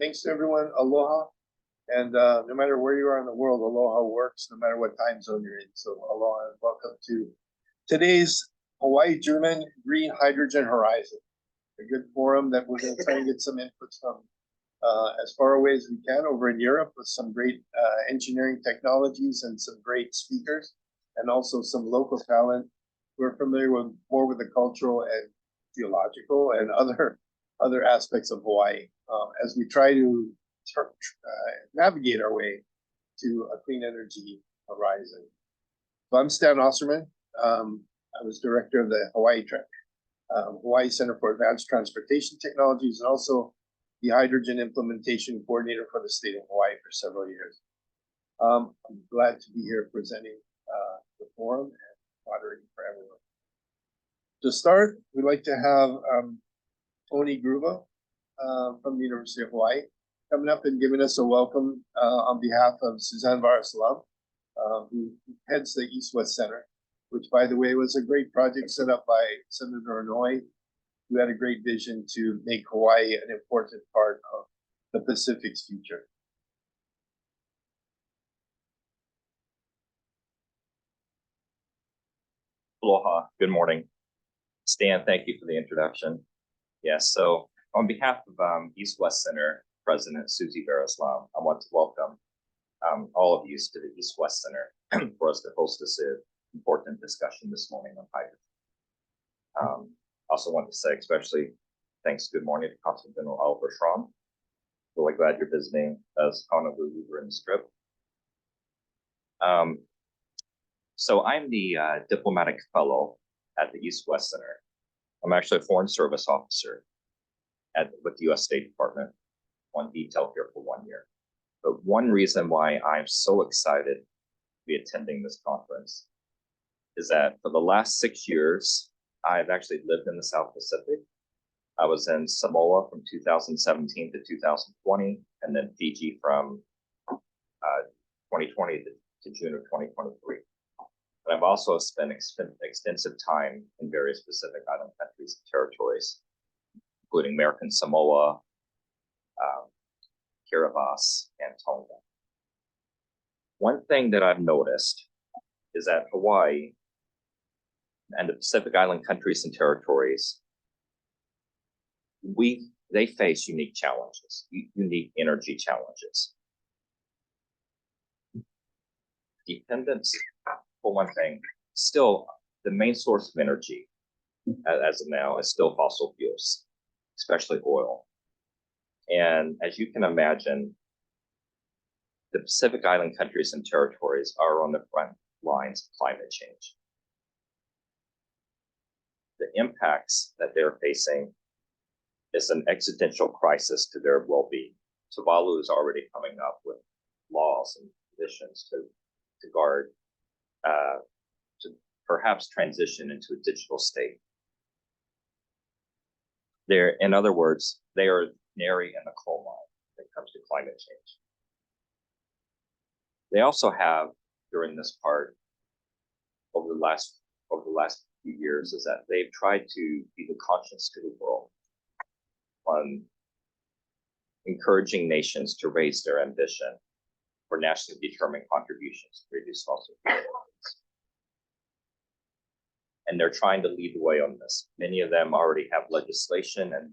Thanks to everyone. Aloha. And no matter where you are in the world, aloha works no matter what time zone you're in. So aloha and welcome to today's Hawaii German Green Hydrogen Horizon. A good forum that we're going to try and get some inputs from as far away as we can over in Europe with some great engineering technologies and some great speakers, and also some local talent who are familiar with more with the cultural and geological and other aspects of Hawaii as we try to navigate our way to a clean energy horizon. So I'm Stan Osserman. I was director of the Hawaii Center for Advanced Transportation Technologies, and also the hydrogen implementation coordinator for the state of Hawaii for several years. I'm glad to be here presenting the forum and moderating for everyone. To start, we'd like to have Tony Gruba from the University of Hawaii coming up and giving us a welcome on behalf of Suzanne Varasalam, who heads the East-West Centre, which, by the way, was a great project set up by Senator Inouye, who had a great vision to make Hawaii an important part of the Pacific's future. Aloha, good morning. Stan, thank you for the introduction. Yes, so on behalf of East-West Centre President Susie Varasalam, I want to welcome all of you to the East-West Centre for us to host this important discussion this morning on hydrogen. I also want to say especially thanks, good morning to Consul General Oliver Schramm. Really glad you're visiting us Honolulu in the Strip. So I'm the diplomatic fellow at the East-West Centre. I'm actually a foreign service officer with the U.S. State Department on detail here for 1 year. But one reason why I'm so excited to be attending this conference is that for the last 6 years, I've actually lived in the South Pacific. I was in Samoa from 2017 to 2020, and then Fiji from 2020 to June of 2023. But I've also spent extensive time in various Pacific Island countries and territories, including American Samoa, Kiribati, and Tonga. One thing that I've noticed is that Hawaii and the Pacific Island countries and territories, they face unique challenges, unique energy challenges. Dependence, for one thing, still the main source of energy as of now is still fossil fuels, especially oil. And as you can imagine, the Pacific Island countries and territories are on the front lines of climate change. The impacts that they're facing is an existential crisis to their well-being. Tuvalu is already coming up with laws and conditions to guard, to perhaps transition into a digital state. In other words, they are canary in the coal mine when it comes to climate change. They also have, during this part, over the last few years, is that they've tried to be the conscience to the world on encouraging nations to raise their ambition for nationally determined contributions to reduce fossil fuels. And they're trying to lead the way on this. Many of them already have legislation and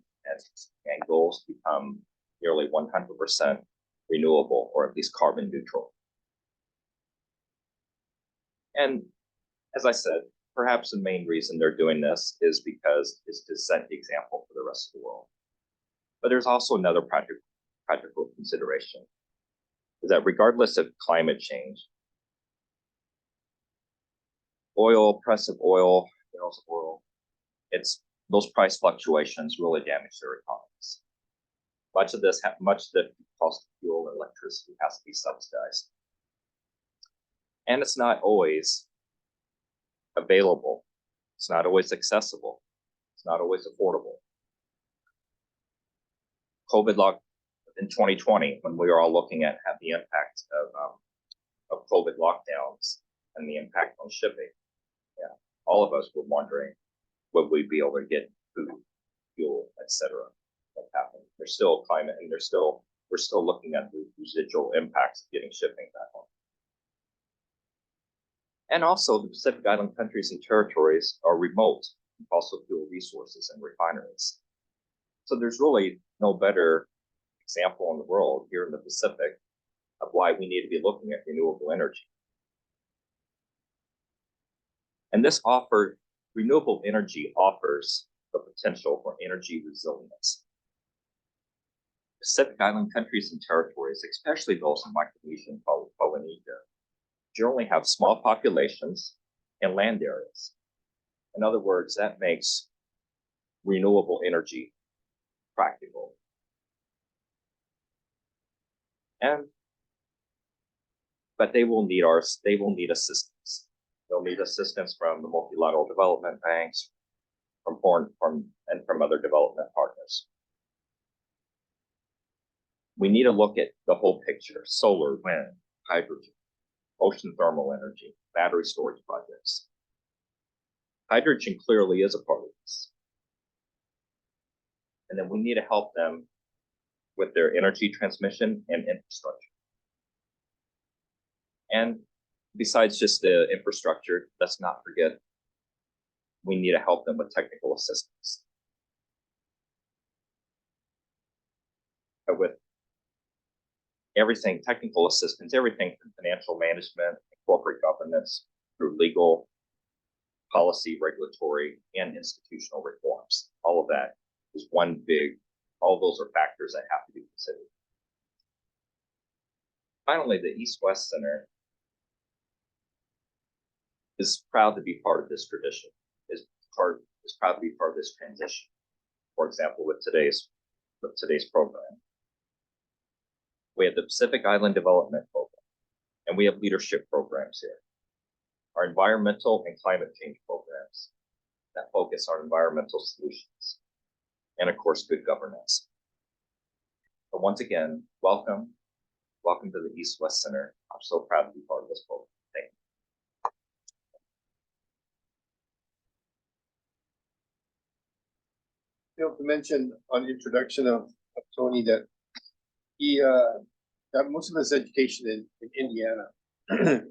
goals to become nearly 100% renewable, or at least carbon neutral. And as I said, perhaps the main reason they're doing this is because it's to set the example for the rest of the world. But there's also another practical consideration, is that regardless of climate change, price of oil, barrels of oil, those price fluctuations really damage their economies. Much of the cost of fuel and electricity has to be subsidized. And it's not always available. It's not always accessible. It's not always affordable. COVID in 2020, when we were all looking at the impact of COVID lockdowns and the impact on shipping, all of us were wondering, would we be able to get food, fuel, etc. What happened? There's still climate, and there's still we're still looking at the residual impacts of getting shipping back on. And also, the Pacific Island countries and territories are remote from fossil fuel resources and refineries. So there's really no better example in the world here in the Pacific of why we need to be looking at renewable energy. And renewable energy offers the potential for energy resilience. Pacific Island countries and territories, especially those in Micronesia and Polynesia, generally have small populations and land areas. In other words, that makes renewable energy practical. But they will need assistance. They'll need assistance from the multilateral development banks, from other development partners. We need to look at the whole picture: solar, wind, hydrogen, ocean thermal energy, battery storage projects. Hydrogen clearly is a part of this. And then we need to help them with their energy transmission and infrastructure. And besides just the infrastructure, let's not forget, we need to help them with technical assistance. With everything, technical assistance, everything from financial management, corporate governance, through legal, policy, regulatory, and institutional reforms. All of that is all those are factors that have to be considered. Finally, the East-West Center is proud to be part of this tradition, is proud to be part of this transition. For example, with today's program. We have the Pacific Island Development Program, and we have leadership programs here. Our environmental and climate change programs that focus on environmental solutions, and of course, good governance. But once again, welcome to the East-West Center. I'm so proud to be part of this program. Thank you. Failed to mention on the introduction of Tony that he got most of his education in Indiana,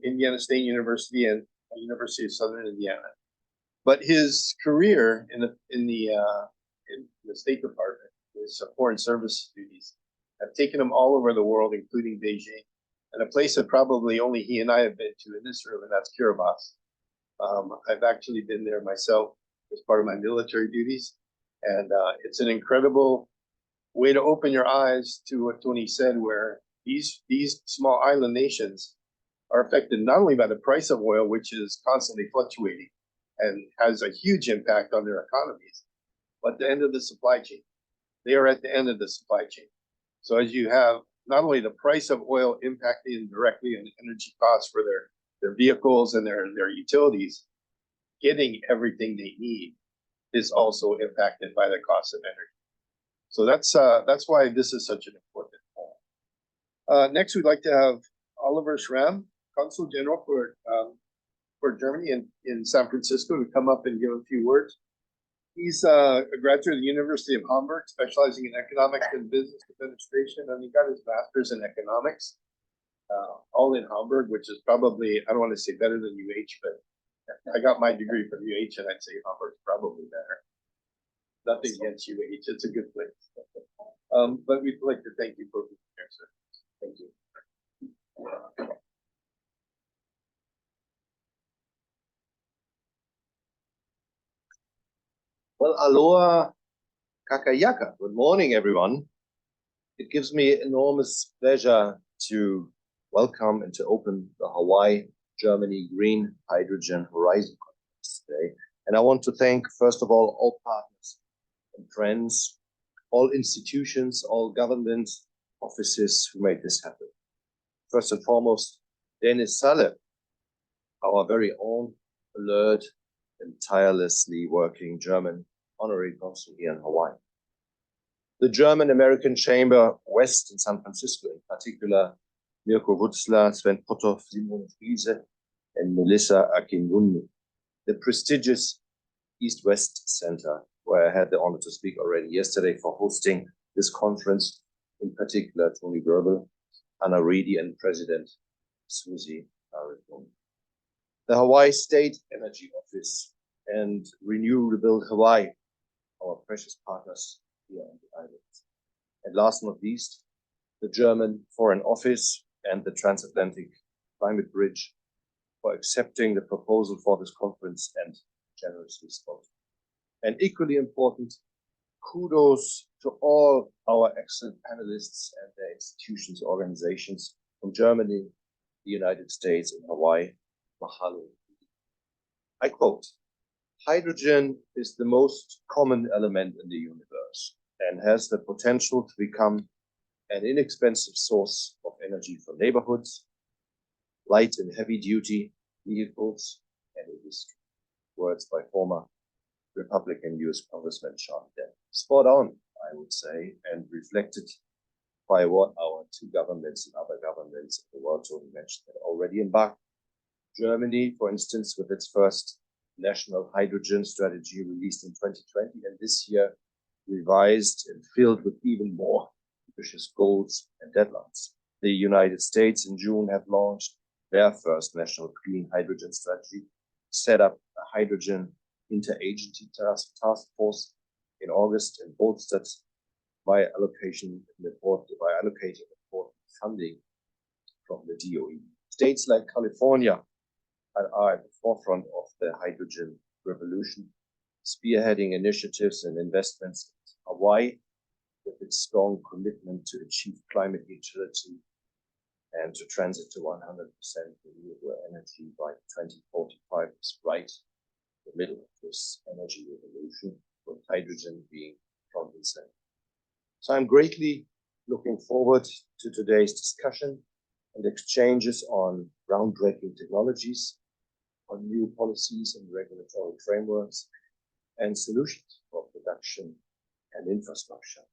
Indiana State University and University of Southern Indiana. But his career in the State Department, his foreign service duties, have taken him all over the world, including Beijing, and a place that probably only he and I have been to in this room, and that's Kiribati. I've actually been there myself as part of my military duties, and it's an incredible way to open your eyes to what Tony said, where these small island nations are affected not only by the price of oil, which is constantly fluctuating and has a huge impact on their economies, but the end of the supply chain. They are at the end of the supply chain. So as you have not only the price of oil impacting directly on energy costs for their vehicles and their utilities, getting everything they need is also impacted by the cost of energy. So that's why this is such an important point. Next, we'd like to have Oliver Schramm, Consul General for Germany in San Francisco, to come up and give a few words. He's a graduate of the University of Hamburg, specializing in economics and business administration, and he got his master's in economics, all in Hamburg, which is probably, I don't want to say better than UH, but I got my degree from UH, and I'd say Hamburg's probably better. Nothing against UH, it's a good place. But we'd like to thank you for being here, sir. Thank you. Well, aloha kakayaka. Good morning, everyone. It gives me enormous pleasure to welcome and to open the Hawaii-Germany Green Hydrogen Horizon Conference today. And I want to thank, first of all partners and friends, all institutions, all government offices who made this happen. First and foremost, Dennis Salle, our very own alert and tirelessly working German honorary consul here in Hawaii. The German-American Chamber West in San Francisco, in particular, Mirko Wutzler, Sven Potthoff, Simon Friese, and Melissa Akinwumi. The prestigious East-West Centre, where I had the honor to speak already yesterday, for hosting this conference, in particular Tony Goebel, Anna Reedy, and President Susie Arizona. The Hawaii State Energy Office and Renewable Hawaii, our precious partners here on the islands. And last but not least, the German Foreign Office and the Transatlantic Climate Bridge for accepting the proposal for this conference and generously sponsored. And equally important, kudos to all our excellent panelists and their institutions, organizations from Germany, the United States, and Hawaii. Mahalo. I quote, "Hydrogen is the most common element in the universe and has the potential to become an inexpensive source of energy for neighborhoods, light and heavy duty vehicles, and industry." Words by former Republican US Congressman Sean Dent. Spot on, I would say, and reflected by what our two governments and other governments in the world Tony mentioned had already embarked. Germany, for instance, with its first national hydrogen strategy released in 2020, and this year revised and filled with even more ambitious goals and deadlines. The United States in June have launched their first national clean hydrogen strategy, set up a hydrogen interagency task force in August, and bolstered by allocating important funding from the DOE. States like California are at the forefront of the hydrogen revolution, spearheading initiatives and investments in Hawaii with its strong commitment to achieve climate neutrality and to transit to 100% renewable energy by 2045 is right in the middle of this energy revolution, with hydrogen being front and center. So I'm greatly looking forward to today's discussion and exchanges on groundbreaking technologies, on new policies and regulatory frameworks, and solutions for production and infrastructure.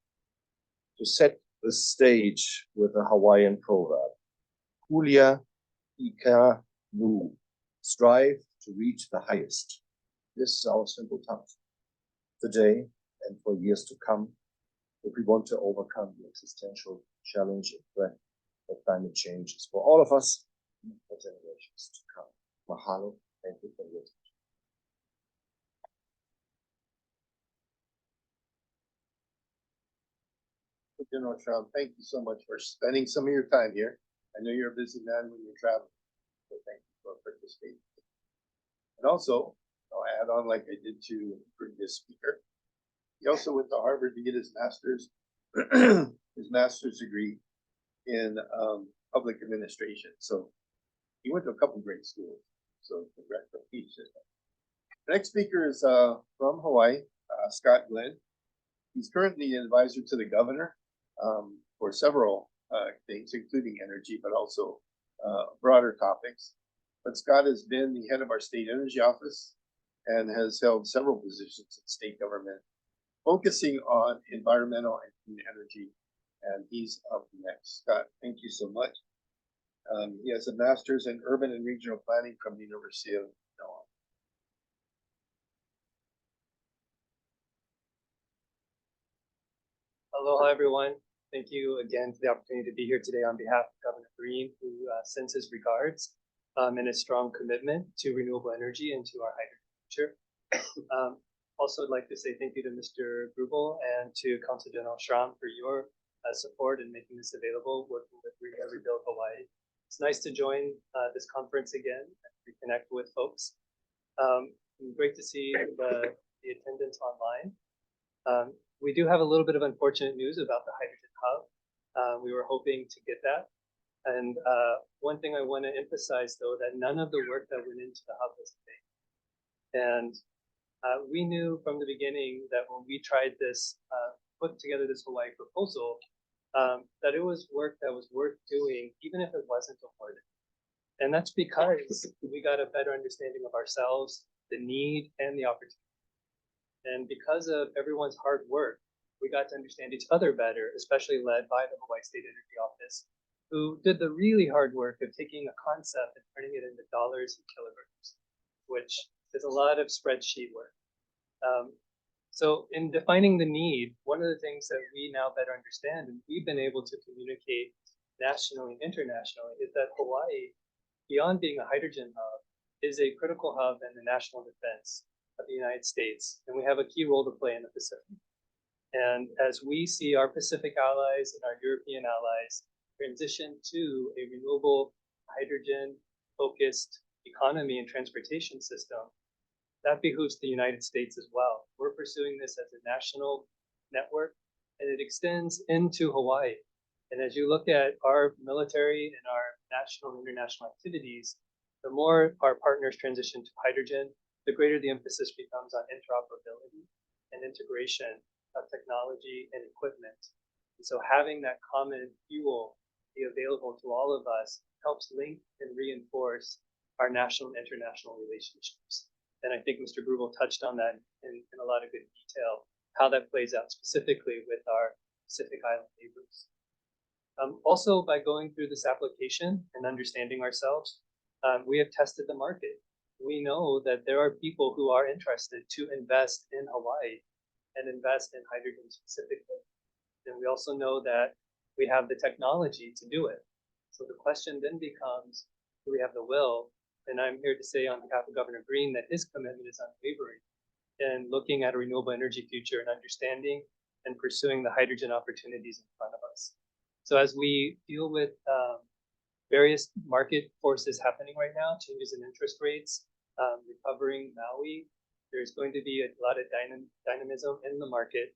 To set the stage with a Hawaiian proverb, "Kulia ika nu," strive to reach the highest. This is our simple task today and for years to come, if we want to overcome the existential challenge and threat that climate change is for all of us and for generations to come. Mahalo. Thank you for your attention. General Trump, thank you so much for spending some of your time here. I know you're a busy man when you're traveling, so thank you for participating. And also, I'll add on like I did to the previous speaker. He also went to Harvard to get his master's, his master's degree in public administration. So he went to a couple great schools. So congratulations. The next speaker is from Hawaii, Scott Glenn. He's currently an advisor to the governor for several things, including energy, but also broader topics. But Scott has been the head of our state energy office and has held several positions in state government, focusing on environmental and clean energy. And he's up next. Scott, thank you so much. He has a master's in urban and regional planning from the University of Hawaii. Aloha, everyone. Thank you again for the opportunity to be here today on behalf of Governor Green, who sends his regards and a strong commitment to renewable energy and to our hydrogen future. Also, I'd like to say thank you to Mr. Grubel and to Council General Schramm for your support in making this available, working with Rebuild Hawaii. It's nice to join this conference again and reconnect with folks. Great to see the attendance online. We do have a little bit of unfortunate news about the hydrogen hub. We were hoping to get that. And one thing I want to emphasize, though, that none of the work that went into the hub was paid. And we knew from the beginning that when we tried this, put together this Hawaii proposal, that it was work that was worth doing, even if it wasn't awarded. And that's because we got a better understanding of ourselves, the need, and the opportunity. And because of everyone's hard work, we got to understand each other better, especially led by the Hawaii State Energy Office, who did the really hard work of taking a concept and turning it into dollars and kilograms, which is a lot of spreadsheet work. So in defining the need, one of the things that we now better understand and we've been able to communicate nationally and internationally is that Hawaii, beyond being a hydrogen hub, is a critical hub in the national defense of the United States. And we have a key role to play in the Pacific. And as we see our Pacific allies and our European allies transition to a renewable hydrogen focused economy and transportation system, that behooves the United States as well. We're pursuing this as a national network, and it extends into Hawaii. And as you look at our military and our national and international activities, the more our partners transition to hydrogen, the greater the emphasis becomes on interoperability and integration of technology and equipment. And so having that common fuel be available to all of us helps link and reinforce our national and international relationships. And I think Mr. Grubel touched on that in a lot of good detail, how that plays out specifically with our Pacific Island neighbors. Also, by going through this application and understanding ourselves, we have tested the market. We know that there are people who are interested to invest in Hawaii and invest in hydrogen specifically. And we also know that we have the technology to do it. So the question then becomes, do we have the will? And I'm here to say on behalf of Governor Green that his commitment is unwavering in looking at a renewable energy future and understanding and pursuing the hydrogen opportunities in front of us. So as we deal with various market forces happening right now, changes in interest rates, recovering Maui, there's going to be a lot of dynamism in the market.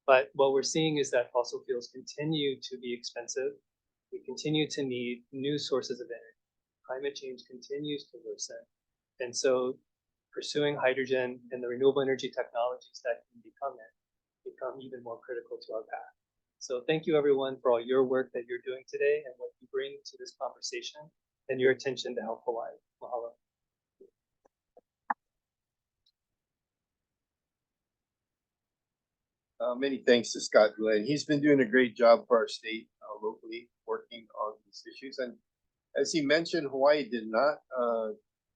But what we're seeing is that fossil fuels continue to be expensive. We continue to need new sources of energy. Climate change continues to worsen. And so pursuing hydrogen and the renewable energy technologies that can become even more critical to our path. So thank you everyone for all your work that you're doing today and what you bring to this conversation and your attention to help Hawaii. Mahalo. Many thanks to Scott Glenn. He's been doing a great job for our state locally, working on these issues. And as he mentioned, Hawaii did not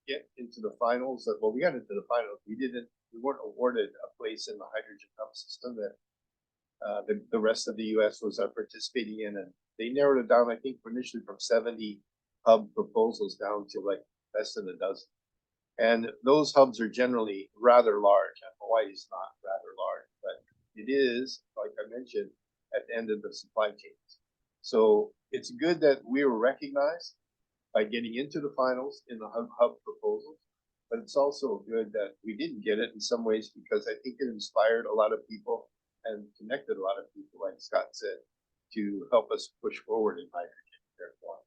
get into the finals. Well, we got into the finals. We weren't awarded a place in the hydrogen hub system that the rest of the U.S. was participating in. And they narrowed it down, I think, initially from 70 hub proposals down to like less than a dozen. And those hubs are generally rather large, and Hawaii is not rather large, but it is, like I mentioned, at the end of the supply chains. So it's good that we were recognized by getting into the finals in the hub proposals, but it's also good that we didn't get it in some ways because I think it inspired a lot of people and connected a lot of people, like Scott said, to help us push forward in hydrogen therefore.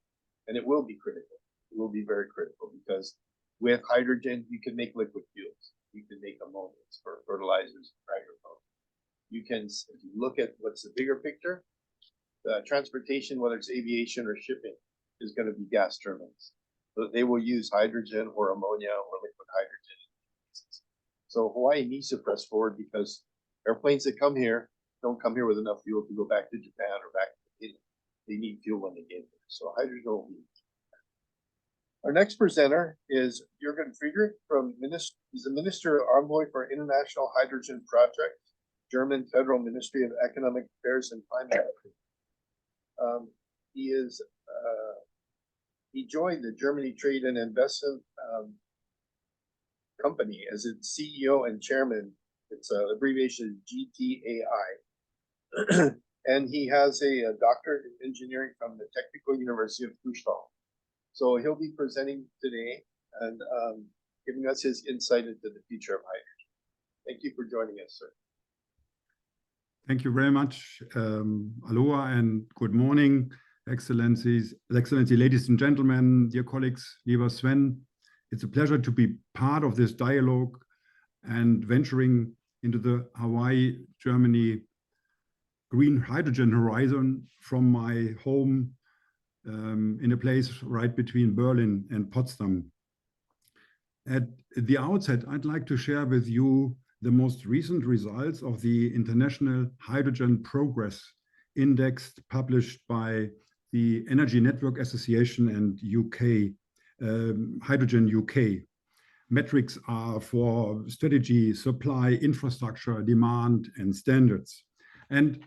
And it will be critical. It will be very critical because with hydrogen, you can make liquid fuels. You can make ammonia for fertilizers, for agriculture. You can, if you look at what's the bigger picture, the transportation, whether it's aviation or shipping, is going to be gas turbines. So they will use hydrogen or ammonia or liquid hydrogen. So Hawaii needs to press forward because airplanes that come here don't come here with enough fuel to go back to Japan or back to Italy. They need fuel when they get here. So hydrogen will be. Our next presenter is Jürgen Friedrich he's the Minister Envoy for International Hydrogen Project, German Federal Ministry of Economic Affairs and Climate. He joined the Germany Trade and Investment Company as its CEO and chairman. It's an abbreviation GTAI. And he has a doctorate in engineering from the Technical University of Kushtal. So he'll be presenting today and giving us his insight into the future of hydrogen. Thank you for joining us, sir. Thank you very much. Aloha and good morning, Excellency, ladies and gentlemen, dear colleagues, lieber Sven. It's a pleasure to be part of this dialogue and venturing into the Hawaii-Germany green hydrogen horizon from my home in a place right between Berlin and Potsdam. At the outset, I'd like to share with you the most recent results of the International Hydrogen Progress Index published by the Energy Network Association and UK, Hydrogen UK. metrics are for strategy, supply, infrastructure, demand, and standards. And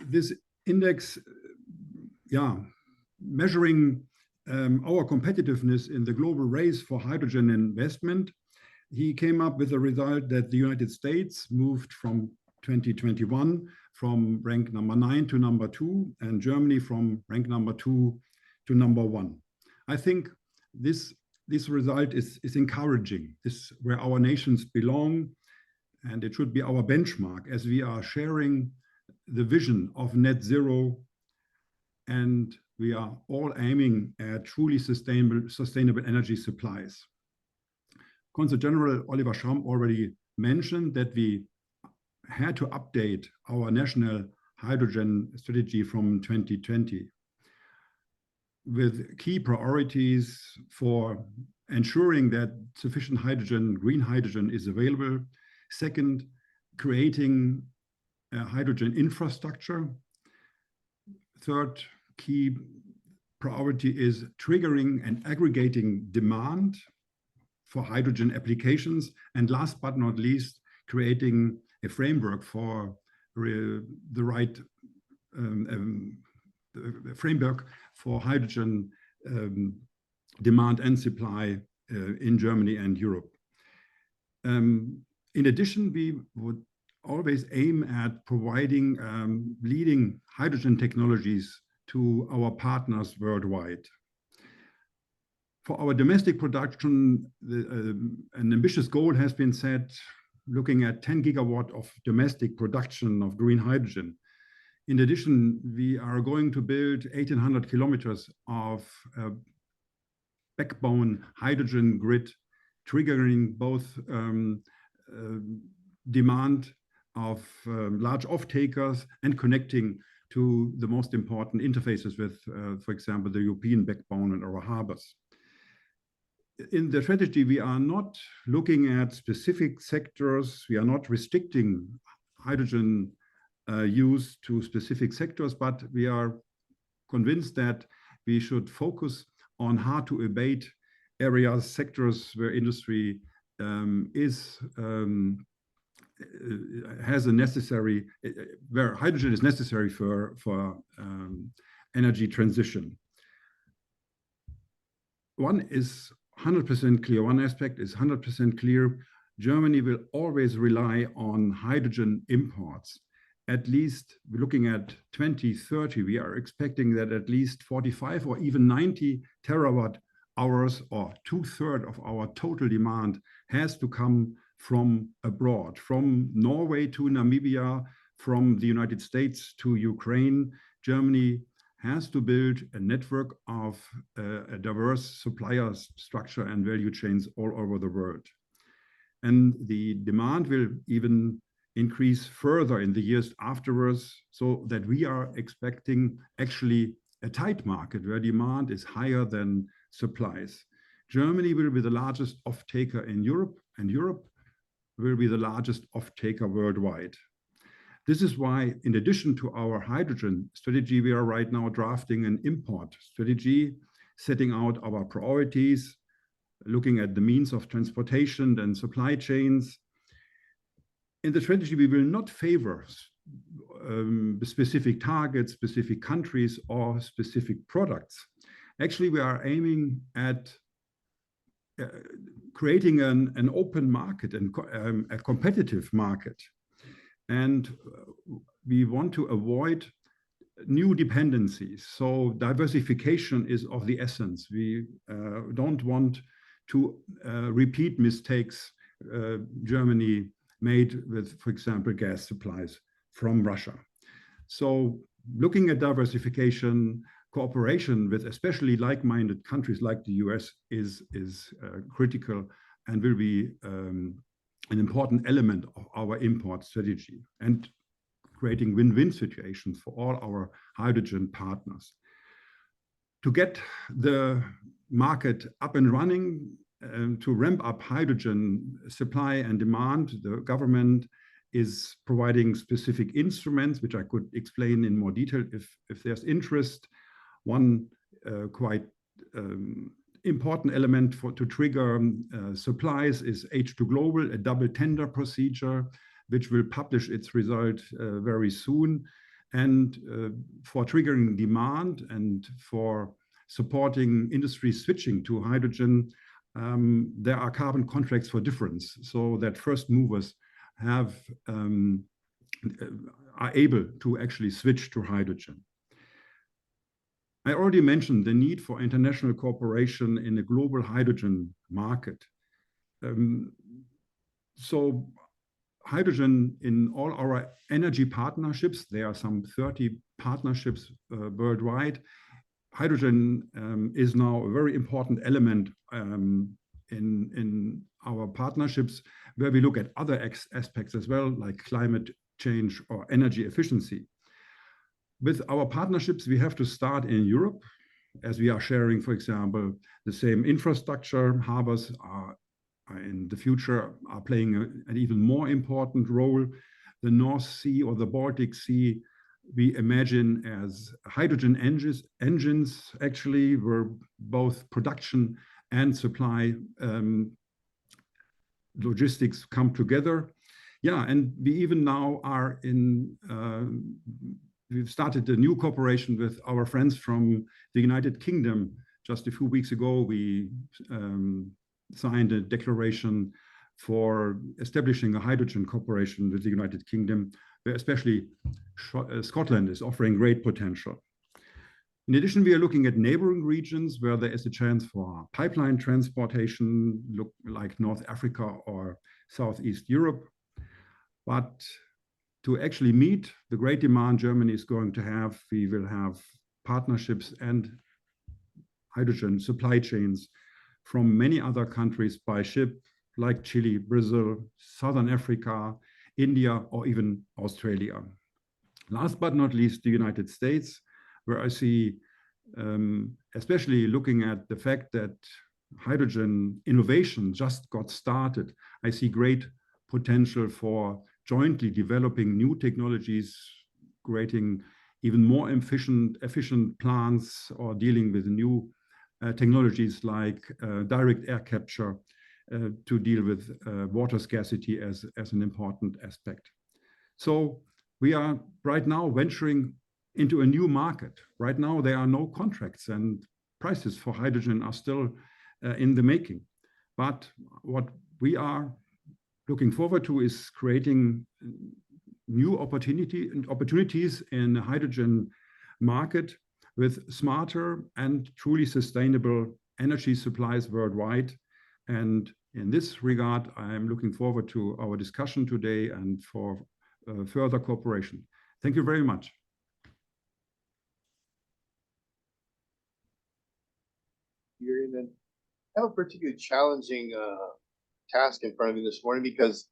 this index, measuring our competitiveness in the global race for hydrogen investment, he came up with a result that the United States moved from 2021 from rank number 9 to number 2, and Germany from rank number 2 to number 1. I think this result is encouraging. This is where our nations belong, and it should be our benchmark as we are sharing the vision of net zero, and we are all aiming at truly sustainable energy supplies. Consul General Oliver Schramm already mentioned that we had to update our national hydrogen strategy from 2020 with key priorities for ensuring that sufficient hydrogen, green hydrogen, is available. Second, creating a hydrogen infrastructure. Third key priority is triggering and aggregating demand for hydrogen applications. And last but not least, creating a framework for the right framework for hydrogen demand and supply in Germany and Europe. In addition, we would always aim at providing leading hydrogen technologies to our partners worldwide. For our domestic production, an ambitious goal has been set, looking at 10 gigawatt of domestic production of green hydrogen. In addition, we are going to build 1,800 kilometers of backbone hydrogen grid, triggering both demand of large off-takers and connecting to the most important interfaces with, for example, the European backbone and our harbors. In the strategy, we are not looking at specific sectors. We are not restricting hydrogen use to specific sectors, but we are convinced that we should focus on hard to abate areas, sectors where industry has a necessary, where hydrogen is necessary for energy transition. One is 100% clear. One aspect is 100% clear. Germany will always rely on hydrogen imports. At least looking at 2030, we are expecting that at least 45 or even 90 terawatt hours, or 2/3 of our total demand, has to come from abroad, from Norway to Namibia, from the United States to Ukraine. Germany has to build a network of a diverse supplier structure and value chains all over the world. And the demand will even increase further in the years afterwards, so that we are expecting actually a tight market where demand is higher than supplies. Germany will be the largest off-taker in Europe, and Europe will be the largest off-taker worldwide. This is why, in addition to our hydrogen strategy, we are right now drafting an import strategy, setting out our priorities, looking at the means of transportation and supply chains. In the strategy, we will not favor specific targets, specific countries, or specific products. Actually, we are aiming at creating an open market and a competitive market. And we want to avoid new dependencies. So diversification is of the essence. We don't want to repeat mistakes Germany made with, for example, gas supplies from Russia. So looking at diversification, cooperation with especially like-minded countries like the US is critical and will be an important element of our import strategy, and creating win-win situations for all our hydrogen partners. To get the market up and running, to ramp up hydrogen supply and demand, the government is providing specific instruments, which I could explain in more detail if there's interest. One quite important element to trigger supplies is H2 Global, a double tender procedure, which will publish its result very soon. And for triggering demand and for supporting industry switching to hydrogen, there are carbon contracts for difference, so that first movers are able to actually switch to hydrogen. I already mentioned the need for international cooperation in a global hydrogen market. So hydrogen in all our energy partnerships, there are some 30 partnerships worldwide. Hydrogen is now a very important element in our partnerships, where we look at other aspects as well, like climate change or energy efficiency. With our partnerships, we have to start in Europe, as we are sharing, for example, the same infrastructure. Harbors are in the future are playing an even more important role. The North Sea or the Baltic Sea, we imagine as hydrogen engines actually, where both production and supply logistics come together. Yeah, and we even now are in we've started a new cooperation with our friends from the United Kingdom. Just a few weeks ago, we signed a declaration for establishing a hydrogen cooperation with the United Kingdom, where especially Scotland is offering great potential. In addition, we are looking at neighboring regions where there is a chance for pipeline transportation, look like North Africa or Southeast Europe. But to actually meet the great demand Germany is going to have, we will have partnerships and hydrogen supply chains from many other countries by ship, like Chile, Brazil, Southern Africa, India, or even Australia. Last but not least, the United States, where I see, especially looking at the fact that hydrogen innovation just got started, I see great potential for jointly developing new technologies, creating even more efficient plants, or dealing with new technologies like direct air capture to deal with water scarcity as an important aspect. So we are right now venturing into a new market. Right now, there are no contracts, and prices for hydrogen are still in the making. But what we are looking forward to is creating new opportunities in the hydrogen market with smarter and truly sustainable energy supplies worldwide. And in this regard, I am looking forward to our discussion today and for further cooperation. Thank you very much. I have a particularly challenging task in front of me this morning, because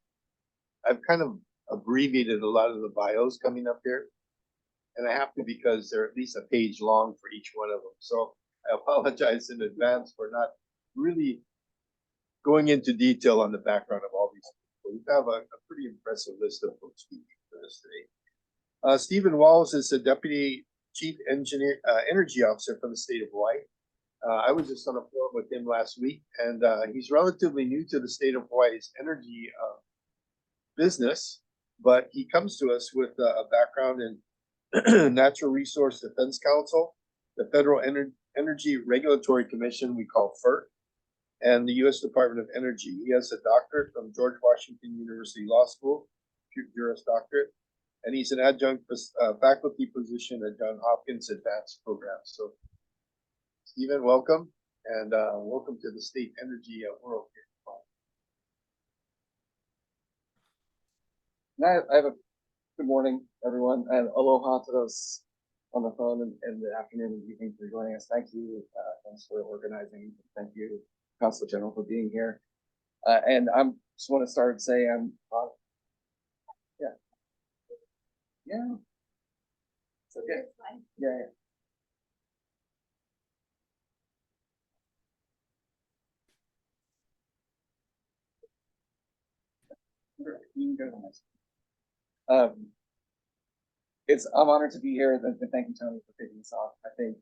I've kind of abbreviated a lot of the bios coming up here. And I have to, because they're at least a page long for each one of them. So I apologize in advance for not really going into detail on the background of all these people. We have a pretty impressive list of folks speaking for us today. Stephen Walls is the Deputy Chief Energy Officer for the state of Hawaii. I was just on a forum with him last week, and he's relatively new to the state of Hawaii's energy business, but he comes to us with a background in Natural Resource Defense Council, the Federal Energy Regulatory Commission, we call FERC, and the U.S. Department of Energy. He has a doctorate from George Washington University Law School, Juris Doctorate, and he's an adjunct faculty position at Johns Hopkins Advanced Program. So, Stephen, welcome, and welcome to the state energy world. I have a good morning, everyone, and aloha to those on the phone in the afternoon and evening for joining us. Thank you, thanks for organizing. Thank you, Consul General, for being here. And I just want to start and say I'm, yeah, it's okay. Yeah. You can go next. I'm honored to be here, and thank you, Tony, for kicking this off. I think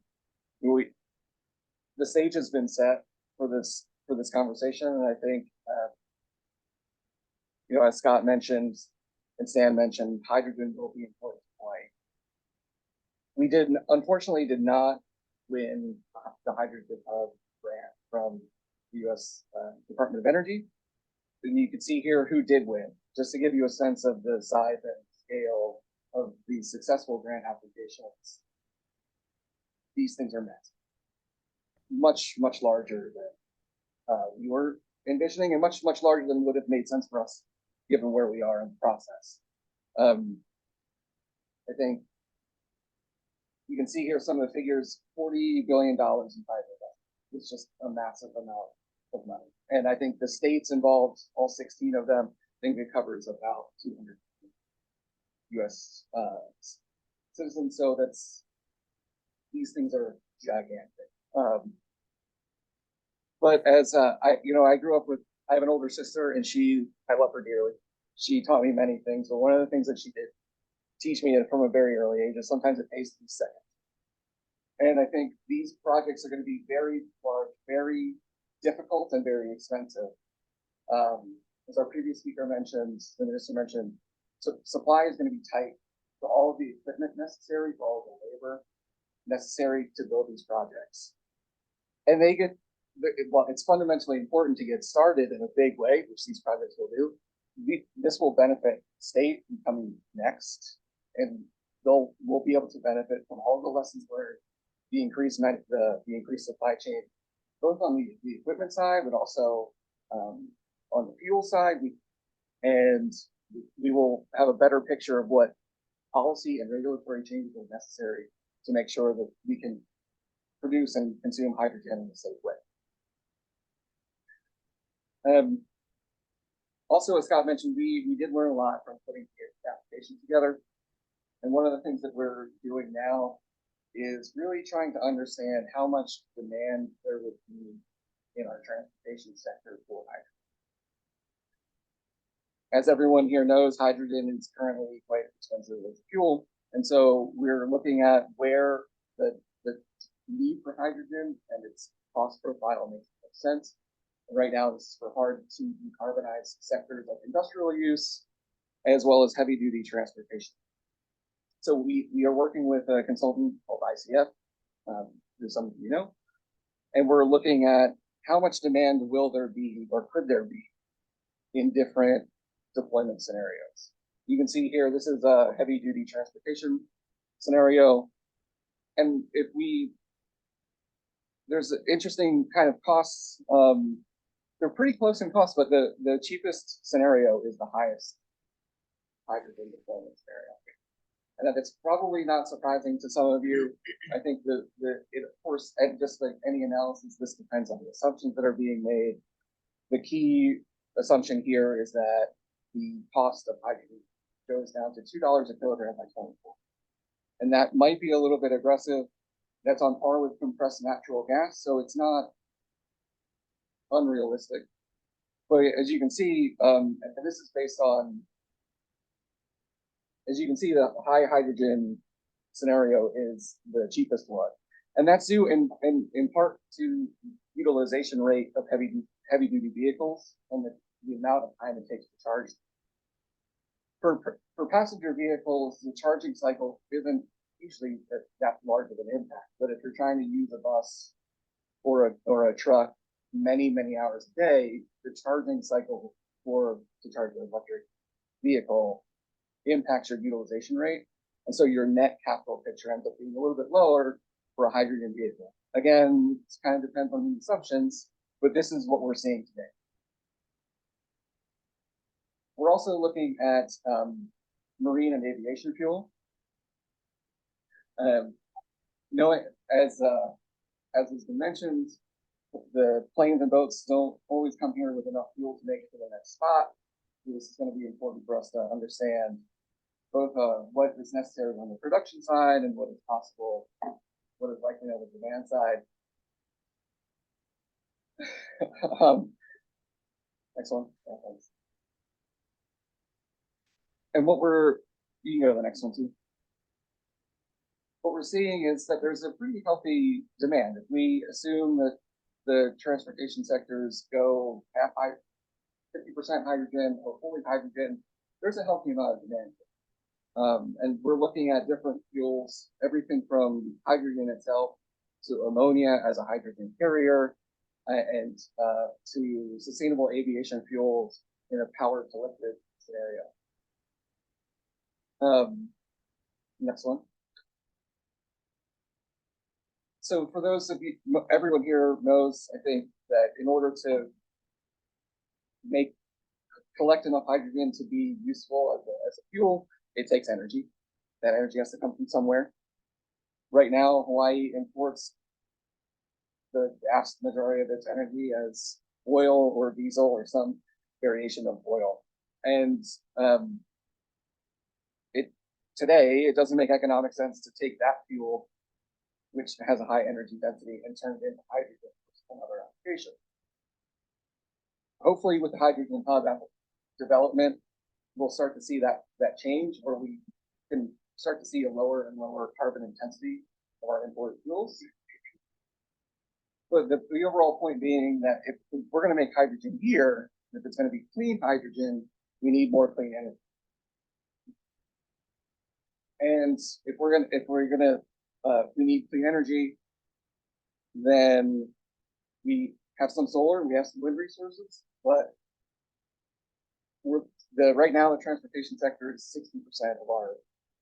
the stage has been set for this conversation. And I think, as Scott mentioned and Stan mentioned, hydrogen will be important to Hawaii. We unfortunately did not win the Hydrogen Hub grant from the U.S. Department of Energy. And you can see here who did win, just to give you a sense of the size and scale of the successful grant applications. These things are met. Much, much larger than we were envisioning, and much, much larger than would have made sense for us, given where we are in the process. I think you can see here some of the figures, $40 billion in private investment. It's just a massive amount of money. And I think the states involved, all 16 of them, I think it covers about 200 US citizens. So these things are gigantic. But as I grew up with, I have an older sister, and I love her dearly. She taught me many things, but one of the things that she did teach me from a very early age is sometimes it pays to be second. And I think these projects are going to be very large, very difficult, and very expensive. As our previous speaker mentioned, the minister mentioned, supply is going to be tight for all of the equipment necessary, for all of the labor necessary to build these projects. And it's fundamentally important to get started in a big way, which these projects will do. This will benefit the state coming next, and we'll be able to benefit from all the lessons learned, the increased supply chain, both on the equipment side, but also on the fuel side. We will have a better picture of what policy and regulatory changes are necessary to make sure that we can produce and consume hydrogen in a safe way. Also, as Scott mentioned, we did learn a lot from putting the application together. And one of the things that we're doing now is really trying to understand how much demand there would be in our transportation sector for hydrogen. As everyone here knows, hydrogen is currently quite expensive as fuel. And so we're looking at where the need for hydrogen and its cost profile makes sense. And right now, this is for hard to decarbonize sectors like industrial use, as well as heavy duty transportation. So we are working with a consultant called ICF, who some of you know, and we're looking at how much demand will there be, or could there be, in different deployment scenarios. You can see here, this is a heavy duty transportation scenario. And there's an interesting kind of costs. They're pretty close in cost, but the cheapest scenario is the highest hydrogen deployment scenario. And that's probably not surprising to some of you. I think it, of course, just like any analysis, this depends on the assumptions that are being made. The key assumption here is that the cost of hydrogen goes down to $2 a kilogram by 2040. And that might be a little bit aggressive. That's on par with compressed natural gas, so it's not unrealistic. But as you can see, and this is based on, as you can see, the high hydrogen scenario is the cheapest one. And that's due in part to utilization rate of heavy duty vehicles and the amount of time it takes to charge. For passenger vehicles, the charging cycle isn't usually that large of an impact. But if you're trying to use a bus or a truck many hours a day, the charging cycle to charge an electric vehicle impacts your utilization rate. And so your net capital picture ends up being a little bit lower for a hydrogen vehicle. Again, it kind of depends on the assumptions, but this is what we're seeing today. We're also looking at marine and aviation fuel. Knowing, as has been mentioned, the planes and boats don't always come here with enough fuel to make it to the next spot. This is going to be important for us to understand both what is necessary on the production side and what is possible, what is likely on the demand side. Next one. And you can go to the next one too. What we're seeing is that there's a pretty healthy demand. If we assume that the transportation sectors go half 50% hydrogen or fully hydrogen, there's a healthy amount of demand. And we're looking at different fuels, everything from hydrogen itself to ammonia as a hydrogen carrier, and to sustainable aviation fuels in a power to liquid scenario. Next one. So for those of you, everyone here knows, I think, that in order to collect enough hydrogen to be useful as a fuel, it takes energy. That energy has to come from somewhere. Right now, Hawaii imports the vast majority of its energy as oil or diesel or some variation of oil. And today, it doesn't make economic sense to take that fuel, which has a high energy density, and turn it into hydrogen for another application. Hopefully, with the hydrogen hub development, we'll start to see that change, where we can start to see a lower and lower carbon intensity of our imported fuels. But the overall point being that if we're going to make hydrogen here, if it's going to be clean hydrogen, we need more clean energy. And if we need clean energy, then we have some solar, we have some wind resources, but right now the transportation sector is 60% of our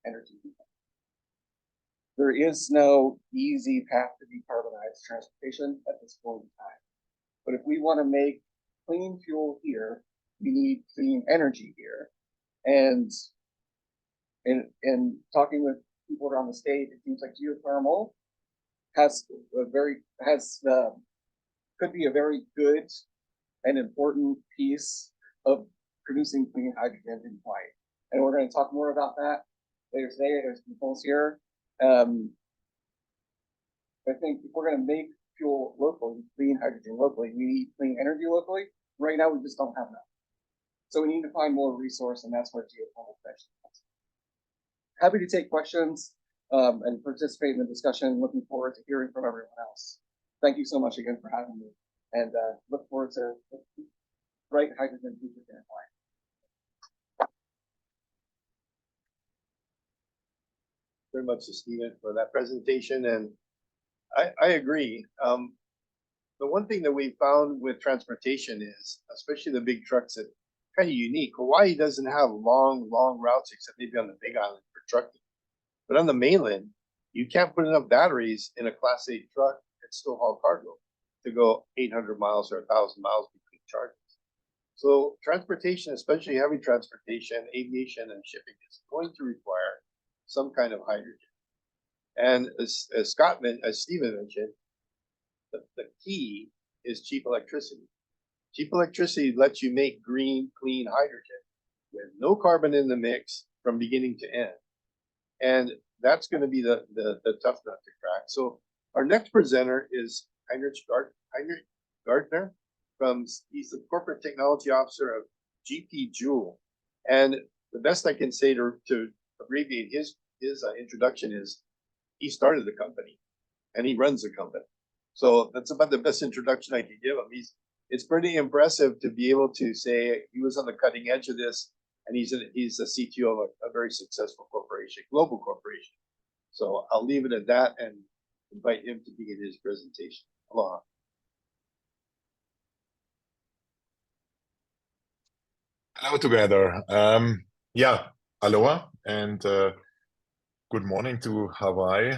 energy. There is no easy path to decarbonize transportation at this point in time. But if we want to make clean fuel here, we need clean energy here. And in talking with people around the state, it seems like geothermal could be a very good and important piece of producing clean hydrogen in Hawaii. And we're going to talk more about that later today. There's people here. I think if we're going to make fuel locally, clean hydrogen locally, we need clean energy locally. Right now, we just don't have that. So we need to find more resource, and that's where geothermal actually comes. Happy to take questions and participate in the discussion. Looking forward to hearing from everyone else. Thank you so much again for having me, and look forward to a bright hydrogen future in Hawaii. Very much to Stephen for that presentation, and I agree. The one thing that we found with transportation is, especially the big trucks, that kind of unique. Hawaii doesn't have long routes except maybe on the Big Island for trucking. But on the mainland, you can't put enough batteries in a Class 8 truck and still haul cargo to go 800 miles or 1,000 miles between charges. So transportation, especially heavy transportation, aviation, and shipping, is going to require some kind of hydrogen. And as Stephen mentioned, the key is cheap electricity. Cheap electricity lets you make green, clean hydrogen with no carbon in the mix from beginning to end. And that's going to be the tough nut to crack. So our next presenter is Heinrich Gardner. He's the Corporate Technology Officer of GP Joule. And the best I can say to abbreviate his introduction is he started the company and he runs the company. So that's about the best introduction I can give him. It's pretty impressive to be able to say he was on the cutting edge of this, and he's the CTO of a very successful corporation, global corporation. So I'll leave it at that and invite him to begin his presentation. Aloha. Hello together. Aloha and good morning to Hawaii.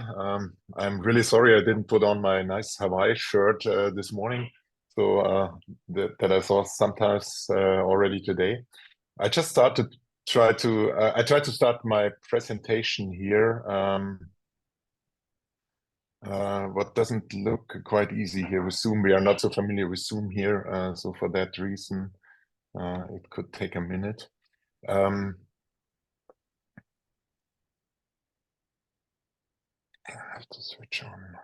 I'm really sorry I didn't put on my nice Hawaii shirt this morning, so that I saw sometimes already today. I just tried to start my presentation here. What doesn't look quite easy here with Zoom. We are not so familiar with Zoom here, so for that reason, it could take a minute. I have to switch on.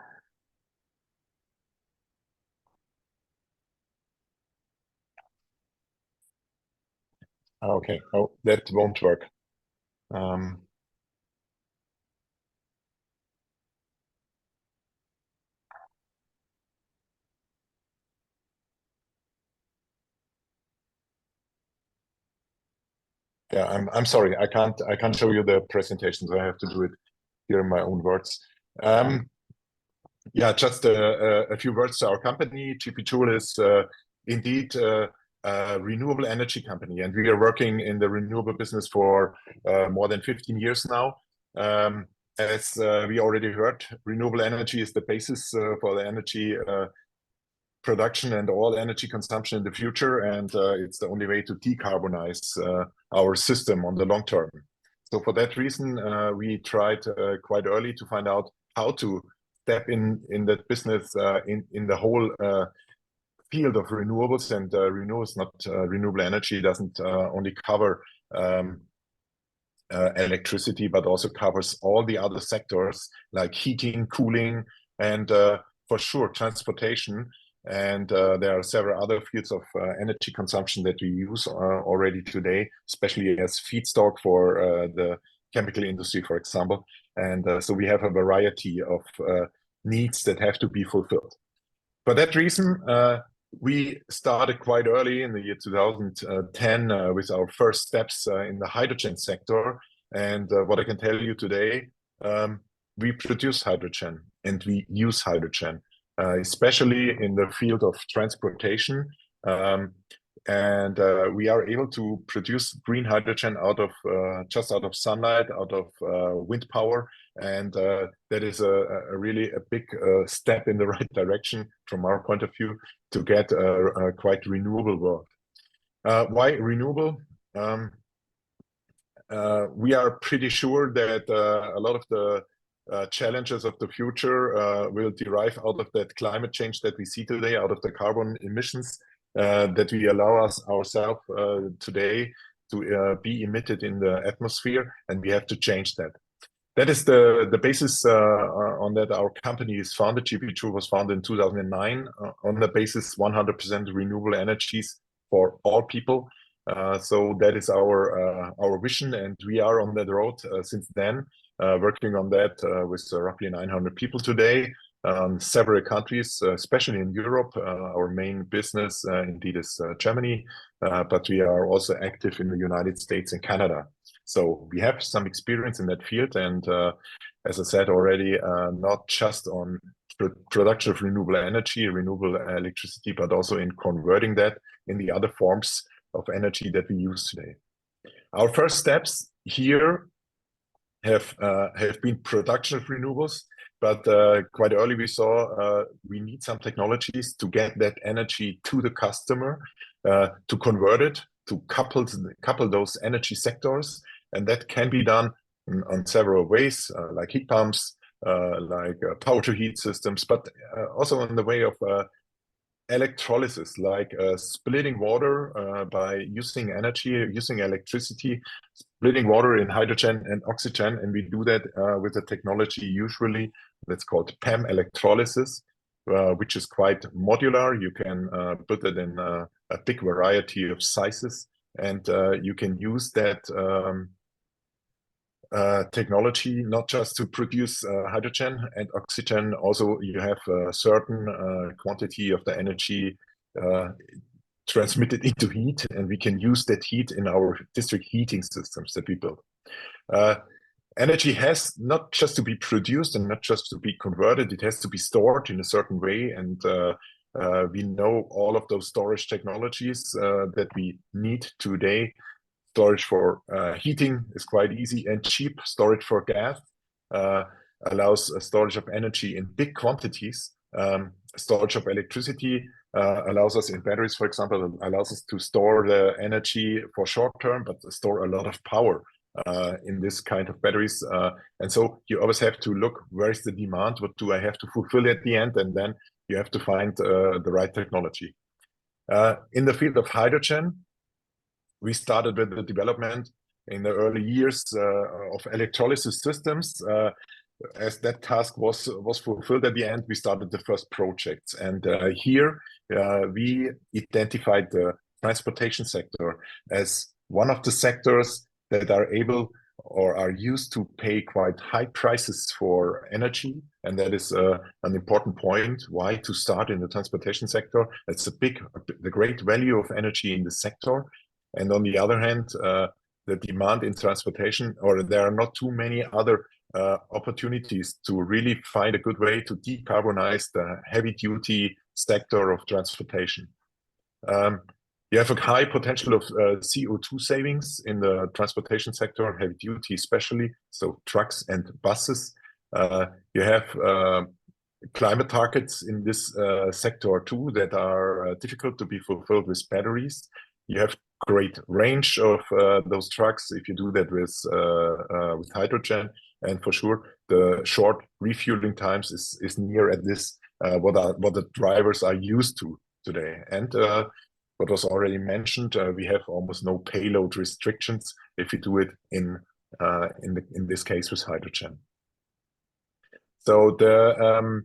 Okay, oh, that won't work. Yeah, I'm sorry, I can't show you the presentation, so I have to do it here in my own words. Yeah, just a few words to our company. GP Joule is indeed a renewable energy company, and we are working in the renewable business for more than 15 years now. As we already heard, renewable energy is the basis for the energy production and all energy consumption in the future, and it's the only way to decarbonize our system on the long term. So for that reason, we tried quite early to find out how to step in that business in the whole field of renewables. And renewables, not renewable energy, doesn't only cover electricity, but also covers all the other sectors like heating, cooling, and for sure transportation. And there are several other fields of energy consumption that we use already today, especially as feedstock for the chemical industry, for example. And so we have a variety of needs that have to be fulfilled. For that reason, we started quite early in the year 2010 with our first steps in the hydrogen sector. And what I can tell you today, we produce hydrogen and we use hydrogen, especially in the field of transportation. And we are able to produce green hydrogen out of just out of sunlight, out of wind power, and that is a really a big step in the right direction from our point of view to get a quite renewable world. Why renewable? We are pretty sure that a lot of the challenges of the future will derive out of that climate change that we see today, out of the carbon emissions that we allow ourselves today to be emitted in the atmosphere, and we have to change that. That is the basis on that our company is founded. GP Joule was founded in 2009 on the basis 100% renewable energies for all people. So that is our vision, and we are on that road since then, working on that with roughly 900 people today. Several countries, especially in Europe. Our main business indeed is Germany, but we are also active in the United States and Canada. So we have some experience in that field, and as I said already, not just on production of renewable energy, renewable electricity, but also in converting that in the other forms of energy that we use today. Our first steps here have been production of renewables. But quite early we saw we need some technologies to get that energy to the customer, to convert it, to couple those energy sectors. And that can be done on several ways, like heat pumps, like power-to-heat systems, but also in the way of electrolysis, like splitting water by using energy, using electricity, splitting water in hydrogen and oxygen. And we do that with a technology usually that's called PEM electrolysis, which is quite modular. You can put it in a big variety of sizes, and you can use that technology not just to produce hydrogen and oxygen. Also, you have a certain quantity of the energy transmitted into heat, and we can use that heat in our district heating systems that we build. Energy has not just to be produced and not just to be converted, it has to be stored in a certain way. And we know all of those storage technologies that we need today. Storage for heating is quite easy and cheap. Storage for gas allows storage of energy in big quantities. Storage of electricity allows us in batteries, for example, allows us to store the energy for short term, but store a lot of power in this kind of batteries. And so you always have to look, where is the demand? What do I have to fulfill at the end? And then you have to find the right technology. In the field of hydrogen, we started with the development in the early years of electrolysis systems. As that task was fulfilled at the end, we started the first projects. And here we identified the transportation sector as one of the sectors that are able or are used to pay quite high prices for energy. And that is an important point, why to start in the transportation sector. It's the great value of energy in the sector. And on the other hand, the demand in transportation, or there are not too many other opportunities to really find a good way to decarbonize the heavy-duty sector of transportation. You have a high potential of CO2 savings in the transportation sector, heavy duty especially, so trucks and buses. You have climate targets in this sector too that are difficult to be fulfilled with batteries. You have great range of those trucks if you do that with hydrogen, and for sure the short refueling times is near at this what the drivers are used to today. And what was already mentioned, we have almost no payload restrictions if you do it in this case with hydrogen. So the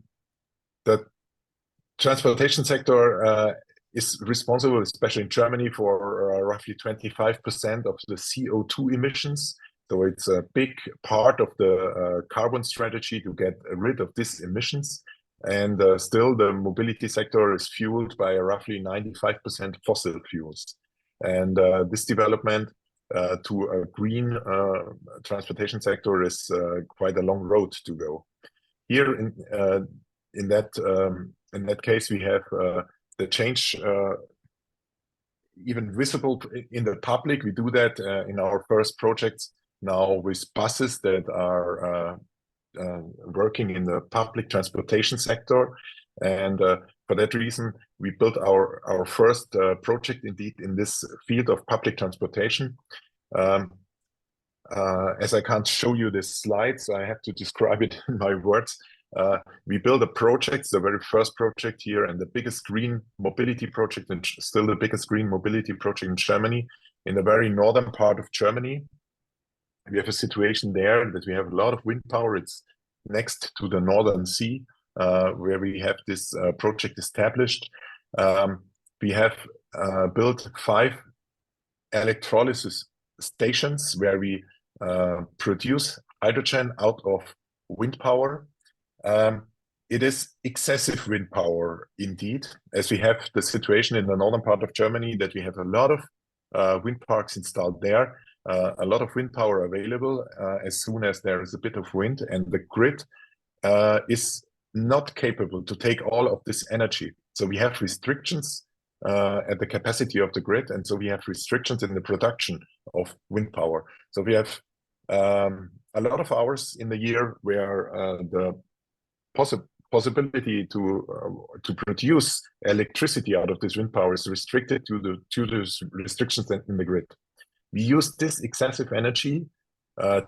transportation sector is responsible, especially in Germany, for roughly 25% of the CO2 emissions. So it's a big part of the carbon strategy to get rid of these emissions. And still the mobility sector is fueled by roughly 95% fossil fuels. And this development to a green transportation sector is quite a long road to go. Here in that case, we have the change even visible in the public. We do that in our first projects now with buses that are working in the public transportation sector. And for that reason, we built our first project indeed in this field of public transportation. As I can't show you the slides, I have to describe it in my words. We built a project, the very first project here, and the biggest green mobility project, and still the biggest green mobility project in Germany, in the very northern part of Germany. We have a situation there that we have a lot of wind power. It's next to the Northern Sea, where we have this project established. We have built 5 electrolysis stations where we produce hydrogen out of wind power. It is excessive wind power indeed, as we have the situation in the northern part of Germany that we have a lot of wind parks installed there. A lot of wind power available as soon as there is a bit of wind, and the grid is not capable to take all of this energy. So we have restrictions at the capacity of the grid, and so we have restrictions in the production of wind power. So we have a lot of hours in the year where the possibility to produce electricity out of this wind power is restricted to the restrictions in the grid. We use this excessive energy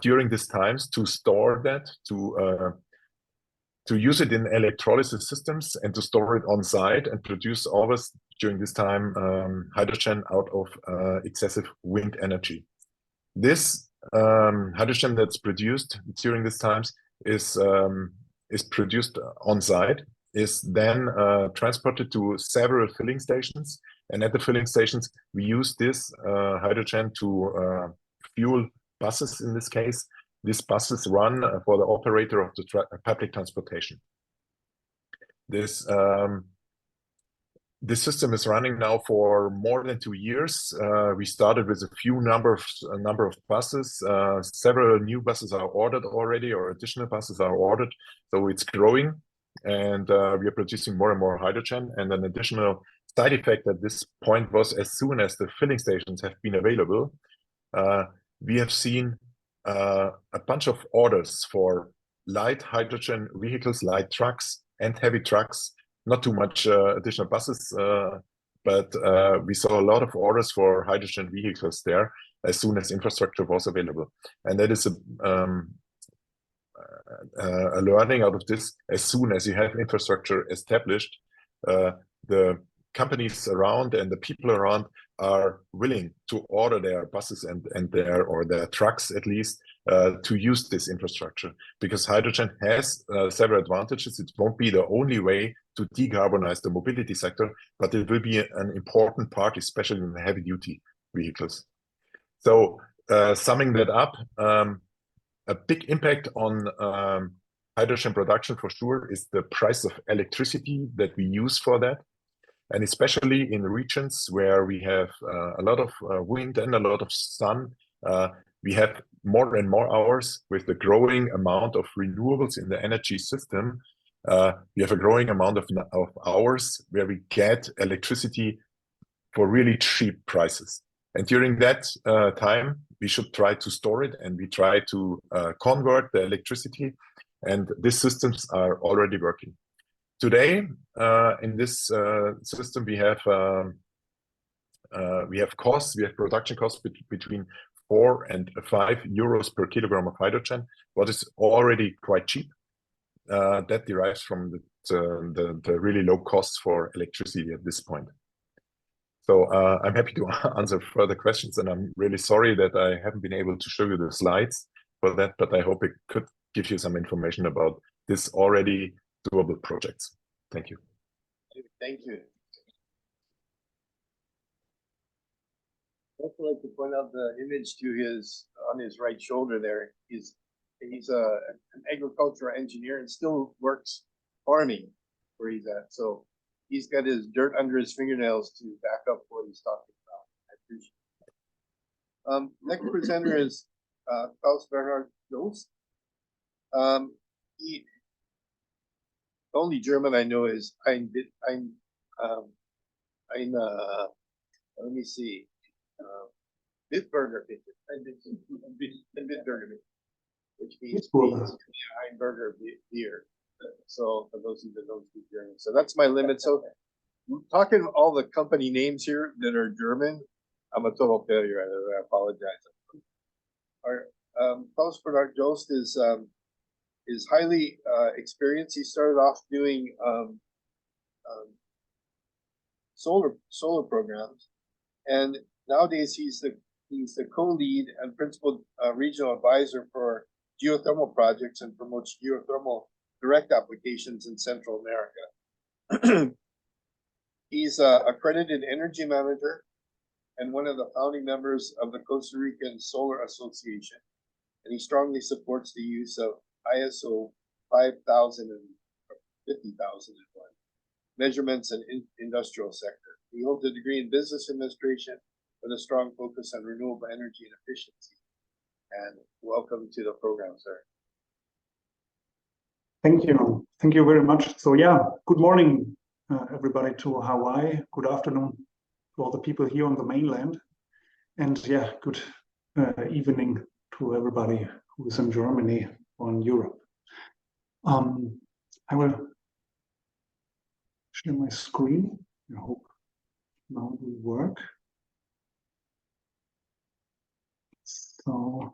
during these times to store that, to use it in electrolysis systems and to store it on site and produce always during this time hydrogen out of excessive wind energy. This hydrogen that's produced during these times is produced on site, is then transported to several filling stations. And at the filling stations, we use this hydrogen to fuel buses in this case. These buses run for the operator of the public transportation. This system is running now for more than 2 years. We started with a number of buses. Several new buses are ordered already, or additional buses are ordered. So it's growing, and we are producing more and more hydrogen. And an additional side effect at this point was, as soon as the filling stations have been available, we have seen a bunch of orders for light hydrogen vehicles, light trucks and heavy trucks. Not too much additional buses, but we saw a lot of orders for hydrogen vehicles there as soon as infrastructure was available. And that is a learning out of this. As soon as you have infrastructure established, the companies around and the people around are willing to order their buses and their trucks at least to use this infrastructure, because hydrogen has several advantages. It won't be the only way to decarbonize the mobility sector, but it will be an important part, especially in the heavy duty vehicles. So summing that up, a big impact on hydrogen production for sure is the price of electricity that we use for that. And especially in regions where we have a lot of wind and a lot of sun, We have more and more hours with the growing amount of renewables in the energy system. We have a growing amount of hours where we get electricity for really cheap prices. And during that time, we should try to store it, and we try to convert the electricity. And these systems are already working. Today, in this system, we have costs. We have production costs between 4 and 5 euros per kilogram of hydrogen, what is already quite cheap. That derives from the really low costs for electricity at this point. So I'm happy to answer further questions, and I'm really sorry that I haven't been able to show you the slides for that, but I hope it could give you some information about this already doable projects. Thank you. Thank you. I'd also like to point out the image to his on his right shoulder there. He's an agricultural engineer and still works farming where he's at. So he's got his dirt under his fingernails to back up what he's talking about. I appreciate it. Next presenter is Klaus Bernhard Jost. The only German I know is let me see, Bitburger, which means Einberger beer. So for those who don't speak German, so that's my limit. So talking all the company names here that are German, I'm a total failure. I apologize. Our Klaus Bernhard Jost is highly experienced. He started off doing solar programs, and nowadays he's the co-lead and principal regional advisor for geothermal projects and promotes geothermal direct applications in Central America. He's an accredited energy manager and one of the founding members of the Costa Rican Solar Association, and he strongly supports the use of ISO 5000 and 50,001 measurements in industrial sector. He holds a degree in business administration with a strong focus on renewable energy and efficiency. And welcome to the program, sir. Thank you. Thank you very much. So yeah, good morning, everybody to Hawaii. Good afternoon to all the people here on the mainland. And yeah, good evening to everybody who is in Germany or in Europe. I will share my screen. I hope now it will work. So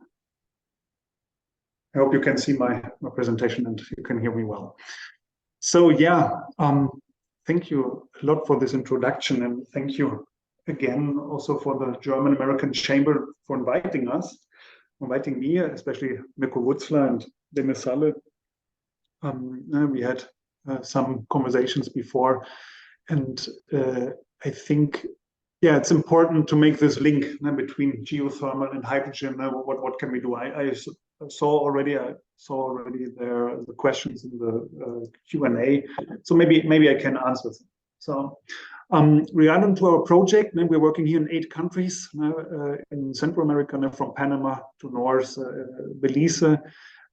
I hope you can see my presentation and you can hear me well. So yeah, thank you a lot for this introduction, and thank you again also for the German American Chamber for inviting me, especially Mirko Wutzler and Dennis Salle. We had some conversations before, and I think, yeah, it's important to make this link between geothermal and hydrogen. What can we do? I saw already there the questions in the Q&A, so maybe I can answer them. So regarding to our project, we're working here in 8 countries in Central America, from Panama to North Belize,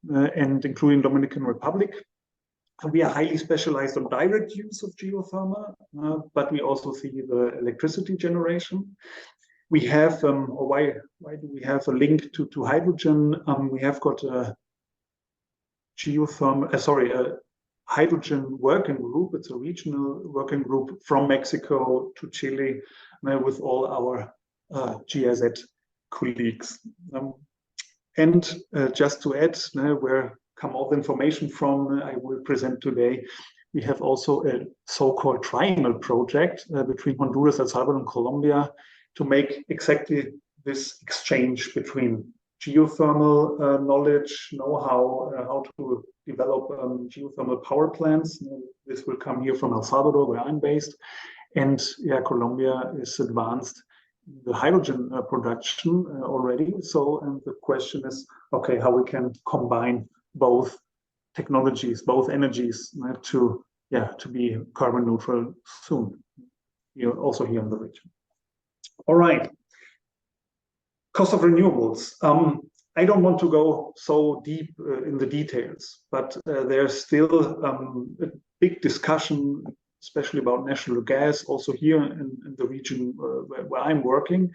and including Dominican Republic. We are highly specialized on direct use of geothermal, but we also see the electricity generation. We have, or why do we have a link to hydrogen? We have got a hydrogen working group. It's a regional working group from Mexico to Chile, with all our GIZ colleagues. And just to add, where come all the information from I will present today, we have also a so-called triangle project between Honduras, El Salvador, and Colombia to make exactly this exchange between geothermal knowledge, know-how, how to develop geothermal power plants. This will come here from El Salvador, where I'm based. And yeah, Colombia is advanced in the hydrogen production already. So, and the question is, okay, how we can combine both technologies, both energies to be carbon neutral soon, also here in the region. All right. Cost of renewables. I don't want to go so deep in the details, but there's still a big discussion, especially about natural gas, also here in the region where I'm working.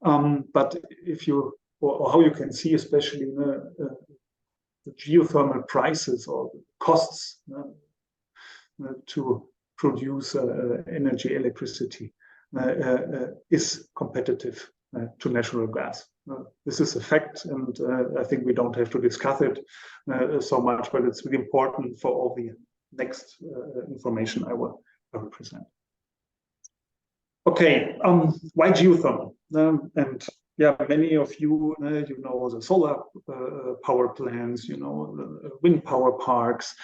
But if you, or how you can see, especially the geothermal prices or costs to produce energy, electricity is competitive to natural gas. This is a fact, and I think we don't have to discuss it so much, but it's really important for all the next information I will present. Okay, why geothermal? And yeah, many of you, you know, the solar power plants, you know, the wind power parks.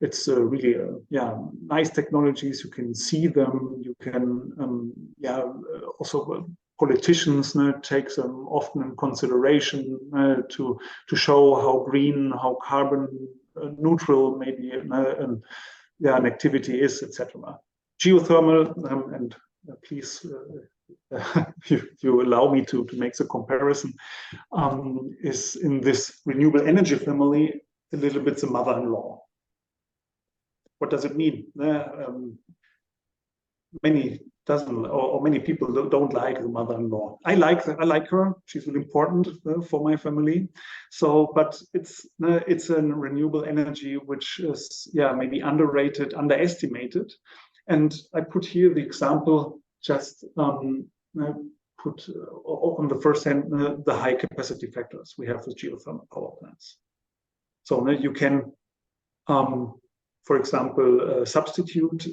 It's really, yeah, nice technologies. You can see them. You can, yeah, also politicians take them often in consideration to show how green, how carbon neutral maybe yeah, an activity is, etc. Geothermal, and please, if you allow me to make the comparison, is in this renewable energy family a little bit the mother-in-law. What does it mean? Many doesn't, or many people don't like the mother-in-law. I like her. She's really important for my family. So, but it's a renewable energy which is, yeah, maybe underrated, underestimated. And I put here the example, just put on the first hand the high capacity factors we have with geothermal power plants. So you can, for example, substitute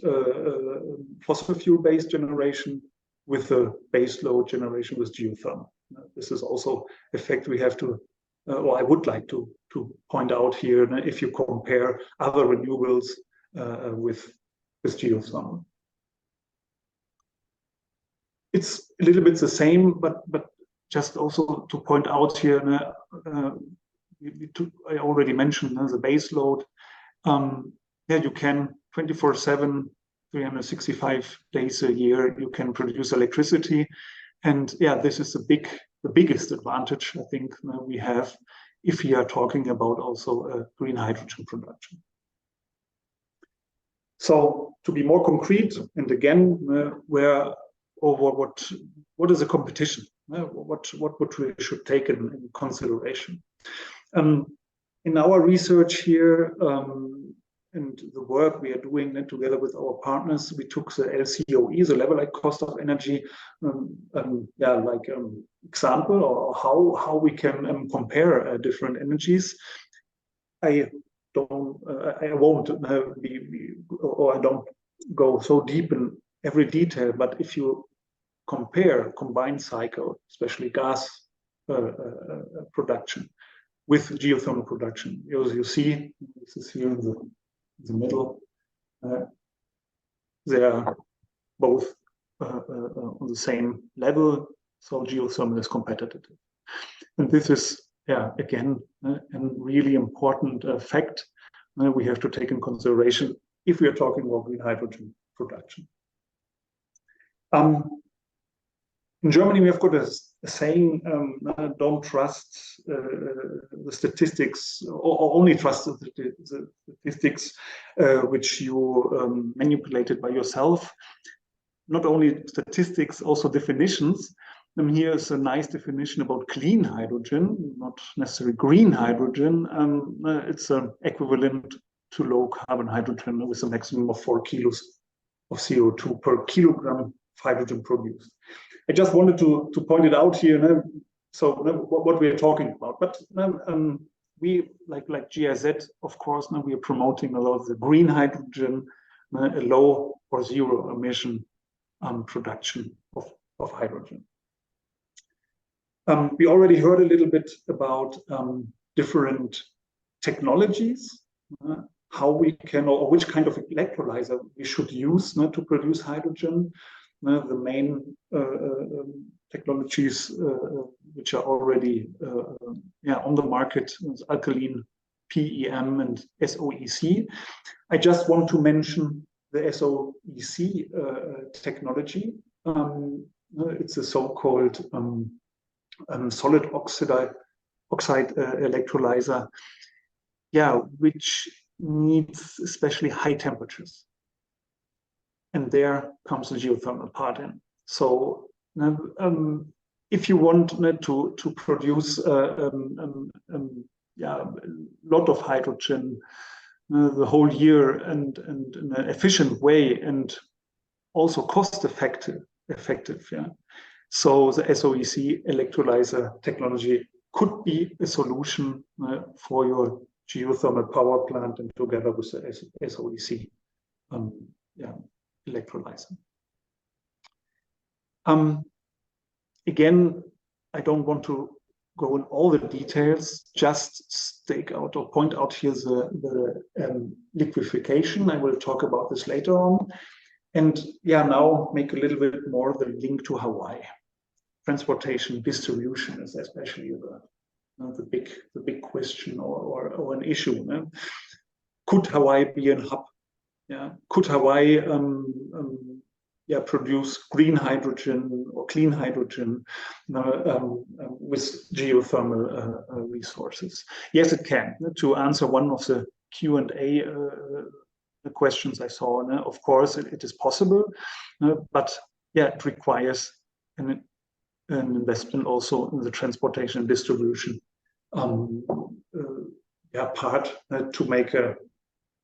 fossil fuel-based generation with a base load generation with geothermal. This is also a fact we have to, or I would like to point out here, if you compare other renewables with geothermal. It's a little bit the same, but just also to point out here, I already mentioned the base load. Yeah, you can 24/7, 365 days a year, you can produce electricity. And yeah, this is the biggest advantage I think we have if we are talking about also green hydrogen production. So to be more concrete, and again, what is the competition? What we should take in consideration? In our research here, and the work we are doing together with our partners, we took the LCOE, the levelized cost of energy, yeah, like example, or how we can compare different energies. I won't or I don't go so deep in every detail, but if you compare combined cycle, especially gas production, with geothermal production, as you see, this is here in the middle, they are both on the same level, so geothermal is competitive. And this is, yeah, again, a really important fact we have to take in consideration if we are talking about green hydrogen production. In Germany, we have got a saying, don't trust the statistics, or only trust the statistics which you manipulated by yourself. Not only statistics, also definitions. And here's a nice definition about clean hydrogen, not necessarily green hydrogen. It's equivalent to low carbon hydrogen with a maximum of 4 kilos of CO2 per kilogram of hydrogen produced. I just wanted to point it out here. So what we are talking about, but we like GIZ, of course, now we are promoting a lot of the green hydrogen, a low or zero emission production of hydrogen. We already heard a little bit about different technologies, how we can, or which kind of electrolyzer we should use to produce hydrogen. The main technologies which are already on the market is alkaline, PEM, and SOEC. I just want to mention the SOEC technology. It's a so-called solid oxide electrolyzer, which needs especially high temperatures. And there comes the geothermal part in. So if you want to produce a lot of hydrogen the whole year and in an efficient way and also cost effective, so the SOEC electrolyzer technology could be a solution for your geothermal power plant and together with the SOEC electrolyzer. Again, I don't want to go in all the details, just stake out or point out here the liquefaction. I will talk about this later on. And now make a little bit more the link to Hawaii. Transportation distribution is especially the big question or an issue. Could Hawaii be a hub? Could Hawaii produce green hydrogen or clean hydrogen with geothermal resources? Yes, it can. To answer one of the Q&A the questions I saw, of course, it is possible, but it requires an investment also in the transportation and distribution part to make a,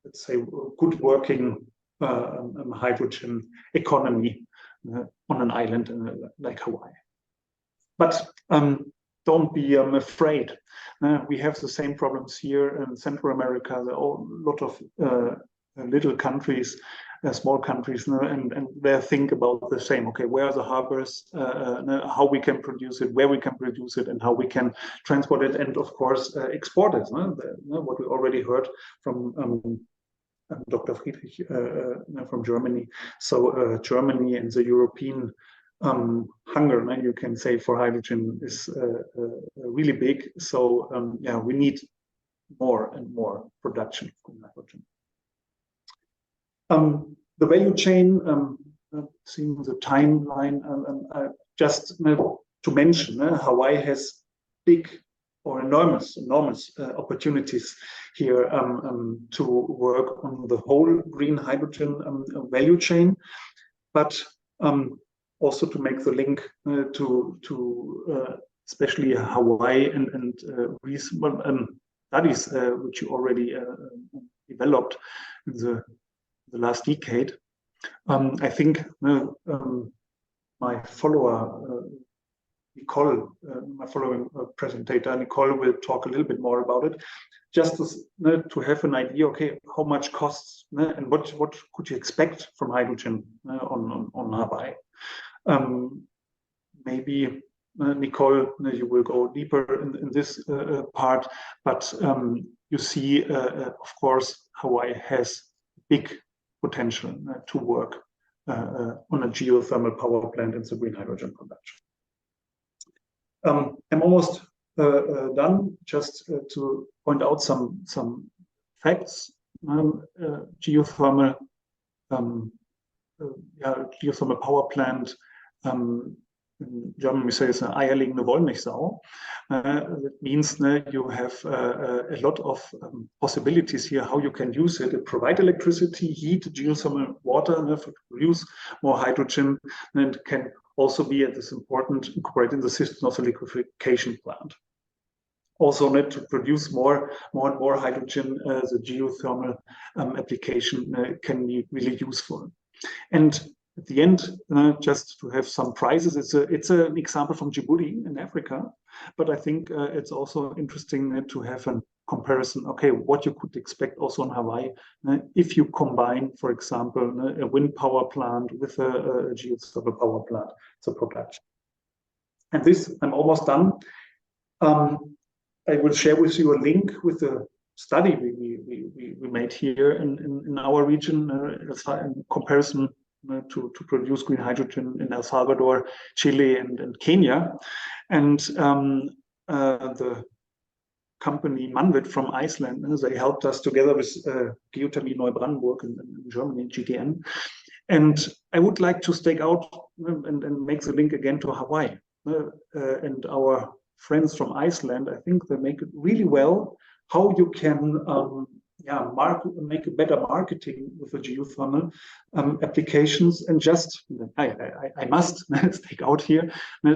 let's say, good working hydrogen economy on an island like Hawaii. But don't be afraid. We have the same problems here in Central America. There are a lot of little countries, small countries, and they think about the same. Okay, where are the harbors? How we can produce it, where we can produce it, and how we can transport it, and of course export it. What we already heard from Dr. Friedrich from Germany. So Germany and the European hunger, you can say, for hydrogen is really big. So we need more and more production of hydrogen. The value chain, seeing the timeline, just to mention, Hawaii has big or enormous opportunities here to work on the whole green hydrogen value chain, but also to make the link to especially Hawaii and recent studies which you already developed in the last decade. I think my follower, Nicole, my following presentator, Nicole, will talk a little bit more about it, just to have an idea, okay, how much costs and what could you expect from hydrogen on Hawaii. Maybe, Nicole, you will go deeper in this part, but you see, of course, Hawaii has big potential to work on a geothermal power plant and the green hydrogen production. I'm almost done. Just to point out some facts. Geothermal power plant. In German, we say it's an eierlegende Wollmilchsau. That means you have a lot of possibilities here how you can use it. It provide electricity, heat, geothermal water to produce more hydrogen, and it can also be, and it's important, incorporated in the system of a liquefaction plant. Also, to produce more and more hydrogen, the geothermal application can be really useful. And at the end, just to have some prices, it's an example from Djibouti in Africa, but I think it's also interesting to have a comparison, okay, what you could expect also in Hawaii if you combine, for example, a wind power plant with a geothermal power plant, so production. And this, I'm almost done. I will share with you a link with the study we made here in our region in comparison to produce green hydrogen in El Salvador, Chile, and Kenya. And the company Manwit from Iceland, they helped us together with Geothermie Neubrandenburg in Germany, GTN. And I would like to stake out and make the link again to Hawaii. and our friends from Iceland, I think they make it really well how you can make a better marketing with the geothermal applications. And just I must take out here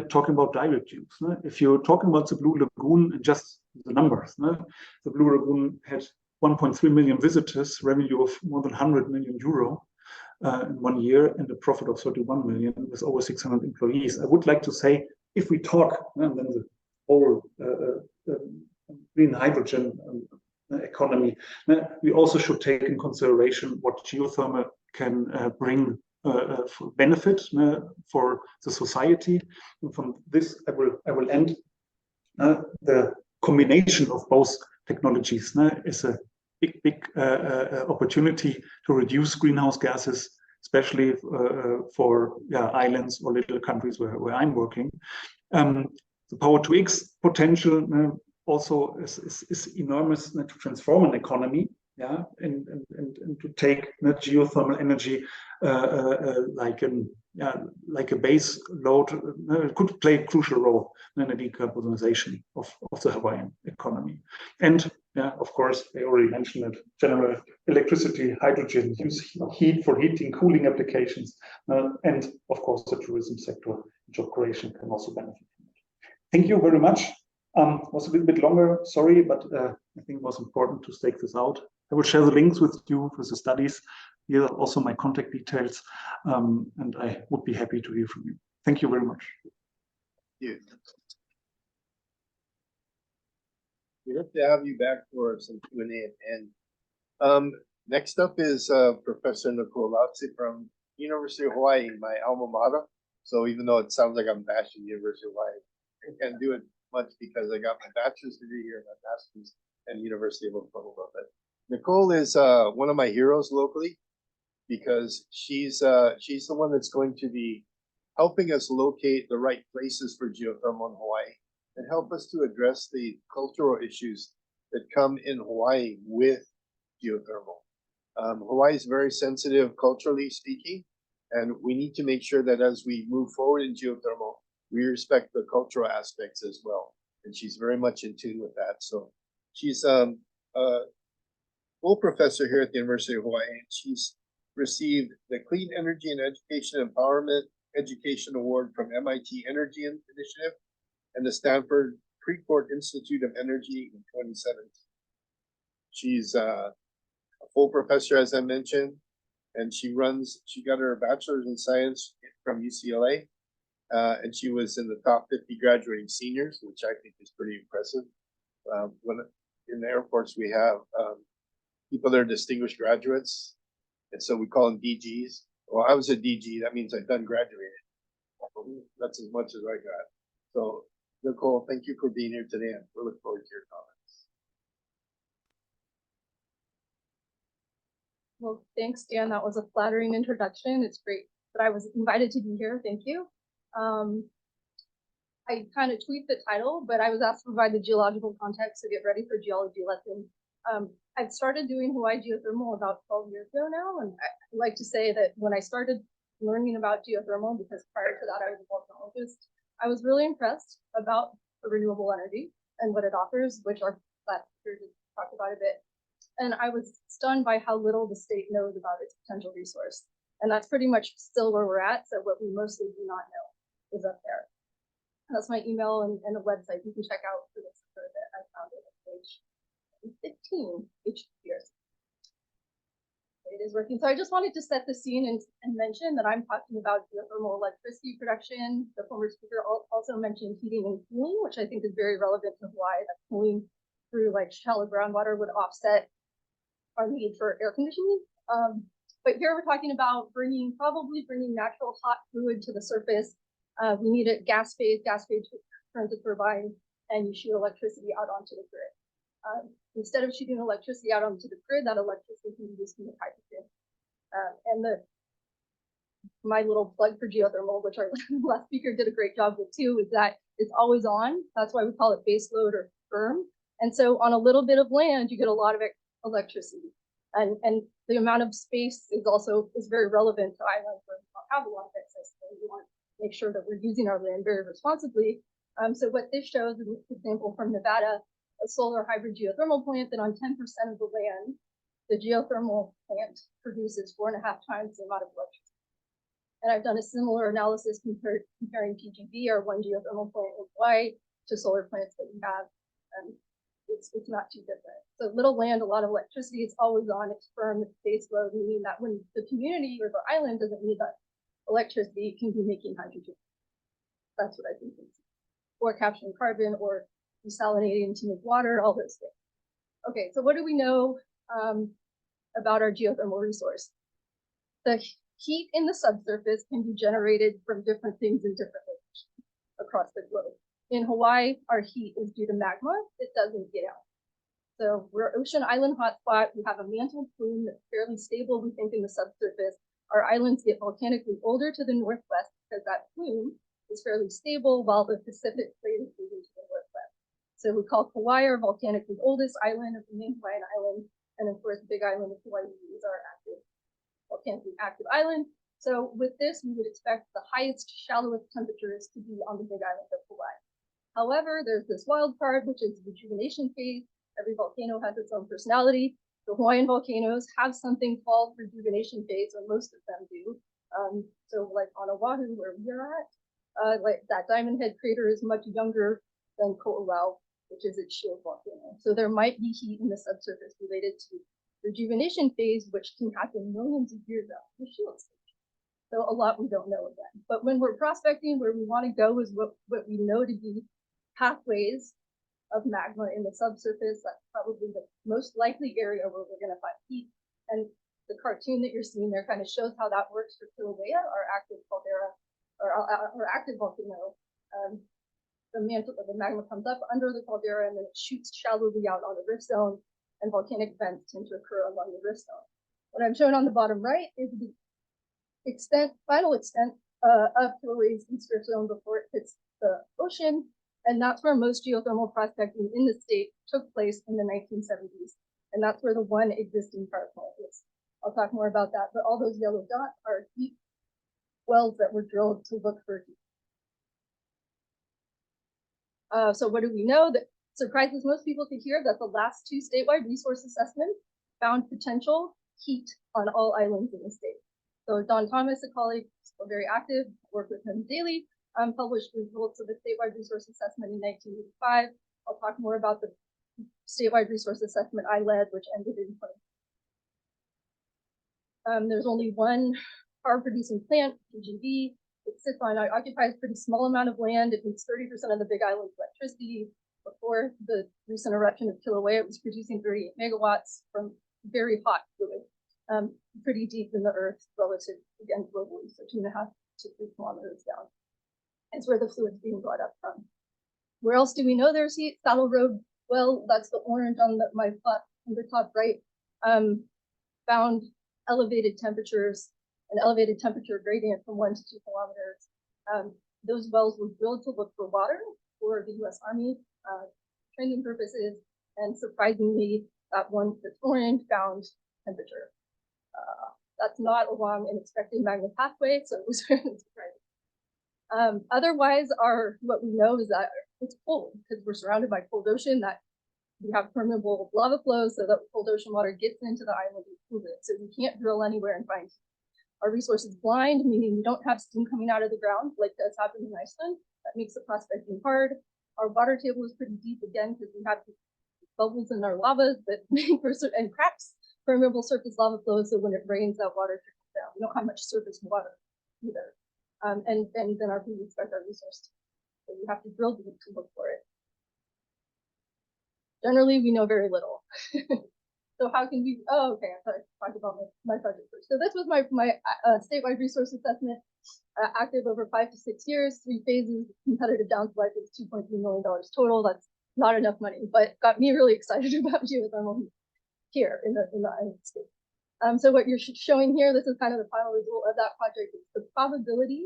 talking about direct use. If you're talking about the Blue Lagoon and just the numbers, the Blue Lagoon had 1.3 million visitors, revenue of more than 100 million euro in 1 year, and a profit of 31 million with over 600 employees. I would like to say, if we talk, and then the whole green hydrogen economy, we also should take in consideration what geothermal can bring for benefit for the society. And from this, I will end. The combination of both technologies is a big opportunity to reduce greenhouse gases, especially for islands or little countries where I'm working. The power-to-X potential also is enormous to transform an economy, and to take geothermal energy like a base load could play a crucial role in the decarbonization of the Hawaiian economy. And of course, I already mentioned it, general electricity, hydrogen, use heat for heating, cooling applications, and of course the tourism sector, job creation can also benefit from it. Thank you very much. Was a little bit longer, sorry, but I think it was important to stake this out. I will share the links with you for the studies. Here are also my contact details, and I would be happy to hear from you. Thank you very much. Yeah. We hope to have you back for some Q&A at the end. Next up is Professor Nicole Lautze from University of Hawaii, my alma mater. So even though it sounds like I'm bashing University of Hawaii, I can't do it much because I got my bachelor's degree here and my master's at University of Oklahoma. But Nicole is one of my heroes locally because she's the one that's going to be helping us locate the right places for geothermal in Hawaii and help us to address the cultural issues that come in Hawaii with geothermal. Hawaii is very sensitive culturally speaking, and we need to make sure that as we move forward in geothermal, we respect the cultural aspects as well. And she's very much in tune with that. So she's a full professor here at the University of Hawaii, and she's received the Clean Energy and Education Empowerment Education Award from MIT Energy Initiative and the Stanford Precourt Institute of Energy in 2017. She's a full professor, as I mentioned, and she got her bachelor's in science from UCLA. And she was in the top 50 graduating seniors, which I think is pretty impressive. When in the Air Force, we have people that are distinguished graduates, and so we call them DGs. Well, I was a DG, that means I've done graduated. That's as much as I got. So, Nicole, thank you for being here today, and we look forward to your comments. Well, thanks, Dan. That was a flattering introduction. It's great that I was invited to be here. Thank you. I kind of tweaked the title, but I was asked to provide the geological context to get ready for geology lesson. I've started doing Hawaii geothermal about 12 years ago now, and I like to say that when I started learning about geothermal, because prior to that I was a volcanologist, I was really impressed about the renewable energy and what it offers, which our last speaker just talked about a bit. And I was stunned by how little the state knows about its potential resource. And that's pretty much still where we're at. So what we mostly do not know is up there. And that's my email and a website you can check out for this that I found at page 15, HTTPS. It is working. So I just wanted to set the scene and mention that I'm talking about geothermal electricity production. The former speaker also mentioned heating and cooling, which I think is very relevant to Hawaii. That cooling through like shallow groundwater would offset our need for air conditioning. But here we're talking about probably bringing natural hot fluid to the surface. We need a gas phase turns a turbine, and you shoot electricity out onto the grid. Instead of shooting electricity out onto the grid, that electricity can be used to make hydrogen. And my little plug for geothermal, which our last speaker did a great job with too, is that it's always on. That's why we call it base load or firm. And so on a little bit of land, you get a lot of electricity. And the amount of space is very relevant to islands where we don't have a lot of excess. So we want make sure that we're using our land very responsibly. So what this shows is an example from Nevada, a solar hybrid geothermal plant that on 10% of the land, the geothermal plant produces 4.5 times the amount of electricity. And I've done a similar analysis comparing PGV, our one geothermal plant in Hawaii, to solar plants that we have. And it's not too different. So little land, a lot of electricity, it's always on, it's firm, it's base load, meaning that when the community or the island doesn't need that electricity, it can be making hydrogen. That's what I think. Or capturing carbon or desalinating to make water, all those things. Okay, so what do we know about our geothermal resource? The heat in the subsurface can be generated from different things in different locations across the globe. In Hawaii, our heat is due to magma. It doesn't get out. So we're ocean island hotspot. We have a mantle plume that's fairly stable, we think, in the subsurface. Our islands get volcanically older to the northwest because that plume is fairly stable while the Pacific plate is moving to the northwest. So we call Kauai our volcanically oldest island of the main Hawaiian island. And of course, the big island of Hawaii is our volcanically active island. So with this, we would expect the highest, shallowest temperatures to be on the big island of Hawaii. However, there's this wild card, which is the rejuvenation phase. Every volcano has its own personality. The Hawaiian volcanoes have something called rejuvenation phase, or most of them do. So like on Oahu, where we are at, like that Diamond Head crater is much younger than Ko'olau, which is its shield volcano. So there might be heat in the subsurface related to rejuvenation phase, which can happen millions of years after the shield stage. So a lot we don't know again. But when we're prospecting, where we want to go is what we know to be pathways of magma in the subsurface. That's probably the most likely area where we're going to find heat. And the cartoon that you're seeing there kind of shows how that works for Kilauea, our active caldera, or our active volcano. The mantle of the magma comes up under the caldera and then it shoots shallowly out on the rift zone, and volcanic vents tend to occur along the rift zone. What I'm showing on the bottom right is the final extent of Kilauea's east rift zone before it hits the ocean. And that's where most geothermal prospecting in the state took place in the 1970s. And that's where the one existing power plant is. I'll talk more about that, but all those yellow dots are deep wells that were drilled to look for heat. So what do we know? That surprises most people to hear that the last two statewide resource assessments found potential heat on all islands in the state. So Don Thomas, a colleague, still very active, worked with him daily, published results of the statewide resource assessment in 1985. I'll talk more about the statewide resource assessment I led, which ended in 2020. There's only one power producing plant, PGV. It occupies a pretty small amount of land. It meets 30% of the Big Island's electricity. Before the recent eruption of Kilauea, it was producing 38 megawatts from very hot fluid, pretty deep in the earth relative, again, globally, so 2.5 to 3 kilometers down. It's where the fluid's being brought up from. Where else do we know there's heat? Saddle Road, well, that's the orange on my plot on the top right, found elevated temperatures, an elevated temperature gradient from 1 to 2 kilometers. Those wells were drilled to look for water for the U.S. Army training purposes, and surprisingly, that one that's orange found temperature. That's not along an expected magma pathway, so it was really surprising. Otherwise, what we know is that it's cold because we're surrounded by cold ocean, that we have permeable lava flows, so that cold ocean water gets into the island and cools it. So we can't drill anywhere and find heat. Our resource is blind, meaning we don't have steam coming out of the ground like does happen in Iceland. That makes the prospecting hard. Our water table is pretty deep again because we have bubbles in our lavas that make and cracks permeable surface lava flows. So when it rains, that water trickles down. We don't have much surface water either. And then we expect our resource. So we have to drill deep to look for it. Generally, we know very little. So how can we, oh, okay, I thought I talked about my project first. So this was my statewide resource assessment, active over 5 to 6 years, 3 phases, competitive down to life is $2.3 million total. That's not enough money, but got me really excited about geothermal here in the United States. So what you're showing here, this is kind of the final result of that project. It's the probability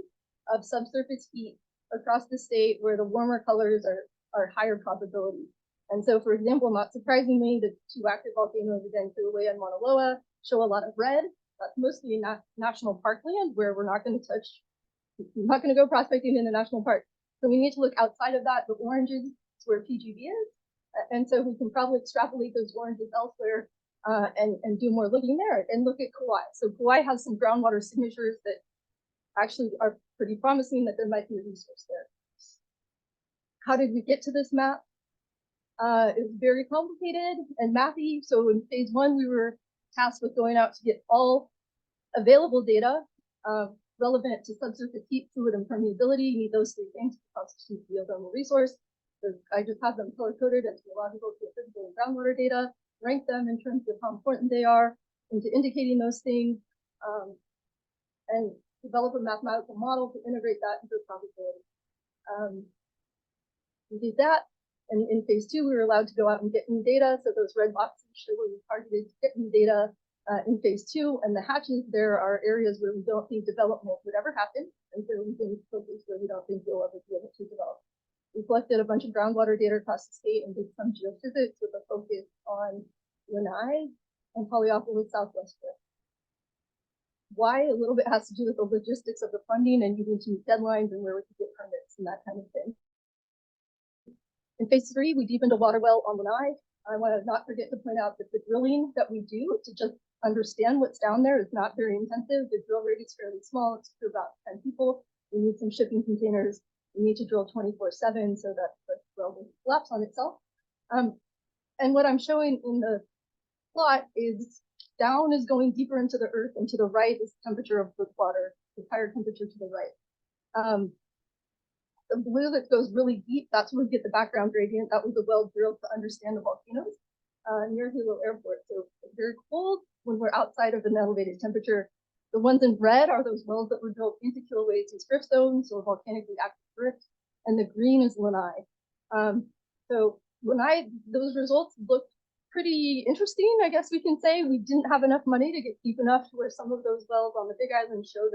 of subsurface heat across the state where the warmer colors are higher probability. And so, for example, not surprisingly, the 2 active volcanoes, again, Kilauea and Mauna Loa, show a lot of red. That's mostly national park land where we're not going to touch I'm not going to go prospecting in a national park. So we need to look outside of that. The oranges is where PGV is. And so we can probably extrapolate those oranges elsewhere and do more looking there and look at Kauai. So Kauai has some groundwater signatures that actually are pretty promising that there might be a resource there. How did we get to this map? It was very complicated and mathy. So in phase 1, we were tasked with going out to get all available data relevant to subsurface heat, fluid, and permeability. You need those 3 things to constitute geothermal resource. So I just have them color-coded as geological, geophysical, and groundwater data, rank them in terms of how important they are into indicating those things, and develop a mathematical model to integrate that into probability. We did that, and in phase 2, we were allowed to go out and get new data. So those red boxes show where we targeted to get new data in phase 2, and the hatches there are areas where we don't think development would ever happen, and so we can focus where we don't think we'll ever be able to develop. We collected a bunch of groundwater data across the state and did some geophysics with a focus on Lanai and Polyopolis Southwest Rift. Why? A little bit has to do with the logistics of the funding and needing to meet deadlines and where we could get permits and that kind of thing. In phase 3, we deepened a water well on Lanai. I want to not forget to point out that the drilling that we do to just understand what's down there is not very intensive. The drill rig is fairly small. It's for about 10 people. We need some shipping containers. We need to drill 24/7 so that the well doesn't collapse on itself. And what I'm showing in the plot is down is going deeper into the earth, and to the right is the temperature of the water, the higher temperature to the right. The blue that goes really deep, that's where we get the background gradient. That was the well drilled to understand the volcanoes near Hilo Airport. So it's very cold when we're outside of an elevated temperature. The ones in red are those wells that were drilled into kilowaves and drift zones, so volcanically active drift, and the green is Lanai. So Lanai, those results looked pretty interesting, I guess we can say. We didn't have enough money to get deep enough to where some of those wells on the Big Island show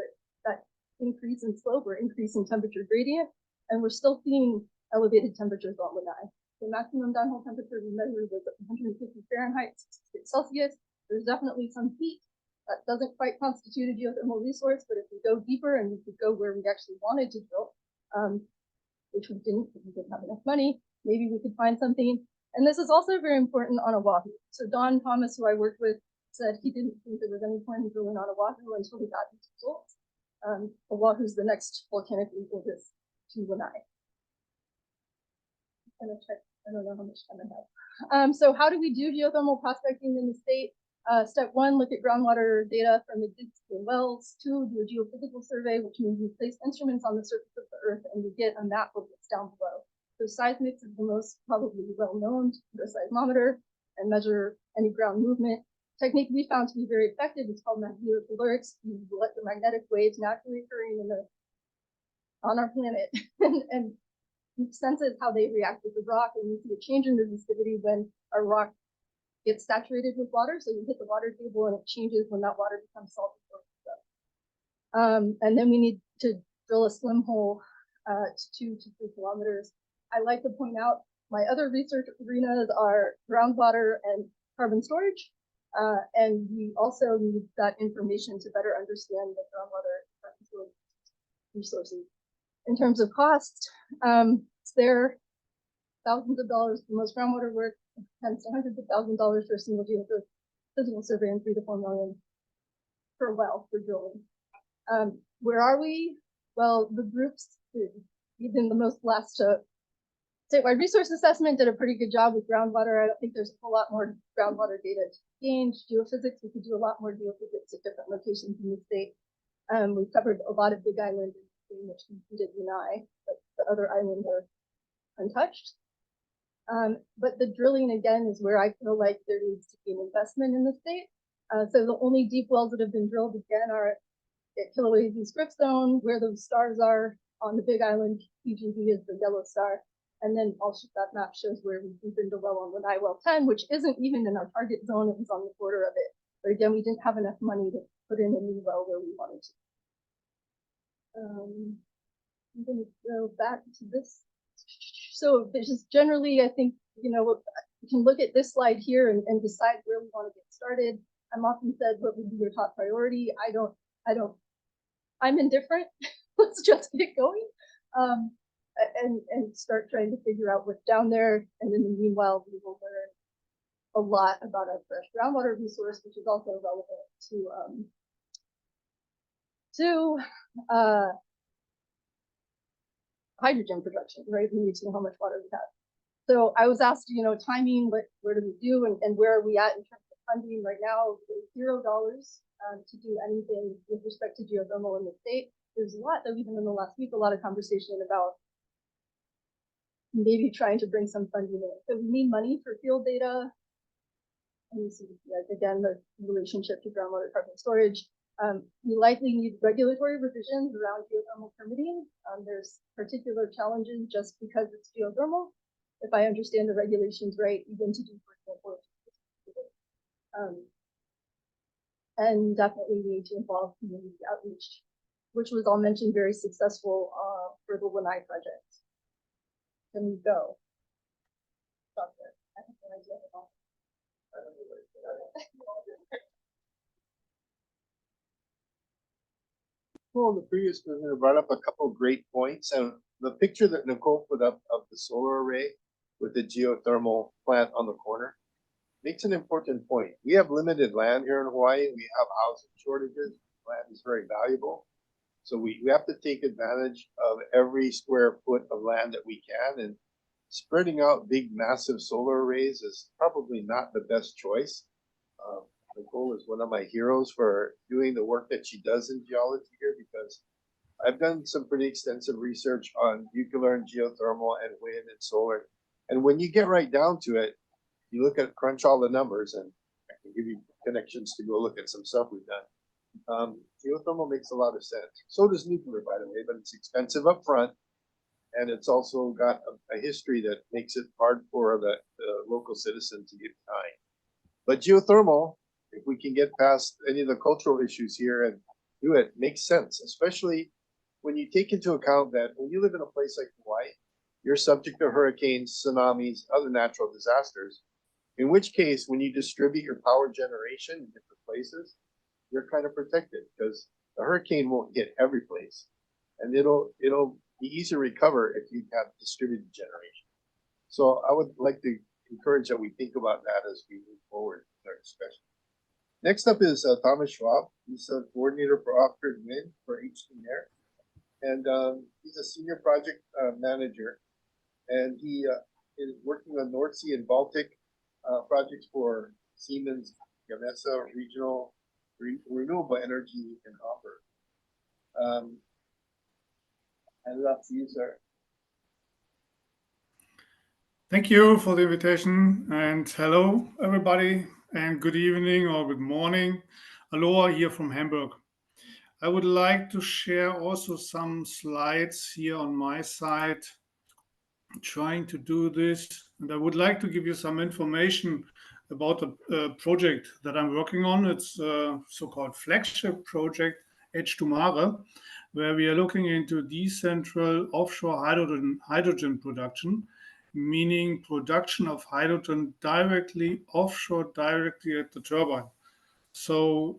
that increase in slope or increase in temperature gradient, and we're still seeing elevated temperatures on Lanai. The maximum downhole temperature we measured was 150 Fahrenheit, 66 Celsius. There's definitely some heat. That doesn't quite constitute a geothermal resource, but if we go deeper and we could go where we actually wanted to drill, which we didn't because we didn't have enough money, maybe we could find something. And this is also very important on Oahu. So Don Thomas, who I worked with, said he didn't think there was any point in drilling on Oahu until we got these results. Oahu's the next volcanically oldest to Lanai. I'm gonna check, I don't know how much time I have. So how do we do geothermal prospecting in the state? Step 1, look at groundwater data from existing wells. 2, do a geophysical survey, which means we place instruments on the surface of the earth and we get a map of what's down below. So seismics is the most probably well-known, to put a seismometer and measure any ground movement. Technique we found to be very effective is called magnetotellurics. You let the magnetic waves naturally occurring on our planet and senses how they react with the rock, and we see a change in resistivity when our rock gets saturated with water. So we hit the water table and it changes when that water becomes salty. And then we need to drill a slim hole to 2 to 3 kilometers. I like to point out my other research arenas are groundwater and carbon storage. And we also need that information to better understand the groundwater carbon storage resources. In terms of cost, they're thousands of dollars for most groundwater work, tens to hundreds of thousands of dollars for a single geophysical survey, and $3 to $4 million per well for drilling. Where are we? Well, the groups, even the most last statewide resource assessment, did a pretty good job with groundwater. I don't think there's a whole lot more groundwater data to gain. Geophysics, we could do a lot more geophysics at different locations in the state. We've covered a lot of Big Island, which we did Lanai, but the other islands are untouched. But the drilling, again, is where I feel like there needs to be an investment in the state. So the only deep wells that have been drilled, again, are at Kilauea East Drift Zone, where those stars are on the Big Island. PGV is the yellow star. And then also that map shows where we deepened the well on Lanai Well 10, which isn't even in our target zone. It was on the border of it. But again, we didn't have enough money to put in a new well where we wanted to. I'm going to go back to this. So there's just generally, I think, you know, we can look at this slide here and decide where we want to get started. I'm often said, what would be your top priority? I'm indifferent. let's just get going. And start trying to figure out what's down there. And in the meanwhile, we will learn a lot about our fresh groundwater resource, which is also relevant to hydrogen production, right? We need to know how much water we have. So I was asked, timing, where do we do and where are we at in terms of funding right now? $0 to do anything with respect to geothermal in the state. There's a lot, though, even in the last week, a lot of conversation about maybe trying to bring some funding in. So we need money for field data. And you see, again, the relationship to groundwater carbon storage. We likely need regulatory revisions around geothermal permitting. There's particular challenges just because it's geothermal. If I understand the regulations right, even to do, for example, and definitely need to involve community outreach, which was all mentioned very successful for the Lanai project. Can we go? Stop there. I have no idea at all. Well, the previous presenter brought up a couple of great points, and the picture that Nicole put up of the solar array with the geothermal plant on the corner makes an important point. We have limited land here in Hawaii. We have housing shortages. Land is very valuable. So we have to take advantage of every square foot of land that we can, and spreading out big, massive solar arrays is probably not the best choice. Nicole is one of my heroes for doing the work that she does in geology here, because I've done some pretty extensive research on nuclear and geothermal and wind and solar. And when you get right down to it, you look at crunch all the numbers, and I can give you connections to go look at some stuff we've done. Geothermal makes a lot of sense. So does nuclear, by the way, but it's expensive up front. And it's also got a history that makes it hard for the local citizen to get behind. But geothermal, if we can get past any of the cultural issues here and do it, makes sense, especially when you take into account that when you live in a place like Hawaii, you're subject to hurricanes, tsunamis, other natural disasters, in which case, when you distribute your power generation in different places, you're kind of protected because the hurricane won't hit every place, and it'll be easy to recover if you have distributed generation. So I would like to encourage that we think about that as we move forward in our discussion. Next up is Thomas Schwab. He's a coordinator for off-grid wind for HDNair, and he's a senior project manager, and he is working on North Sea and Baltic projects for Siemens Gamesa Regional Renewable Energy and Offer. And that's you, sir. Thank you for the invitation, and hello everybody, and good evening or good morning. Aloha here from Hamburg. I would like to share also some slides here on my side, trying to do this, and I would like to give you some information about the project that I'm working on. It's a so-called flagship project, H2 Mare, where we are looking into decentral offshore hydrogen production, meaning production of hydrogen directly offshore, directly at the turbine. So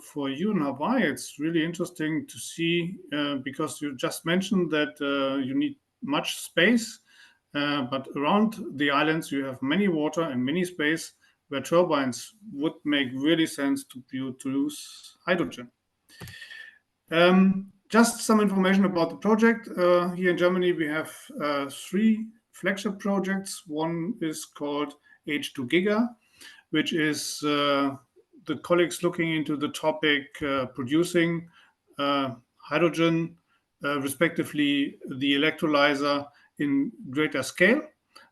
for you in Hawaii, it's really interesting to see, because you just mentioned that you need much space, but around the islands you have many water and many space where turbines would make really sense to produce hydrogen. Just some information about the project. Here in Germany, we have 3 flagship projects. One is called H2 Giga, which is the colleagues looking into the topic producing hydrogen, respectively the electrolyzer in greater scale.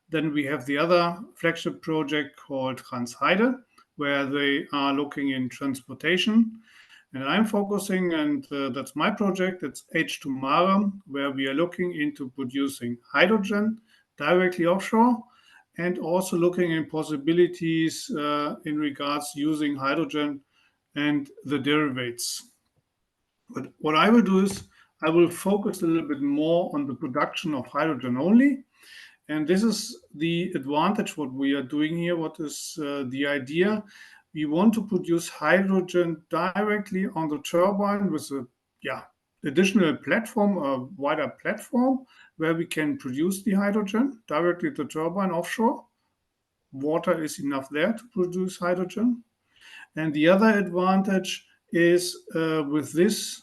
Then we have the other flagship project called Transheide, where they are looking in transportation. And I'm focusing, and that's my project, it's H2 Mare, where we are looking into producing hydrogen directly offshore, and also looking in possibilities in regards using hydrogen and the derivatives. But what I will do is I will focus a little bit more on the production of hydrogen only. And this is the advantage what we are doing here. What is the idea? We want to produce hydrogen directly on the turbine with a additional platform, a wider platform, where we can produce the hydrogen directly at the turbine offshore. Water is enough there to produce hydrogen. And the other advantage is with this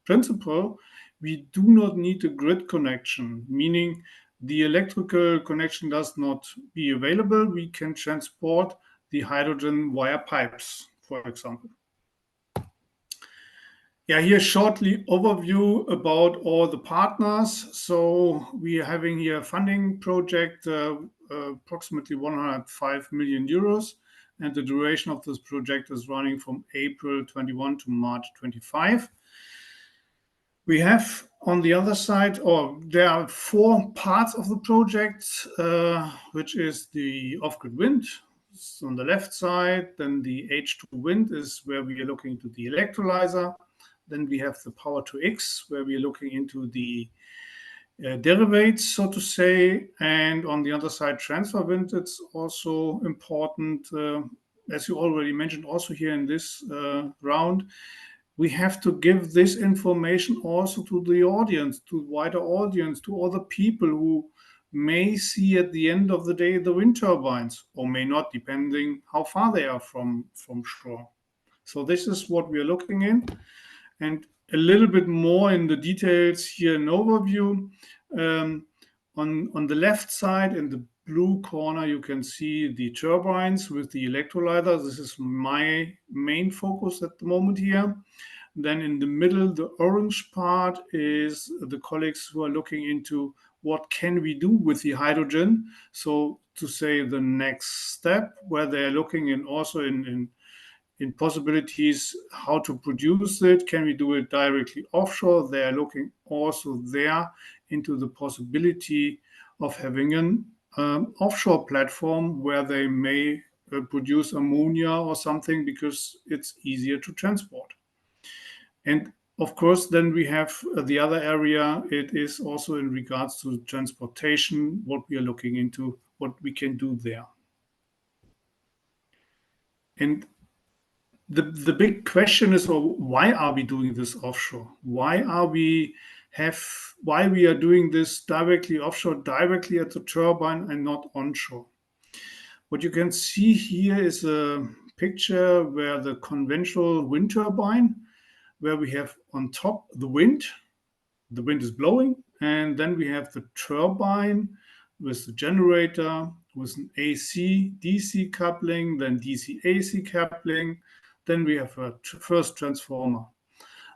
principle, we do not need a grid connection, meaning the electrical connection does not be available. We can transport the hydrogen via pipes, for example. Yeah, here shortly overview about all the partners. So we are having here a funding project, approximately 105 million euros. And the duration of this project is running from April 21 to March 25. We have on the other side, or there are 4 parts of the project, which is the off-grid wind. It's on the left side. Then the H2 wind is where we are looking into the electrolyzer. Then we have the power to X, where we are looking into the derivatives, so to say. And on the other side, transfer wind, it's also important. As you already mentioned, also here in this round, we have to give this information also to the audience, to wider audience, to other people who may see at the end of the day the wind turbines, or may not, depending how far they are from shore. So this is what we are looking in. And a little bit more in the details here, an overview. On the left side, in the blue corner, you can see the turbines with the electrolyzer. This is my main focus at the moment here. Then in the middle, the orange part is the colleagues who are looking into what can we do with the hydrogen. So to say the next step, where they're looking in also in possibilities how to produce it. Can we do it directly offshore? They are looking also there into the possibility of having an offshore platform where they may produce ammonia or something, because it's easier to transport. And of course, then we have the other area. It is also in regards to transportation, what we are looking into, what we can do there. And the big question is, well, why are we doing this offshore? Why we are doing this directly offshore, directly at the turbine, and not onshore? What you can see here is a picture where the conventional wind turbine, where we have on top the wind is blowing, and then we have the turbine with the generator, with an AC DC coupling, then DC AC coupling. Then we have a first transformer.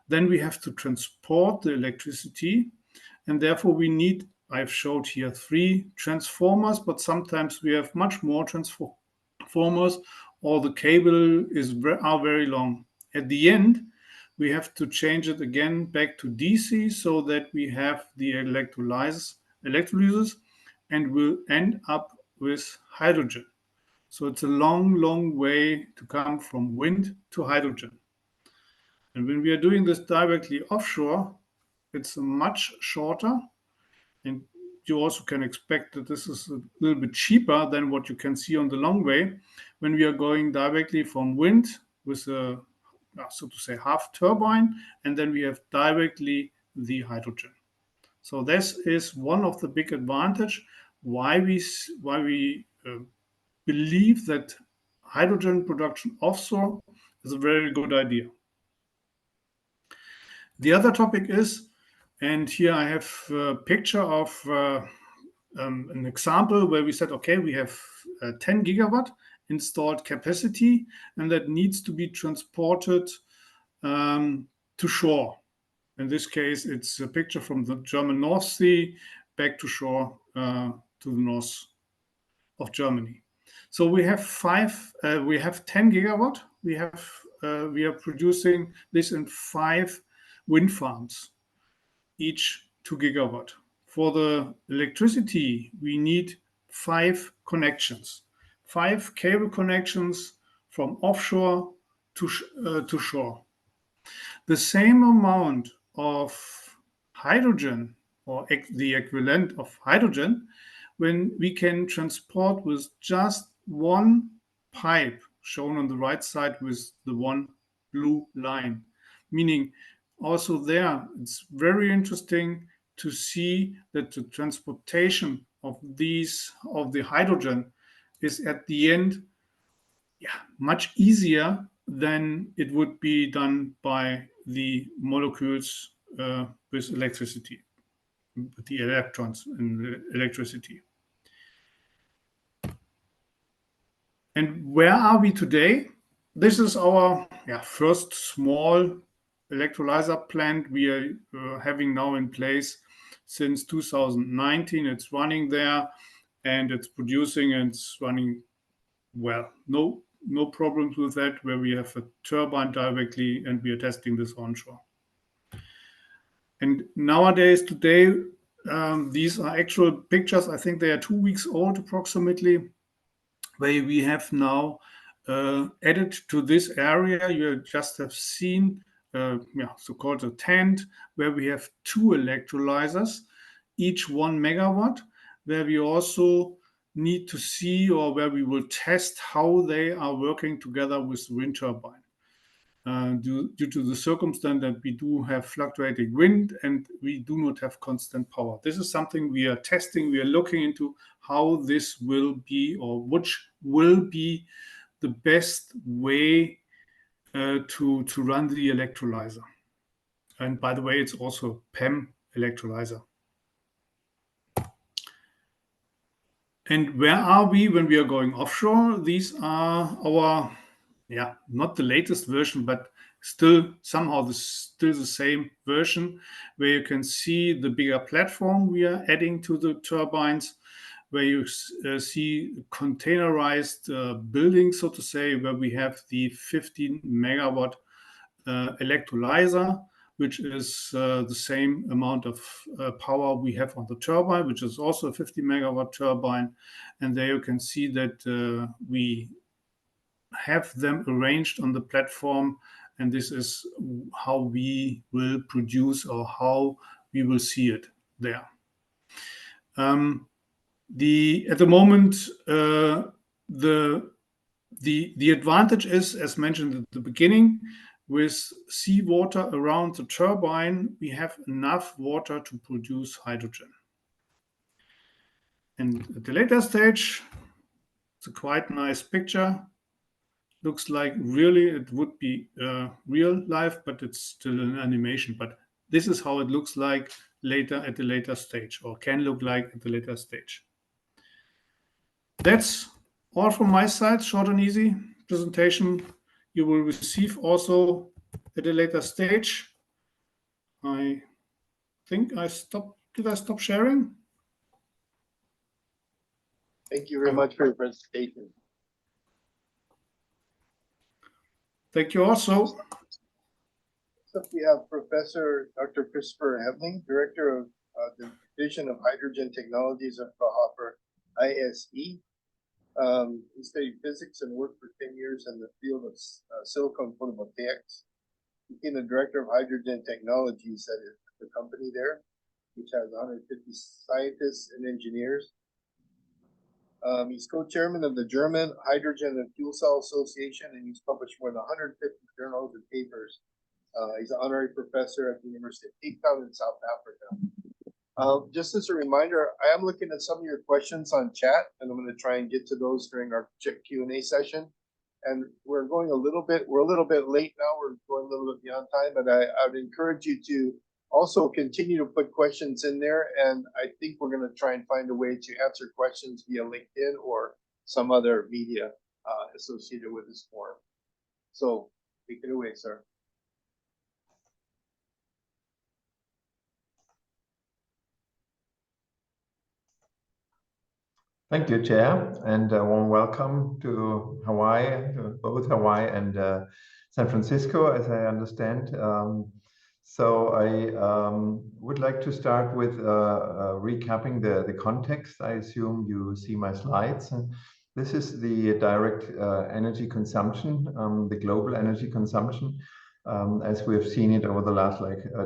Then we have to transport the electricity, and therefore we need, I've showed here 3 transformers, but sometimes we have much more transformers, or the cable are very long. At the end, we have to change it again back to DC, so that we have the electrolysis, and we'll end up with hydrogen. So it's a long, long way to come from wind to hydrogen. And when we are doing this directly offshore, it's much shorter. And you also can expect that this is a little bit cheaper than what you can see on the long way, when we are going directly from wind with a, so to say, half turbine, and then we have directly the hydrogen. So this is one of the big advantage why we believe that hydrogen production offshore is a very good idea. The other topic is, and here I have a picture of an example where we said, okay, we have 10 gigawatt installed capacity, and that needs to be transported to shore. In this case, it's a picture from the German North Sea back to shore to the north of Germany. So we have 10 gigawatt. We are producing this in 5 wind farms, each 2 gigawatt. For the electricity, we need 5 connections, 5 cable connections from offshore to shore. The same amount of hydrogen, or the equivalent of hydrogen, when we can transport with just 1 pipe, shown on the right side with the 1 blue line. meaning also there, it's very interesting to see that the transportation of the hydrogen is at the end, much easier than it would be done by the molecules with electricity, with the electrons in electricity. And where are we today? This is our first small electrolyzer plant we are having now in place since 2019. It's running there and it's producing and it's running well. No problems with that, where we have a turbine directly and we are testing this onshore. And nowadays, today, these are actual pictures. I think they are 2 weeks old approximately, where we have now added to this area. You just have seen, so-called a tent, where we have 2 electrolyzers, each 1 megawatt, where we also need to see, or where we will test how they are working together with the wind turbine. Due to the circumstance that we do have fluctuating wind and we do not have constant power. This is something we are testing. We are looking into how this will be, or which will be the best way to run the electrolyzer. And by the way, it's also PEM electrolyzer. And where are we when we are going offshore? These are our, not the latest version, but still somehow still the same version, where you can see the bigger platform we are adding to the turbines, where you see containerized buildings, so to say, where we have the 15 megawatt electrolyzer, which is the same amount of power we have on the turbine, which is also a 50 megawatt turbine. And there you can see that we have them arranged on the platform, and this is how we will produce, or how we will see it there. At the moment, the advantage is, as mentioned at the beginning, with seawater around the turbine, we have enough water to produce hydrogen. And at the later stage, it's a quite nice picture. Looks like really it would be real life, but it's still an animation. But this is how it looks like later at the later stage, or can look like at the later stage. That's all from my side, short and easy presentation. You will receive also at a later stage. I think I stopped. Did I stop sharing? Thank you very much for your presentation. Thank you also. So we have Professor Dr. Christopher Hebling, Director of the Division of Hydrogen Technologies at Fraunhofer ISE. He studied physics and worked for 10 years in the field of silicon photovoltaics. He became the Director of Hydrogen Technologies at the company there, which has 150 scientists and engineers. He's co-chairman of the German Hydrogen and Fuel Cell Association, and he's published more than 150 journals and papers. He's an honorary professor at the University of Cape Town in South Africa. Just as a reminder, I am looking at some of your questions on chat, and I'm going to try and get to those during our Q&A session. And we're a little bit late now. We're going a little bit beyond time, but I would encourage you to also continue to put questions in there. And I think we're going to try and find a way to answer questions via LinkedIn or some other media associated with this forum. So take it away, sir. Thank you, Chair, and a warm welcome to Hawaii, to both Hawaii and San Francisco, as I understand. So I would like to start with recapping the context. I assume you see my slides. This is the direct energy consumption, the global energy consumption, as we have seen it over the last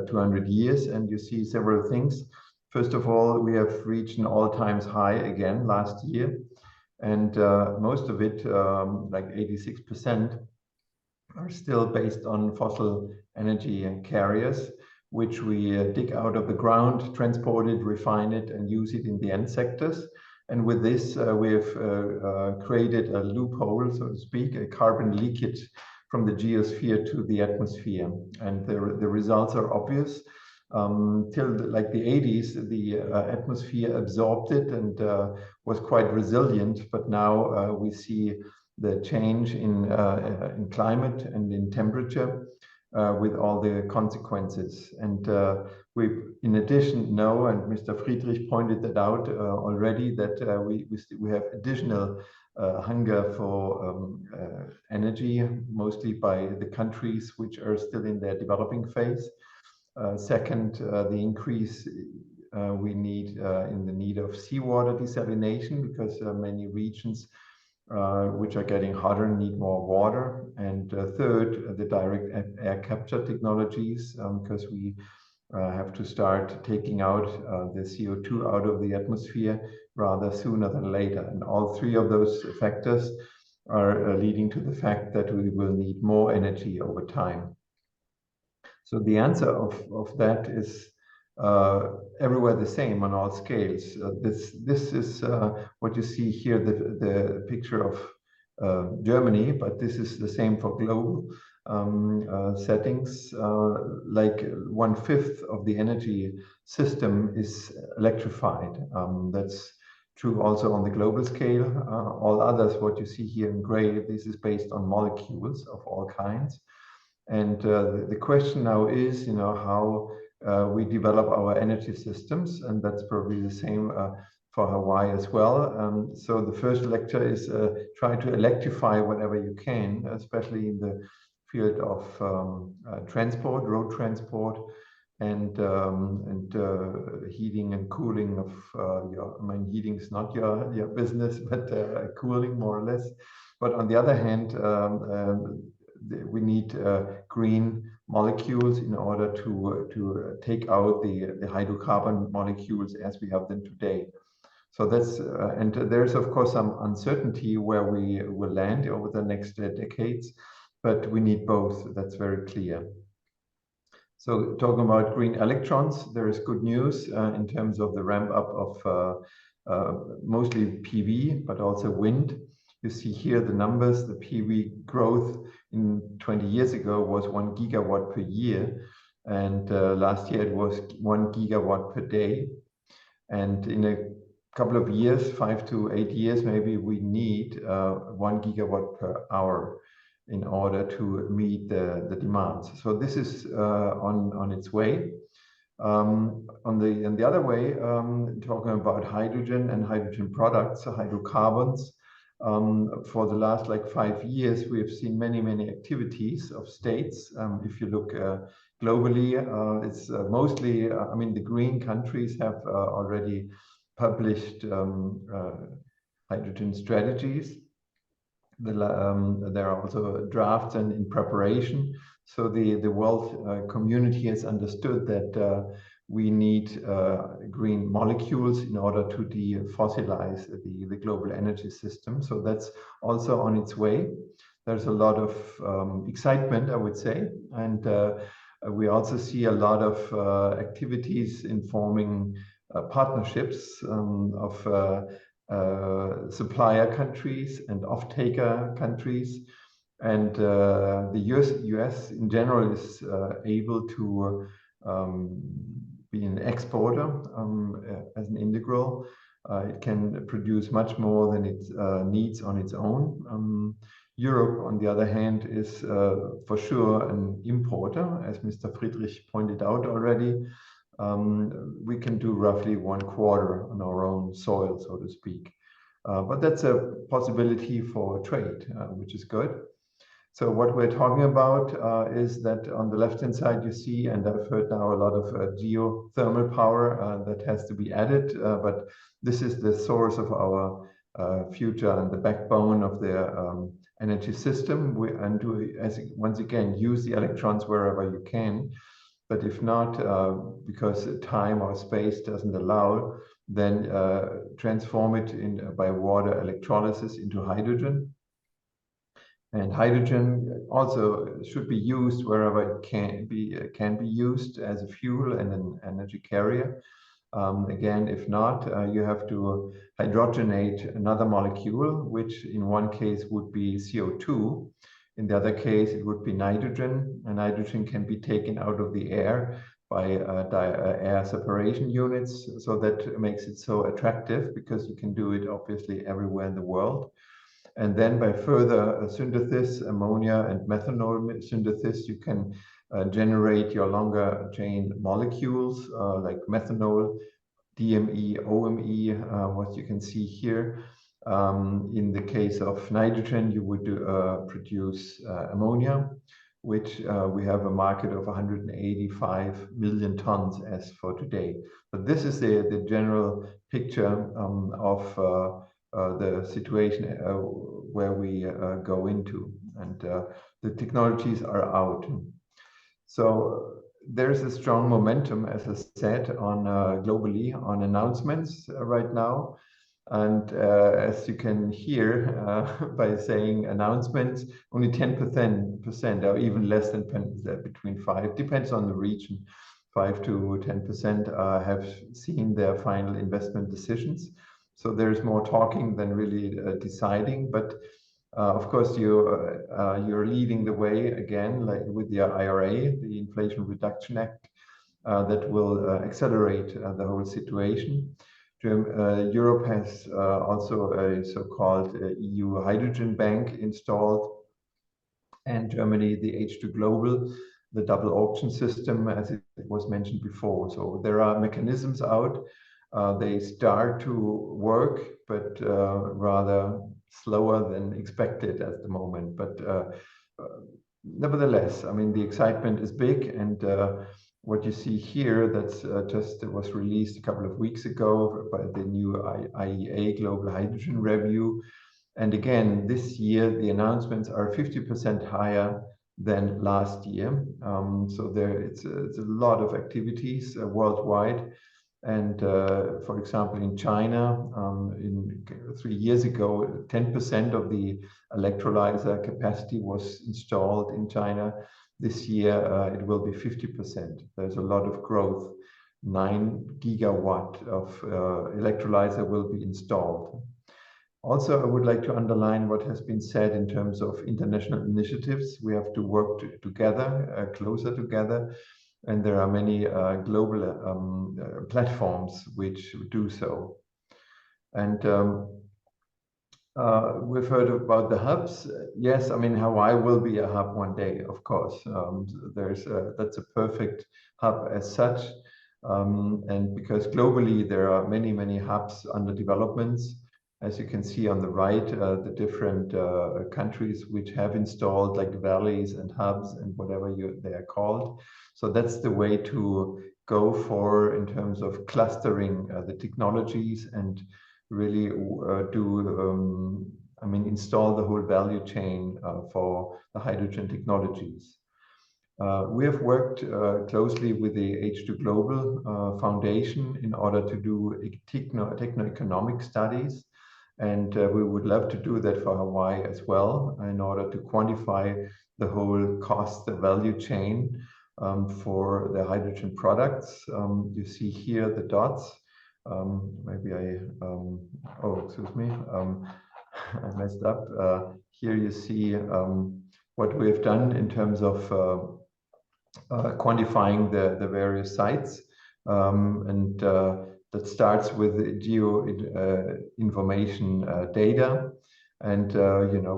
200 years. And you see several things. First of all, we have reached an all-time high again last year, and most of it, like 86%, are still based on fossil energy carriers, which we dig out of the ground, transport it, refine it, and use it in the end sectors. And with this, we have created a loophole, so to speak, a carbon leakage from the geosphere to the atmosphere. And the results are obvious. Till like the 80s, the atmosphere absorbed it and was quite resilient. But now we see the change in climate and in temperature with all the consequences. And we, in addition, know, and Mr. Friedrich pointed that out already, that we have additional hunger for energy, mostly by the countries which are still in their developing phase. Second, the increase we need in the need of seawater desalination, because many regions which are getting hotter need more water. And third, the direct air capture technologies, because we have to start taking out the CO2 out of the atmosphere rather sooner than later. And all three of those factors are leading to the fact that we will need more energy over time. So the answer of that is everywhere the same on all scales. This is what you see here, the picture of Germany, but this is the same for global settings. Like 1/5 of the energy system is electrified. That's true also on the global scale. All others, what you see here in gray, this is based on molecules of all kinds. And the question now is, how we develop our energy systems, and that's probably the same for Hawaii as well. So the first lecture is try to electrify whatever you can, especially in the field of transport, road transport, and heating and cooling of heating is not your business, but cooling more or less. But on the other hand, we need green molecules in order to take out the hydrocarbon molecules as we have them today. So that's and there's of course some uncertainty where we will land over the next decades, but we need both. That's very clear. So talking about green electrons, there is good news in terms of the ramp up of mostly PV, but also wind. You see here the numbers. The PV growth in 20 years ago was 1 gigawatt per year, and last year it was 1 gigawatt per day. And in a couple of years, 5 to 8 years, maybe we need 1 gigawatt per hour in order to meet the demands. So this is on its way. On the other way, talking about hydrogen and hydrogen products, hydrocarbons. For the last 5 years, we have seen many activities of states. If you look globally, it's mostly, the green countries have already published hydrogen strategies. There are also drafts and in preparation. So the world community has understood that we need green molecules in order to defossilize the global energy system. So that's also on its way. There's a lot of excitement, I would say. And we also see a lot of activities in forming partnerships of supplier countries and off-taker countries. And the US in general is able to be an exporter as an integral. It can produce much more than it needs on its own. Europe, on the other hand, is for sure an importer, as Mr. Friedrich pointed out already. We can do roughly 1/4 on our own soil, so to speak. But that's a possibility for trade, which is good. So what we're talking about is that on the left-hand side you see, and I've heard now a lot of geothermal power that has to be added, but this is the source of our future and the backbone of the energy system. Once again, use the electrons wherever you can. But if not, because time or space doesn't allow, then transform it by water electrolysis into hydrogen. And hydrogen also should be used wherever it can be used as a fuel and an energy carrier. Again, if not, you have to hydrogenate another molecule, which in one case would be CO2. In the other case, it would be nitrogen. And nitrogen can be taken out of the air by air separation units. So that makes it so attractive because you can do it obviously everywhere in the world. And then by further synthesis, ammonia and methanol synthesis, you can generate your longer chain molecules like methanol, DME, OME, what you can see here. In the case of nitrogen, you would produce ammonia, which we have a market of 185 million tons as for today. But this is the general picture of the situation where we go into, and the technologies are out. So there's a strong momentum, as I said, on globally on announcements right now. And as you can hear by saying announcements, only 10% or even less than 10%, between 5, depends on the region, 5 to 10% have seen their final investment decisions. So there's more talking than really deciding. But of course, you're leading the way again, like with the IRA, the Inflation Reduction Act, that will accelerate the whole situation. Europe has also a so-called EU hydrogen bank installed, and Germany the H2 Global, the double auction system, as it was mentioned before. So there are mechanisms out. They start to work, but rather slower than expected at the moment. But nevertheless, I mean, the excitement is big, and what you see here, that's just was released a couple of weeks ago by the new IEA Global Hydrogen Review. And again, this year, the announcements are 50% higher than last year. So it's a lot of activities worldwide. And for example, in China, 3 years ago, 10% of the electrolyzer capacity was installed in China. This year, it will be 50%. There's a lot of growth. 9 gigawatt of electrolyzer will be installed. Also, I would like to underline what has been said in terms of international initiatives. We have to work together, closer together. And there are many global platforms which do so. And we've heard about the hubs. Yes, I mean, Hawaii will be a hub one day, of course. That's a perfect hub as such. And because globally there are many, many hubs under developments. As you can see on the right, the different countries which have installed like valleys and hubs and whatever they are called. So that's the way to go for in terms of clustering the technologies and really install the whole value chain for the hydrogen technologies. We have worked closely with the H2 Global Foundation in order to do techno-economic studies. And we would love to do that for Hawaii as well in order to quantify the whole cost, the value chain for the hydrogen products. You see here the dots. Excuse me, I messed up. Here you see what we have done in terms of quantifying the various sites. That starts with geo information data, and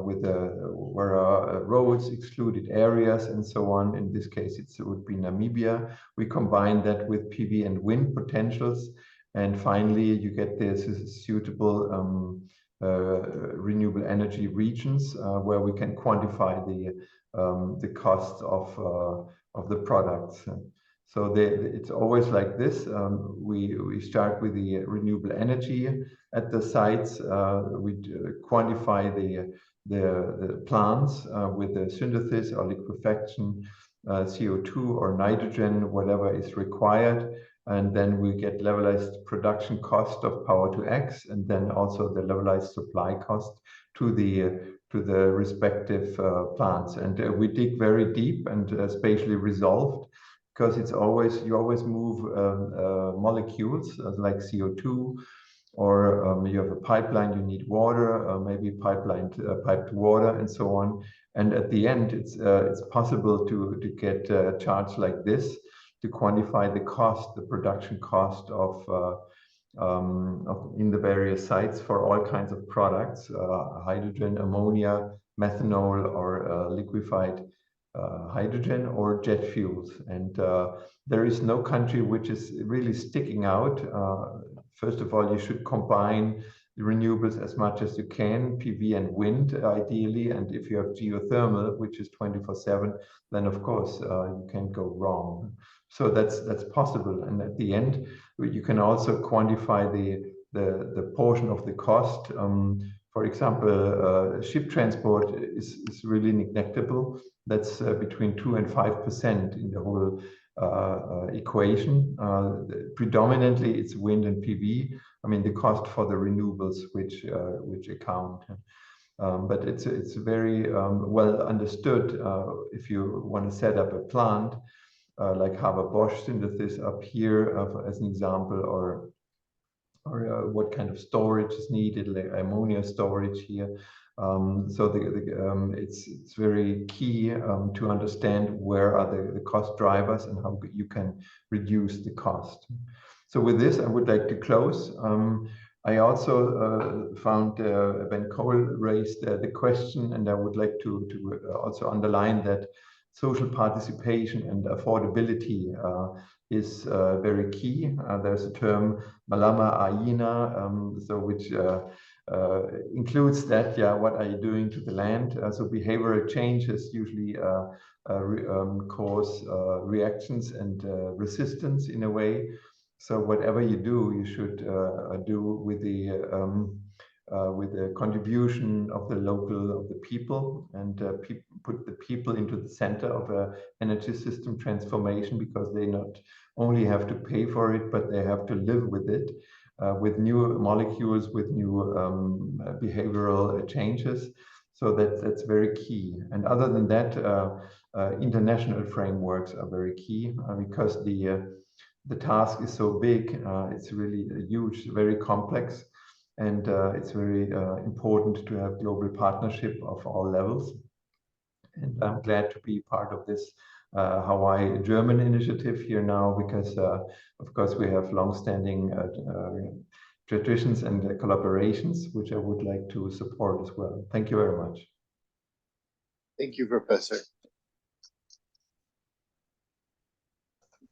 with where are roads, excluded areas, and so on. In this case, it would be Namibia. We combine that with PV and wind potentials, and finally you get this suitable renewable energy regions where we can quantify the cost of the products. So it's always like this. We start with the renewable energy at the sites. We quantify the plants with the synthesis or liquefaction, CO2 or nitrogen, whatever is required. And then we get levelized production cost of power to X, and then also the levelized supply cost to the to the respective plants. And we dig very deep and spatially resolved, because it's always, you always move molecules like CO2, or you have a pipeline, you need water, maybe pipeline piped water, and so on. And at the end, it's possible to get a charts like this to quantify the cost, the production cost of in the various sites for all kinds of products, hydrogen, ammonia, methanol, or liquefied hydrogen, or jet fuels. And there is no country which is really sticking out. First of all, you should combine the renewables as much as you can, PV and wind ideally. And if you have geothermal, which is 24/7, then of course you can't go wrong. So that's possible. And at the end, you can also quantify the portion of the cost. For example, ship transport is really neglectable. That's between 2 and 5% in the whole equation. Predominantly, it's wind and PV. I mean, the cost for the renewables, which account. But it's very well understood. If you want to set up a plant like Haber-Bosch synthesis up here, as an example, or what kind of storage is needed, like ammonia storage here. So it's very key to understand where are the cost drivers and how you can reduce the cost. So with this, I would like to close. I also found Ben Cole raised the question, and I would like to also underline that social participation and affordability is very key. There's a term, malama aina, so which includes that, what are you doing to the land? So behavioral changes usually cause reactions and resistance in a way. So whatever you do, you should do with the contribution of the local, of the people, and put the people into the center of an energy system transformation, because they not only have to pay for it, but they have to live with it, with new molecules, with new behavioral changes. So that's very key. And other than that, international frameworks are very key, because the task is so big. It's really huge, very complex. And it's very important to have global partnership of all levels. And I'm glad to be part of this Hawaii German initiative here now, because of course we have long-standing traditions and collaborations, which I would like to support as well. Thank you very much. Thank you, Professor.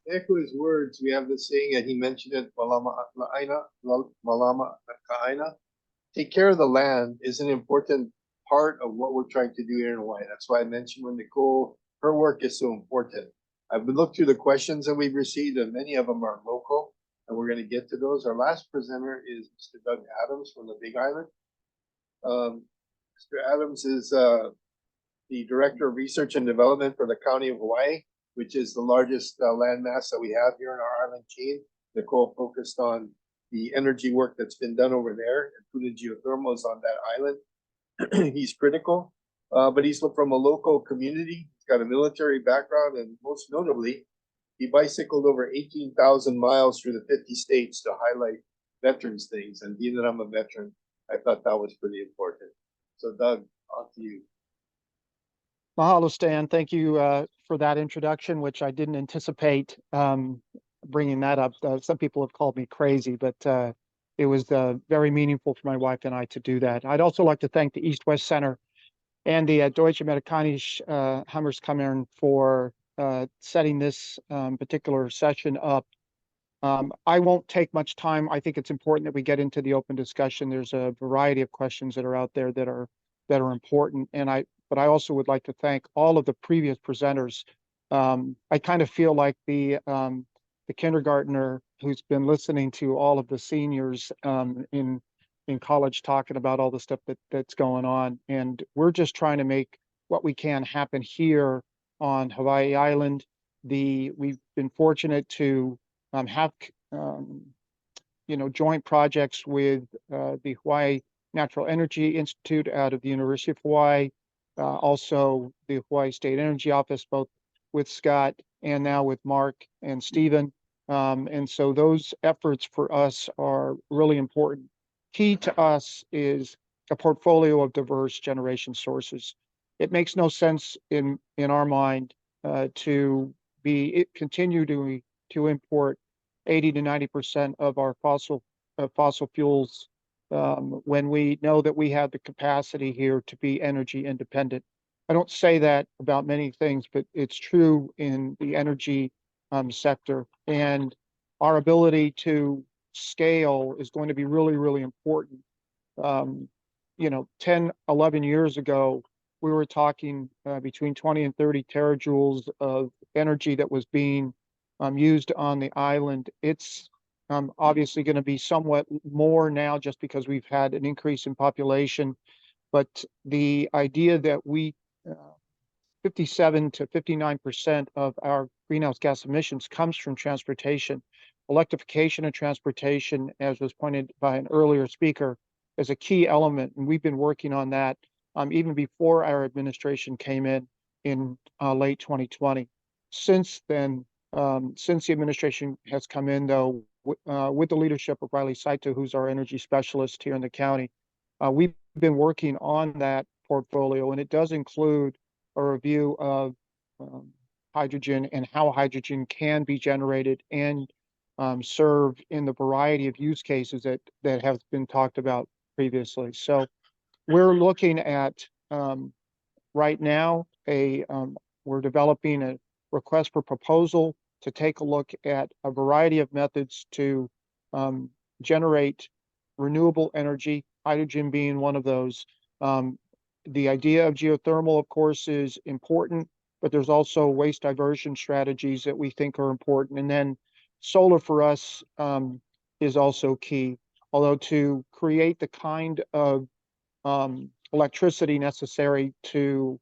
To echo his words, we have the saying, and he mentioned it, malama ka'aina. Take care of the land is an important part of what we're trying to do here in Hawaii. That's why I mentioned when Nicole, her work is so important. I've been looked through the questions that we've received, and many of them are local, and we're going to get to those. Our last presenter is Mr. Doug Adams from the Big Island. Mr. Adams is the Director of Research and Development for the County of Hawaii, which is the largest landmass that we have here in our island chain. Nicole focused on the energy work that's been done over there, including geothermal is on that island. He's critical, but he's from a local community. He's got a military background, and most notably, he bicycled over 18,000 miles through the 50 states to highlight veterans things. And being that I'm a veteran, I thought that was pretty important. So Doug, on to you. Mahalo, Stan. Thank you for that introduction, which I didn't anticipate bringing that up. Some people have called me crazy, but it was very meaningful for my wife and I to do that. I'd also like to thank the East-West Centre and the Deutsche Amerikanische Hammerskammern for setting this particular session up. I won't take much time. I think it's important that we get into the open discussion. There's a variety of questions that are out there that are important, but I also would like to thank all of the previous presenters. I kind of feel like the kindergartner who's been listening to all of the seniors in college talking about all the stuff that's going on, and we're just trying to make what we can happen here on Hawaii Island. We've been fortunate to have joint projects with the Hawaii Natural Energy Institute out of the University of Hawaii, also the Hawaii State Energy Office, both with Scott and now with Mark and Stephen. And so those efforts for us are really important. Key to us is a portfolio of diverse generation sources. It makes no sense in our mind to continue to import 80 to 90% of our fossil fuels when we know that we have the capacity here to be energy independent. I don't say that about many things, but it's true in the energy sector. And our ability to scale is going to be really, really important. 10, 11 years ago, we were talking between 20 and 30 terajoules of energy that was being used on the island. It's obviously going to be somewhat more now just because we've had an increase in population. But the idea that 57 to 59% of our greenhouse gas emissions comes from transportation. Electrification of transportation, as was pointed by an earlier speaker, is a key element. And we've been working on that even before our administration came in late 2020. Since then, since the administration has come in, though, with the leadership of Riley Saito, who's our energy specialist here in the county, we've been working on that portfolio, and it does include a review of hydrogen and how hydrogen can be generated and served in the variety of use cases that have been talked about previously. So we're looking at right now we're developing a request for proposal to take a look at a variety of methods to generate renewable energy, hydrogen being one of those. The idea of geothermal, of course, is important, but there's also waste diversion strategies that we think are important. And then solar for us is also key, although to create the kind of electricity necessary to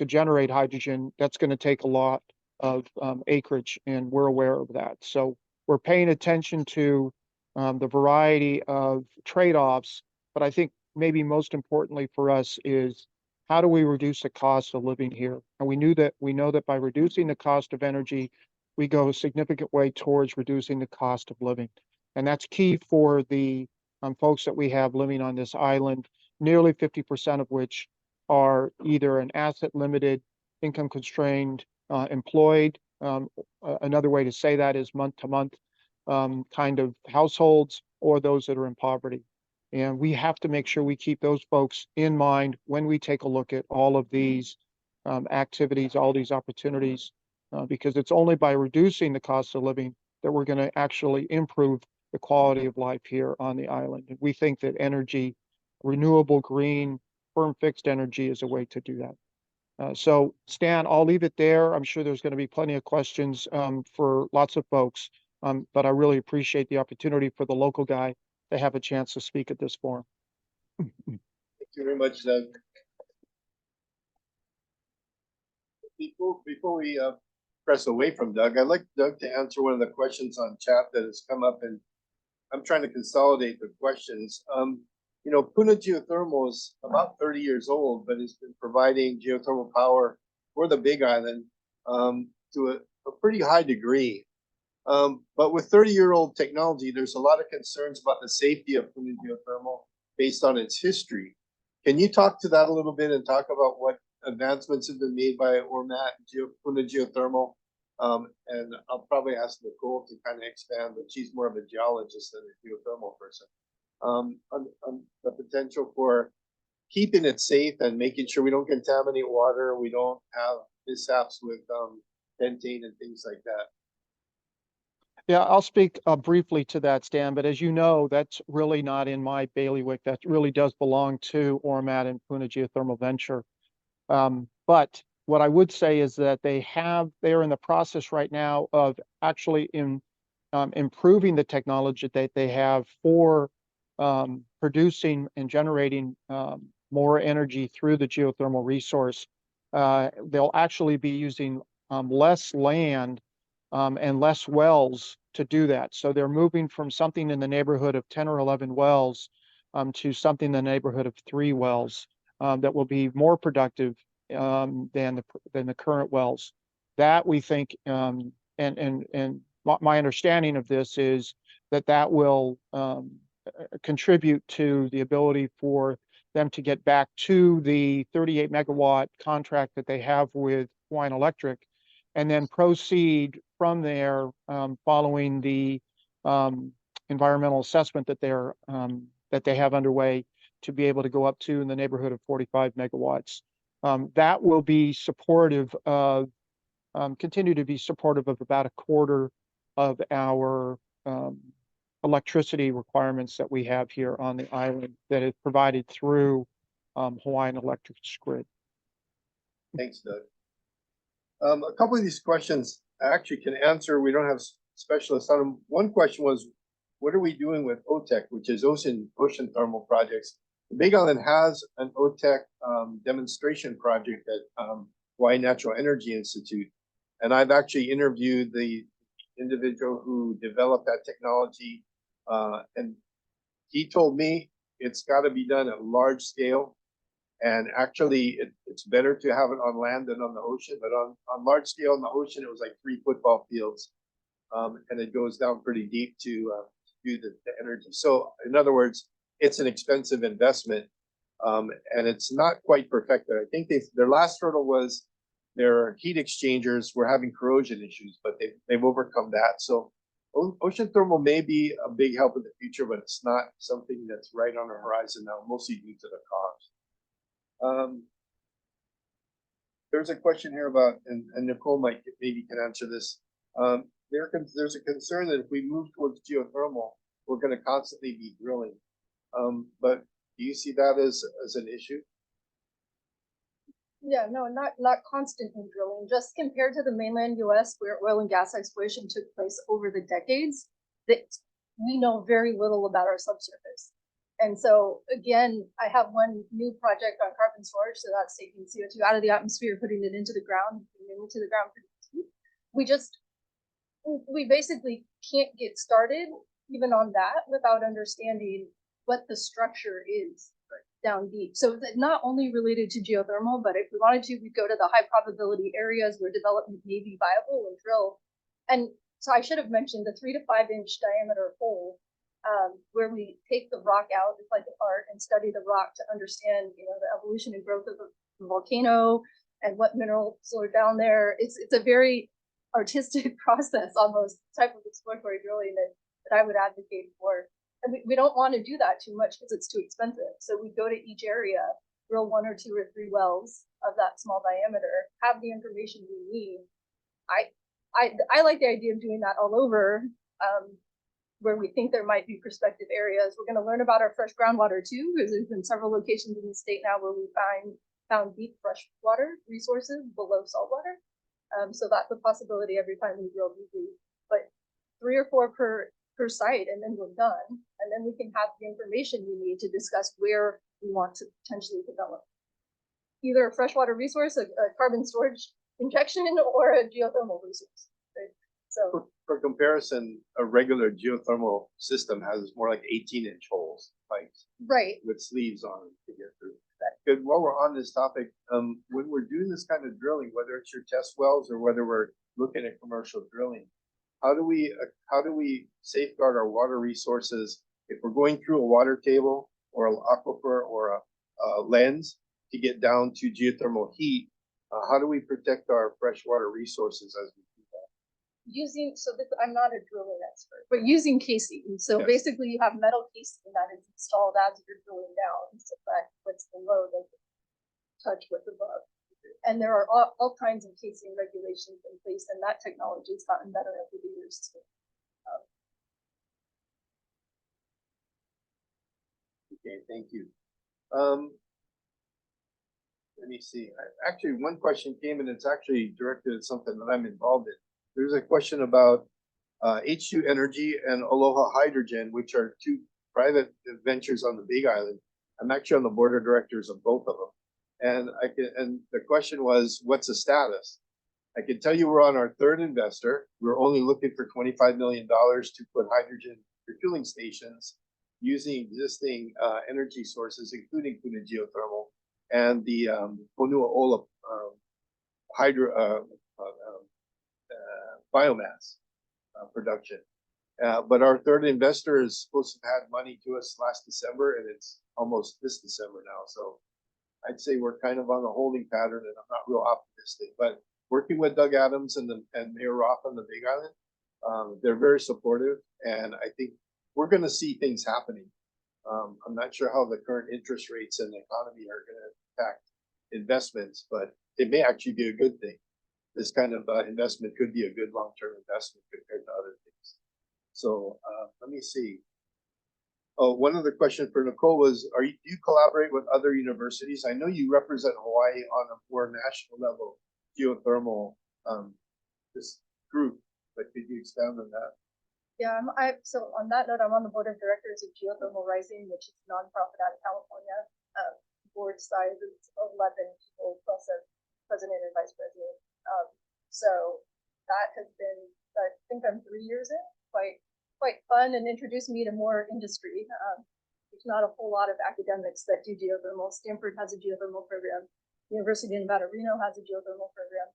generate hydrogen, that's going to take a lot of acreage, and we're aware of that. So we're paying attention to the variety of trade-offs, but I think maybe most importantly for us is how do we reduce the cost of living here? And we know that by reducing the cost of energy, we go a significant way towards reducing the cost of living. And that's key for the folks that we have living on this island, nearly 50% of which are either an asset limited, income constrained, employed. Another way to say that is month to month kind of households, or those that are in poverty. And we have to make sure we keep those folks in mind when we take a look at all of these activities, all these opportunities, because it's only by reducing the cost of living that we're going to actually improve the quality of life here on the island. And we think that energy, renewable, green, firm fixed energy is a way to do that. So Stan, I'll leave it there. I'm sure there's going to be plenty of questions for lots of folks, but I really appreciate the opportunity for the local guy to have a chance to speak at this forum. Thank you very much, Doug. Before we press away from Doug, I'd like Doug to answer one of the questions on chat that has come up, and I'm trying to consolidate the questions. Puna Geothermal is about 30 years old, but it's been providing geothermal power for the Big Island to a pretty high degree. But with 30-year-old technology, there's a lot of concerns about the safety of Puna Geothermal based on its history. Can you talk to that a little bit and talk about what advancements have been made by Ormat Puna Geothermal? And I'll probably ask Nicole to kind of expand, but she's more of a geologist than a geothermal person. On the potential for keeping it safe and making sure we don't contaminate water, we don't have mishaps with pentane and things like that. Yeah, I'll speak briefly to that, Stan, but as you know, that's really not in my bailiwick. That really does belong to Ormat and Puna Geothermal Venture. But what I would say is that they're in the process right now of actually improving the technology that they have for producing and generating more energy through the geothermal resource. They'll actually be using less land and less wells to do that. So they're moving from something in the neighborhood of 10 or 11 wells to something in the neighborhood of 3 wells that will be more productive than the current wells. That we think, and my understanding of this is that will contribute to the ability for them to get back to the 38 megawatt contract that they have with Hawaiian Electric, and then proceed from there following the environmental assessment that they have underway to be able to go up to in the neighborhood of 45 megawatts. That will be supportive of, continue to be supportive of about a quarter of our electricity requirements that we have here on the island that is provided through Hawaiian Electric's grid. Thanks, Doug. A couple of these questions I actually can answer. We don't have specialists on them. One question was, what are we doing with OTEC, which is ocean thermal projects? The Big Island has an OTEC demonstration project at Hawaii Natural Energy Institute. And I've actually interviewed the individual who developed that technology. And he told me it's got to be done at large scale. And actually, it's better to have it on land than on the ocean. But on large scale in the ocean, it was like 3 football fields. And it goes down pretty deep to do the energy. So in other words, it's an expensive investment. And it's not quite perfected. I think their last hurdle was their heat exchangers were having corrosion issues, but they've overcome that. So ocean thermal may be a big help in the future, but it's not something that's right on the horizon now, mostly due to the cost. There's a question here about, and Nicole maybe can answer this. There's a concern that if we move towards geothermal, we're going to constantly be drilling. But do you see that as an issue? Yeah, no, not constantly drilling. Just compared to the mainland US, where oil and gas exploration took place over the decades, that we know very little about our subsurface. And so again, I have one new project on carbon storage, so that's taking CO2 out of the atmosphere, putting it into the ground, we basically can't get started even on that without understanding what the structure is down deep. So it's not only related to geothermal, but if we wanted to, we'd go to the high probability areas where development may be viable and drill. And so I should have mentioned the 3 to 5 inch diameter hole, where we take the rock out, it's like art, and study the rock to understand, the evolution and growth of the volcano and what minerals are down there. It's a very artistic process, almost, type of exploratory drilling that I would advocate for. And we don't want to do that too much because it's too expensive. So we go to each area, drill 1 or 2 or 3 wells of that small diameter, have the information we need. I like the idea of doing that all over, where we think there might be prospective areas. We're going to learn about our fresh groundwater too, because there's been several locations in the state now where we found deep freshwater resources below saltwater. So that's a possibility every time we drill deeply. But 3 or 4 per site, and then we're done. And then we can have the information we need to discuss where we want to potentially develop either a freshwater resource, a carbon storage injection, or a geothermal resource. Right? So for comparison, a regular geothermal system has more like 18-inch holes, pipes, right, with sleeves on them to get through. Good. While we're on this topic, when we're doing this kind of drilling, whether it's your test wells or whether we're looking at commercial drilling, how do we safeguard our water resources if we're going through a water table or an aquifer or a lens to get down to geothermal heat? How do we protect our freshwater resources as we do that? I'm not a drilling expert, but using casing. So yes. Basically you have metal casing that is installed as you're drilling down, so that what's below doesn't touch what's above. And there are all kinds of casing regulations in place, and that technology has gotten better over the years too. Okay, thank you. Let me see. Actually, one question came, and it's actually directed at something that I'm involved in. There's a question about H2 Energy and Aloha Hydrogen, which are 2 private ventures on the Big Island. I'm actually on the board of directors of both of them. And the question was, what's the status? I can tell you we're on our third investor. We're only looking for $25 million to put hydrogen refueling stations using existing energy sources, including Puna geothermal and the Honua Ola biomass production. But our third investor is supposed to have had money to us last December, and it's almost this December now. So I'd say we're kind of on a holding pattern, and I'm not real optimistic. But working with Doug Adams and Mayor Roth on the Big Island, they're very supportive, and I think we're going to see things happening. I'm not sure how the current interest rates and the economy are going to impact investments, but it may actually be a good thing. This kind of investment could be a good long-term investment compared to other things. So let me see. Oh, one other question for Nicole was, do you collaborate with other universities? I know you represent Hawaii on a more national level, geothermal, this group, but could you expound on that? Yeah, so on that note, I'm on the board of directors of Geothermal Rising, which is a nonprofit out of California. Board size is 11 people plus a president and vice president. So that has been, I think I'm 3 years in, quite fun, and introduced me to more industry. There's not a whole lot of academics that do geothermal. Stanford has a geothermal program. University of Nevada, Reno has a geothermal program.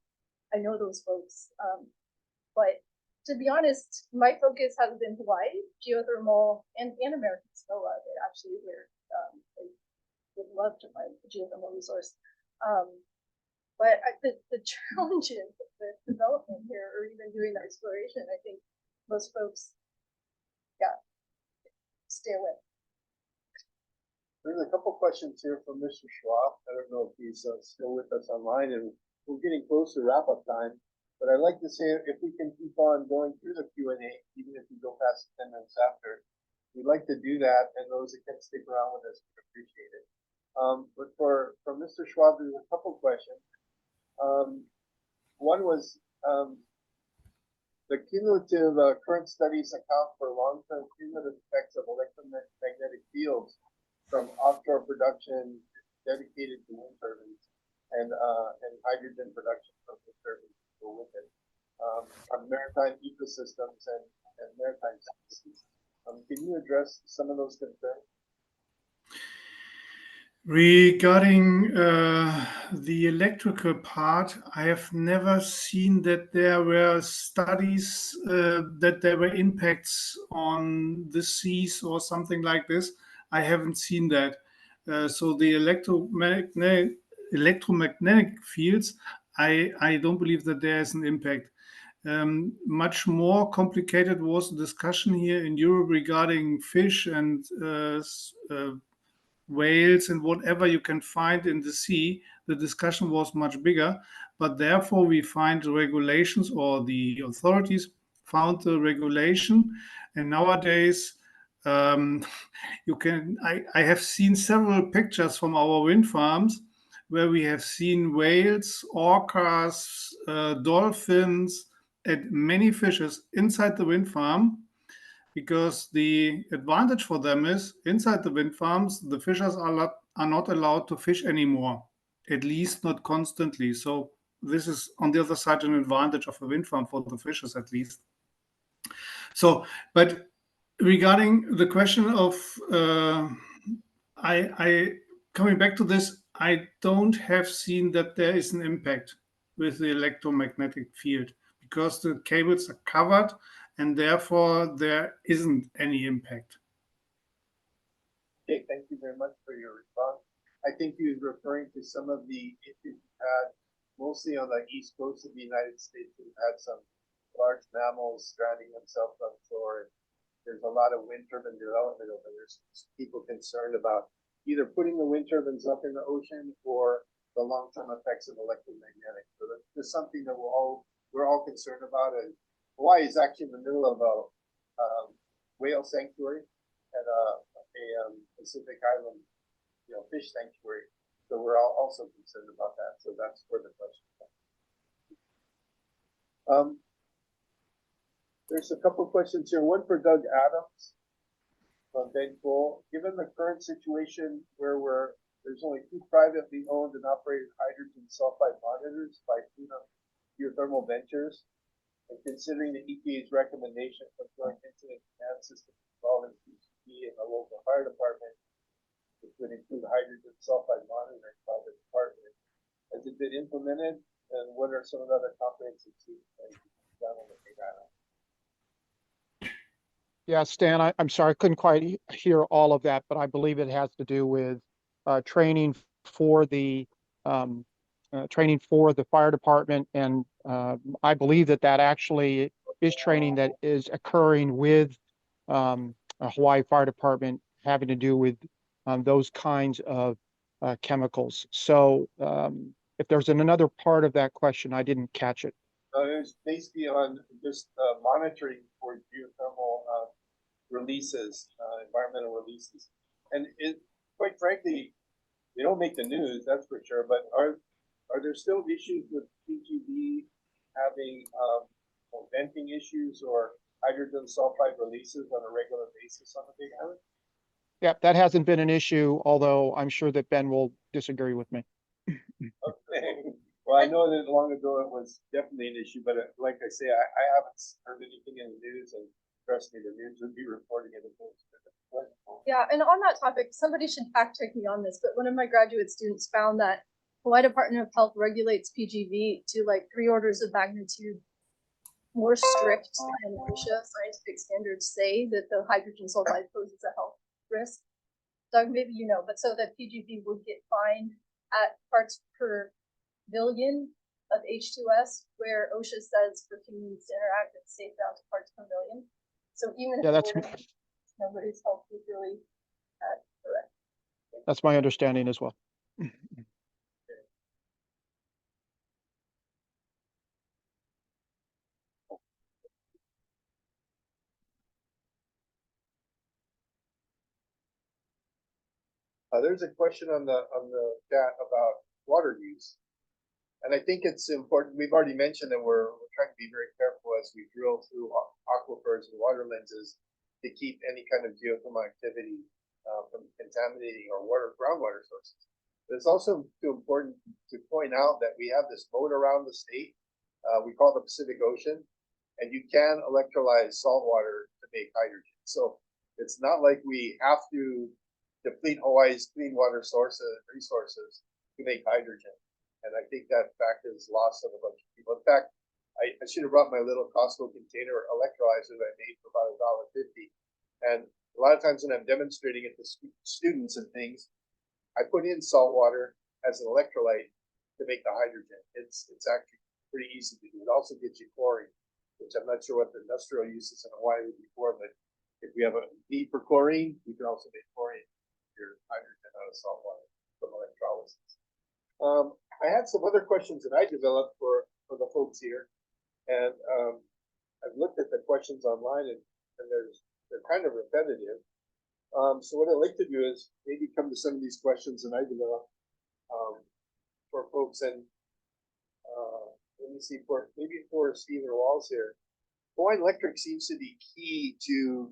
I know those folks, but to be honest, my focus has been Hawaii, geothermal, and American SNOA. That actually where I would love to find a geothermal resource. But the challenges of the development here, or even doing the exploration, I think most folks, stay away. There's a couple questions here from Mr. Schwab. I don't know if he's still with us online, and we're getting close to wrap-up time. But I'd like to say, if we can keep on going through the Q&A, even if we go past 10 minutes after, we'd like to do that, and those that can stick around with us would appreciate it. But for Mr. Schwab, there's a couple questions. One was, the cumulative current studies account for long-term cumulative effects of electromagnetic fields from offshore production dedicated to wind turbines and hydrogen production from wind turbines with it, on maritime ecosystems and maritime species. Can you address some of those concerns? Regarding the electrical part, I have never seen that there were studies that there were impacts on the seas or something like this. I haven't seen that. So the electromagnetic fields, I don't believe that there is an impact. Much more complicated was the discussion here in Europe regarding fish and whales and whatever you can find in the sea. The discussion was much bigger, but therefore we find the regulations, or the authorities found the regulation, and nowadays I have seen several pictures from our wind farms where we have seen whales, orcas, dolphins, and many fishes inside the wind farm, because the advantage for them is inside the wind farms, the fishers are not allowed to fish anymore, at least not constantly. So this is on the other side an advantage of a wind farm for the fishers, at least. So, but regarding the question of, I coming back to this, I don't have seen that there is an impact with the electromagnetic field, because the cables are covered and therefore there isn't any impact. Okay, thank you very much for your response. I think he was referring to some of the issues we've had, mostly on the east coast of the United States. We've had some large mammals stranding themselves on shore. There's a lot of wind turbine development over there. So people concerned about either putting the wind turbines up in the ocean or the long-term effects of electromagnetic. So that's something that we're all concerned about. And Hawaii is actually in the middle of a whale sanctuary and a Pacific Island, fish sanctuary. So we're all also concerned about that. So that's where the question comes. There's a couple of questions here. One for Doug Adams from Vancouver. Given the current situation where there's only 2 privately owned and operated hydrogen sulfide monitors by Puna, do geothermal ventures, and considering the EPA's recommendation for joint incident command system involving PGV and the local fire department, which would include hydrogen sulfide monitoring by the department. Has it been implemented, and what are some of the other comprehensive things done on the Big Island? Yeah, Stan, I'm sorry, I couldn't quite hear all of that, but I believe it has to do with training for the fire department, and I believe that actually is training that is occurring with a Hawaii Fire Department having to do with those kinds of chemicals. So if there's another part of that question, I didn't catch it. It was basically on just monitoring for geothermal releases, environmental releases. And quite frankly, they don't make the news, that's for sure, but are there still issues with PGV having venting issues or hydrogen sulfide releases on a regular basis on the Big Island? Yeah, that hasn't been an issue, although I'm sure that Ben will disagree with me. Okay. Well, I know that long ago it was definitely an issue, but like I say, I haven't heard anything in the news, and trust me, the news would be reporting it. Yeah, and on that topic, somebody should fact check me on this, but one of my graduate students found that Hawaii Department of Health regulates PGV to like 3 orders of magnitude more strict than OSHA scientific standards say that the hydrogen sulfide poses a health risk. Doug, maybe you know, but so that PGV would get fined at parts per billion of H2S, where OSHA says for humans to interact, it's safe down to parts per million. So even Yeah, if nobody's health is really correct. that's my understanding as well. There's a question on the chat about water use. And I think it's important. We've already mentioned that we're trying to be very careful as we drill through aquifers and water lenses to keep any kind of geothermal activity from contaminating our groundwater sources. But it's also important to point out that we have this moat around the state. We call it the Pacific Ocean, and you can electrolyze salt water to make hydrogen. So it's not like we have to deplete Hawaii's clean water resources to make hydrogen. And I think that fact is lost on a bunch of people. In fact, I should have brought my little Costco container electrolyzer that I made for about $1.50. And a lot of times when I'm demonstrating it to students and things, I put in salt water as an electrolyte to make the hydrogen. It's actually pretty easy to do. It also gets you chlorine, which I'm not sure what the industrial uses in Hawaii would be for, but if we have a need for chlorine, we can also make chlorine your hydrogen out of salt water from electrolysis. I had some other questions that I developed for the folks here, and I've looked at the questions online, and they're kind of repetitive. So what I'd like to do is maybe come to some of these questions that I developed for folks, and let me see, for Stephen Walls here. Hawaiian Electric seems to be key to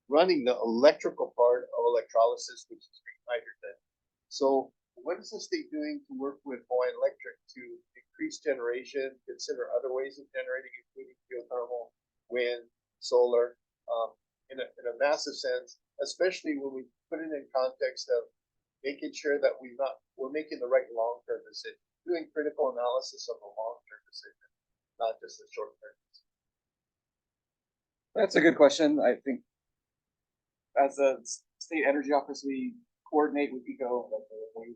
running the electrical part of electrolysis, which is green hydrogen. So what is the state doing to work with Hawaiian Electric to increase generation, consider other ways of generating, including geothermal, wind, solar, in a massive sense, especially when we put it in context of making sure that we're making the right long-term decision, doing critical analysis of the long-term decision, not just the short-term decision. That's a good question. I think as a state energy office, we coordinate with ECO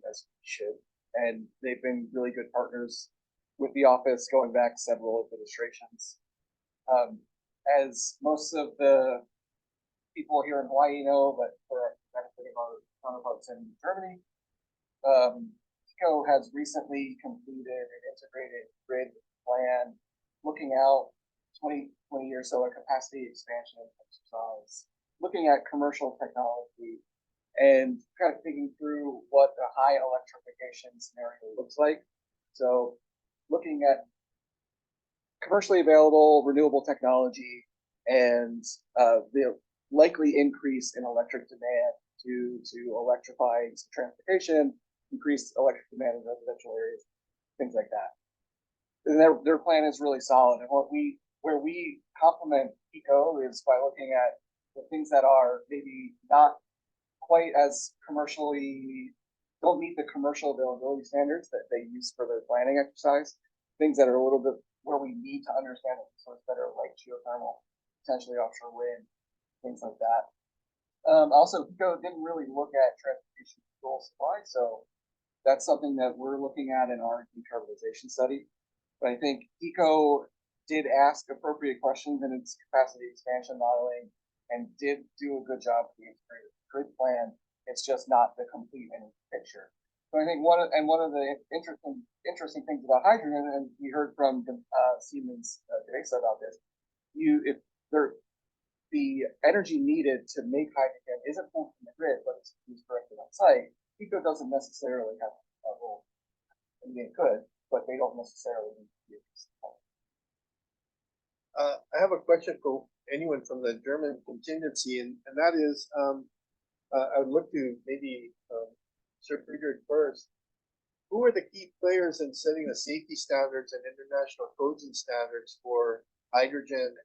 as we should, and they've been really good partners with the office going back several administrations. As most of the people here in Hawaii know, but for benefit of our counterparts in Germany, ECO has recently completed an integrated grid plan looking out 20 years, so a capacity expansion exercise, looking at commercial technology and kind of thinking through what the high electrification scenario looks like. So looking at commercially available renewable technology and the likely increase in electric demand due to electrifying transportation, increased electric demand in residential areas, things like that. their plan is really solid. And where we complement ECO is by looking at the things that are maybe not quite as don't meet the commercial availability standards that they use for their planning exercise. Things that are a little bit where we need to understand the resource better, like geothermal, potentially offshore wind, things like that. Also, ECO didn't really look at transportation fuel supply, so that's something that we're looking at in our decarbonization study. But I think ECO did ask appropriate questions in its capacity expansion modeling and did do a good job with the integrated grid plan. It's just not the complete picture. So I think one of the interesting things about hydrogen, and we heard from Siemens Teresa about this, the energy needed to make hydrogen isn't pulled from the grid, but it's used directly on site. ECO doesn't necessarily have a role. I mean, it could, but they don't necessarily need to be used. I have a question for anyone from the German contingency, and that is, I would look to maybe Sir Friedrich first. Who are the key players in setting the safety standards and international codes and standards for hydrogen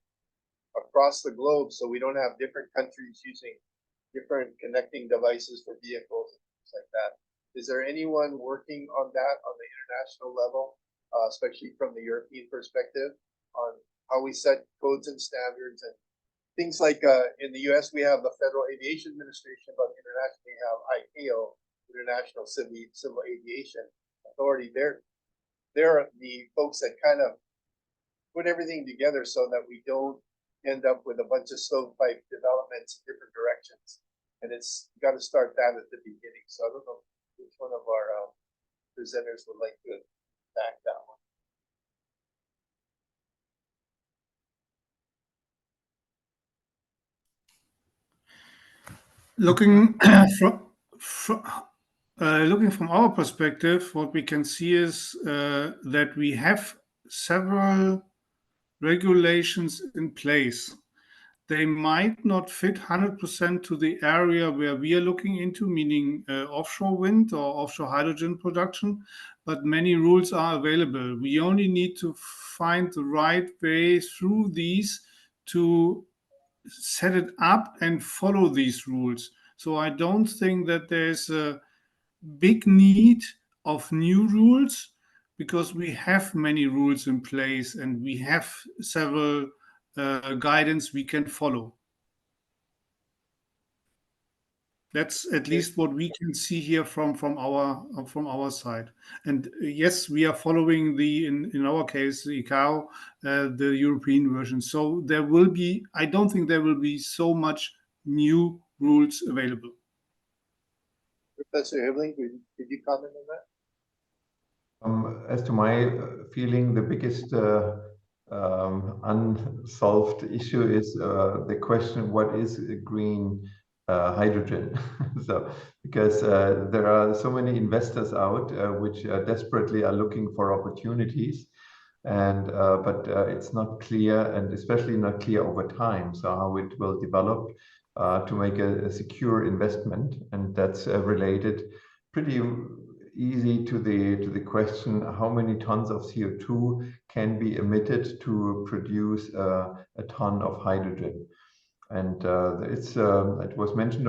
across the globe, so we don't have different countries using different connecting devices for vehicles and things like that? Is there anyone working on that on the international level, especially from the European perspective, on how we set codes and standards and things like in the US, we have the Federal Aviation Administration, but internationally we have ICAO, International Civil Aviation Authority. They're the folks that kind of put everything together so that we don't end up with a bunch of stovepipe developments in different directions. And it's got to start that at the beginning. So I don't know which one of our presenters would like to back that one. Looking looking from our perspective, what we can see is that we have several regulations in place. They might not fit 100% to the area where we are looking into, meaning offshore wind or offshore hydrogen production, but many rules are available. We only need to find the right way through these to set it up and follow these rules. So I don't think that there's a big need of new rules, because we have many rules in place and we have several guidance we can follow. That's at least what we can see here from our side. And yes, we are following in our case, the ICAO, the European version. So there will be, I don't think there will be so much new rules available. Professor Hibling, did you comment on that? As to my feeling, the biggest unsolved issue is the question, what is green hydrogen? So, because there are so many investors out which desperately are looking for opportunities, and but it's not clear, and especially not clear over time, so how it will develop to make a secure investment. And that's related pretty easy to the question, how many tons of CO2 can be emitted to produce a ton of hydrogen? And it was mentioned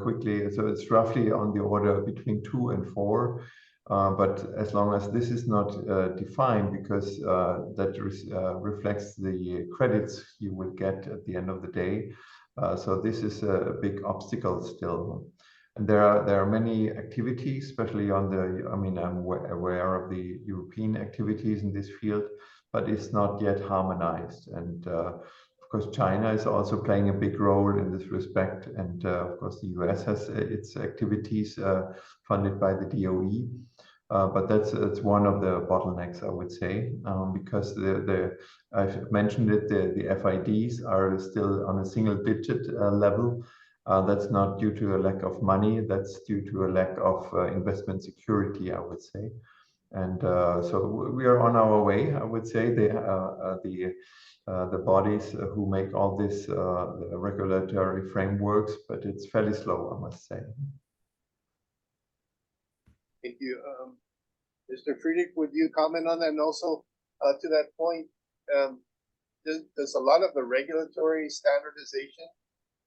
quickly, so it's roughly on the order between 2 and 4. But as long as this is not defined, because that reflects the credits you will get at the end of the day. So this is a big obstacle still. And there are many activities, especially on the, I mean, I'm aware of the European activities in this field, but it's not yet harmonized. And of course, China is also playing a big role in this respect. And of course, the US has its activities funded by the DOE. But that's one of the bottlenecks, I would say, because I've mentioned it, the FIDs are still on a single-digit level. That's not due to a lack of money, that's due to a lack of investment security, I would say. And so we are on our way, I would say. The bodies who make all this the regulatory frameworks, but it's fairly slow, I must say. Thank you. Mr. Friedrich, would you comment on that? And also, To that point, does a lot of the regulatory standardization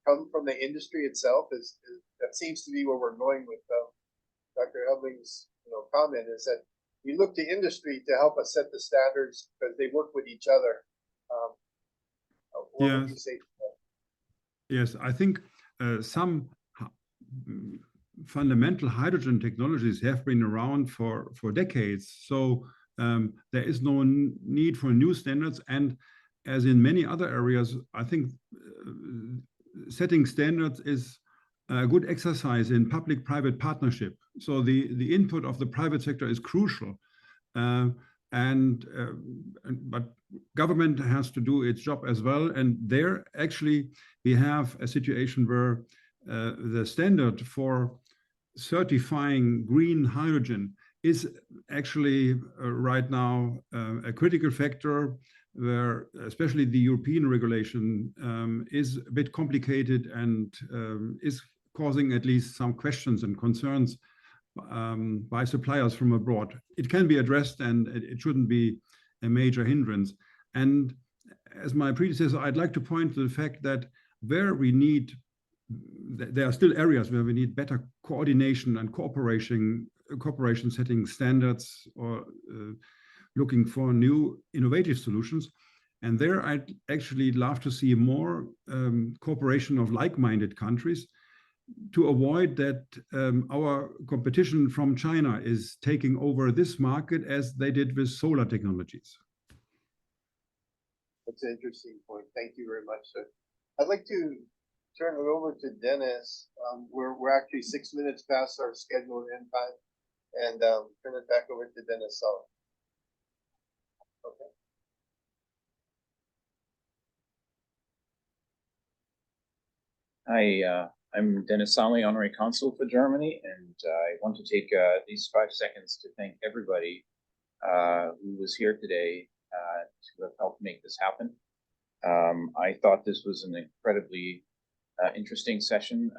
come from the industry itself? That seems to be where we're going with Dr. Helbling's comment, is that we look to industry to help us set the standards because they work with each other. What would you say to that? Yes, I think some fundamental hydrogen technologies have been around for decades. So there is no need for new standards. And as in many other areas, I think setting standards is a good exercise in public-private partnership. So the input of the private sector is crucial. But government has to do its job as well. And there actually we have a situation where the standard for certifying green hydrogen is actually right now a critical factor, where especially the European regulation is a bit complicated and is causing at least some questions and concerns by suppliers from abroad. It can be addressed and it shouldn't be a major hindrance. And as my predecessor, I'd like to point to the fact that there are still areas where we need better coordination and cooperation setting standards or looking for new innovative solutions. And there I'd actually love to see more cooperation of like-minded countries to avoid that our competition from China is taking over this market as they did with solar technologies. That's an interesting point. Thank you very much, sir. I'd like to turn it over to Dennis. We're actually 6 minutes past our scheduled end time, and turn it back over to Dennis Sullivan. Okay. Hi, I'm Dennis Sally, Honorary Consul for Germany, and I want to take these 5 seconds to thank everybody who was here today to have helped make this happen. I thought this was an incredibly interesting session,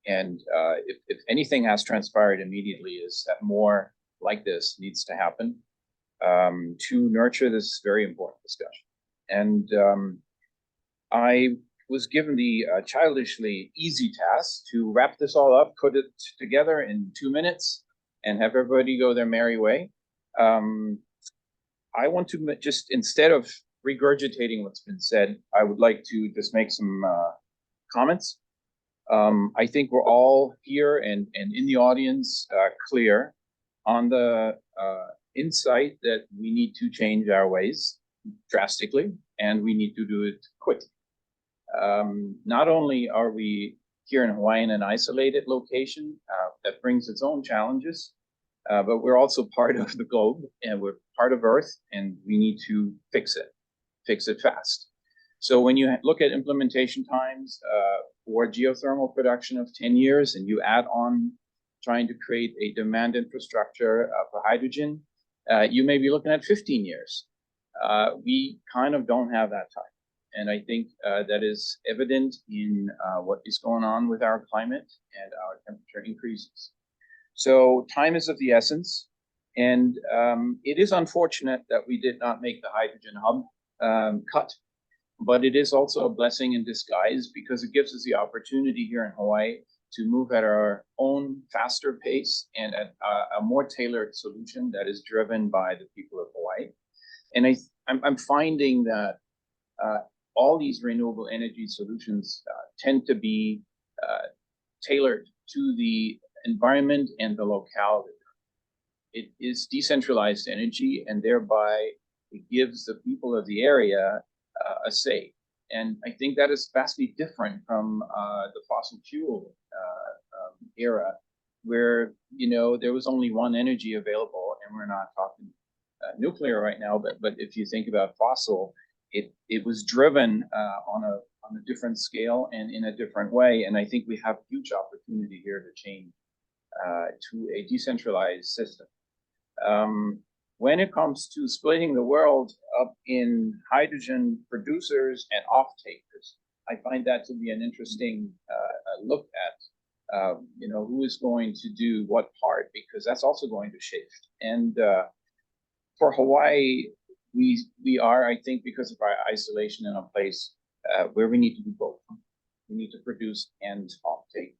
and if anything has transpired immediately is that more like this needs to happen to nurture this very important discussion. And I was given the childishly easy task to wrap this all up, put it together in 2 minutes, and have everybody go their merry way. I want to just, instead of regurgitating what's been said, I would like to just make some comments. I think we're all here and in the audience clear on the insight that we need to change our ways drastically, and we need to do it quickly. Not only are we here in Hawaii in an isolated location that brings its own challenges, but we're also part of the globe and we're part of Earth, and we need to fix it fast. So when you look at implementation times for geothermal production of 10 years, and you add on trying to create a demand infrastructure for hydrogen, you may be looking at 15 years. We kind of don't have that time. And I think that is evident in what is going on with our climate and our temperature increases. So time is of the essence. And it is unfortunate that we did not make the hydrogen hub cut. But it is also a blessing in disguise, because it gives us the opportunity here in Hawaii to move at our own faster pace and at a more tailored solution that is driven by the people of Hawaii. And I'm finding that all these renewable energy solutions tend to be tailored to the environment and the locality. It is decentralized energy, and thereby it gives the people of the area a say. And I think that is vastly different from the fossil fuel era, where there was only one energy available, and we're not talking nuclear right now, but if you think about fossil, it was driven on a different scale and in a different way. And I think we have huge opportunity here to change to a decentralized system. When it comes to splitting the world up in hydrogen producers and off-takers, I find that to be an interesting look at, who is going to do what part, because that's also going to shift. And for Hawaii, we are, I think, because of our isolation in a place where we need to do both. We need to produce and offtake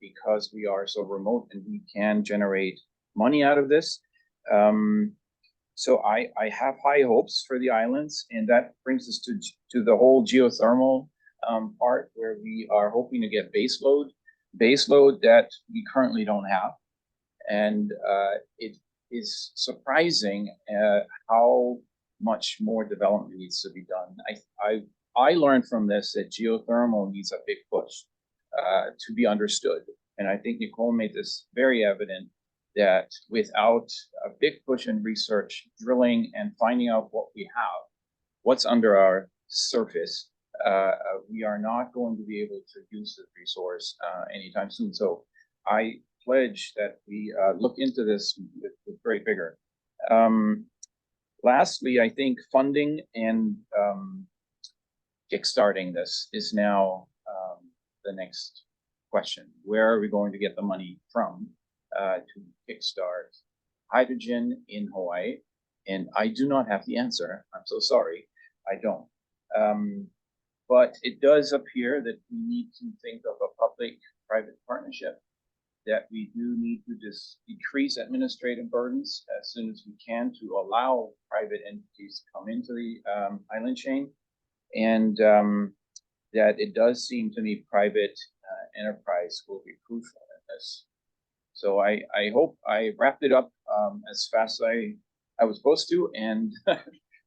because we are so remote and we can generate money out of this. So I have high hopes for the islands, and that brings us to the whole geothermal part where we are hoping to get base load that we currently don't have. And it is surprising how much more development needs to be done. I learned from this that geothermal needs a big push to be understood. And I think Nicole made this very evident that without a big push in research, drilling, and finding out what we have, what's under our surface, we are not going to be able to use the resource anytime soon. So I pledge that we look into this with great vigor. Lastly, I think funding and kickstarting this is now the next question. Where are we going to get the money from to kickstart hydrogen in Hawaii? And I do not have the answer. I'm so sorry. I don't. But it does appear that we need to think of a public-private partnership, that we do need to just decrease administrative burdens as soon as we can to allow private entities to come into the island chain. And that it does seem to me private enterprise will be crucial in this. So I hope I wrapped it up as fast as I was supposed to, and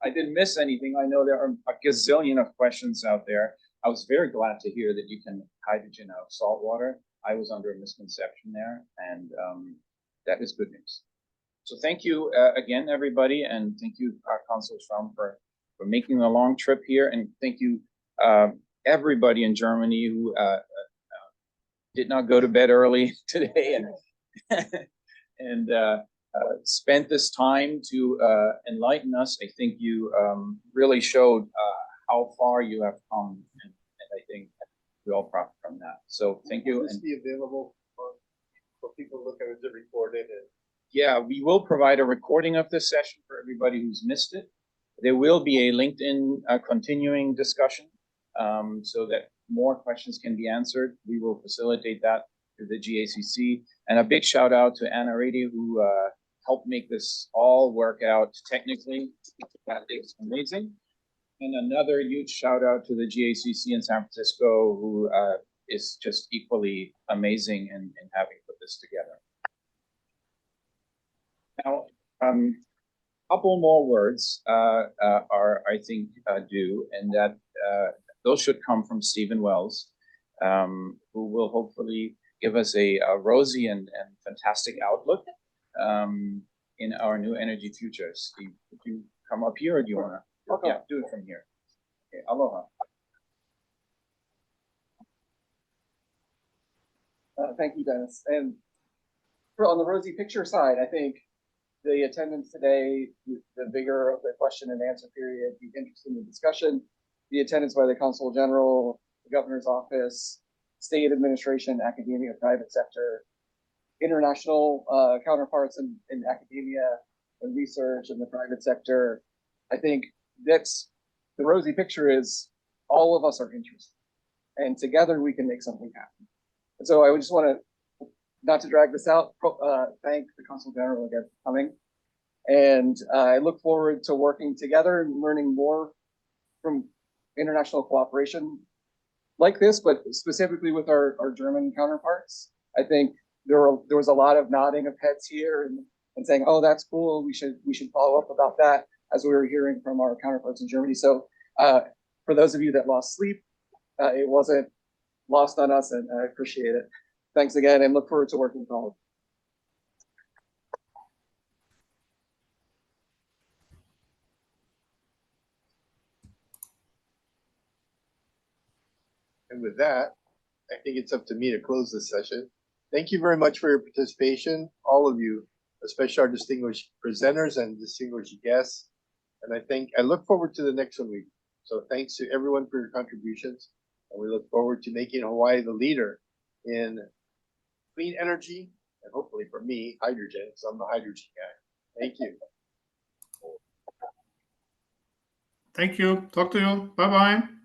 I didn't miss anything. I know there are a gazillion of questions out there. I was very glad to hear that you can hydrogen out of salt water. I was under a misconception there, and that is good news. So thank you again, everybody, and thank you, Councilor Schramm, for making a long trip here, and thank you everybody in Germany who did not go to bed early today and spent this time to enlighten us. I think you really showed how far you have come, and I think we all profit from that. So thank you. Will this be available for people to look at it recorded? Yeah, we will provide a recording of this session for everybody who's missed it. There will be a LinkedIn continuing discussion so that more questions can be answered. We will facilitate that through the GACC. And a big shout out to Anna Rady, who helped make this all work out technically. That is amazing. And another huge shout out to the GACC in San Francisco, who is just equally amazing in having put this together. Now, couple more words are, I think, due, and that those should come from Stephen Wells, who will hopefully give us a rosy and fantastic outlook in our new energy future. Steve, would you come up here, or do you want to? Okay. Yeah, do it from here. Okay, aloha. Thank you, Dennis. And on the rosy picture side, I think the attendance today, the vigor of the question and answer period, the interest in the discussion, the attendance by the Consul General, the Governor's Office, state administration, academia, private sector, international counterparts in academia and research in the private sector. I think that's the rosy picture is all of us are interested, and together we can make something happen. And so I would just want to, not to drag this out, thank the Consul General again for coming. And I look forward to working together and learning more from international cooperation like this, but specifically with our German counterparts. I think there was a lot of nodding of heads here and saying, oh, that's cool, we should follow up about that, as we were hearing from our counterparts in Germany. So for those of you that lost sleep, it wasn't lost on us, and I appreciate it. Thanks again, and look forward to working with all of you. And with that, I think it's up to me to close this session. Thank you very much for your participation, all of you, especially our distinguished presenters and distinguished guests. And I look forward to the next one. So thanks to everyone for your contributions. And we look forward to making Hawaii the leader in clean energy, and hopefully for me, hydrogen, because I'm the hydrogen guy. Thank you. Thank you. Talk to you. Bye-bye.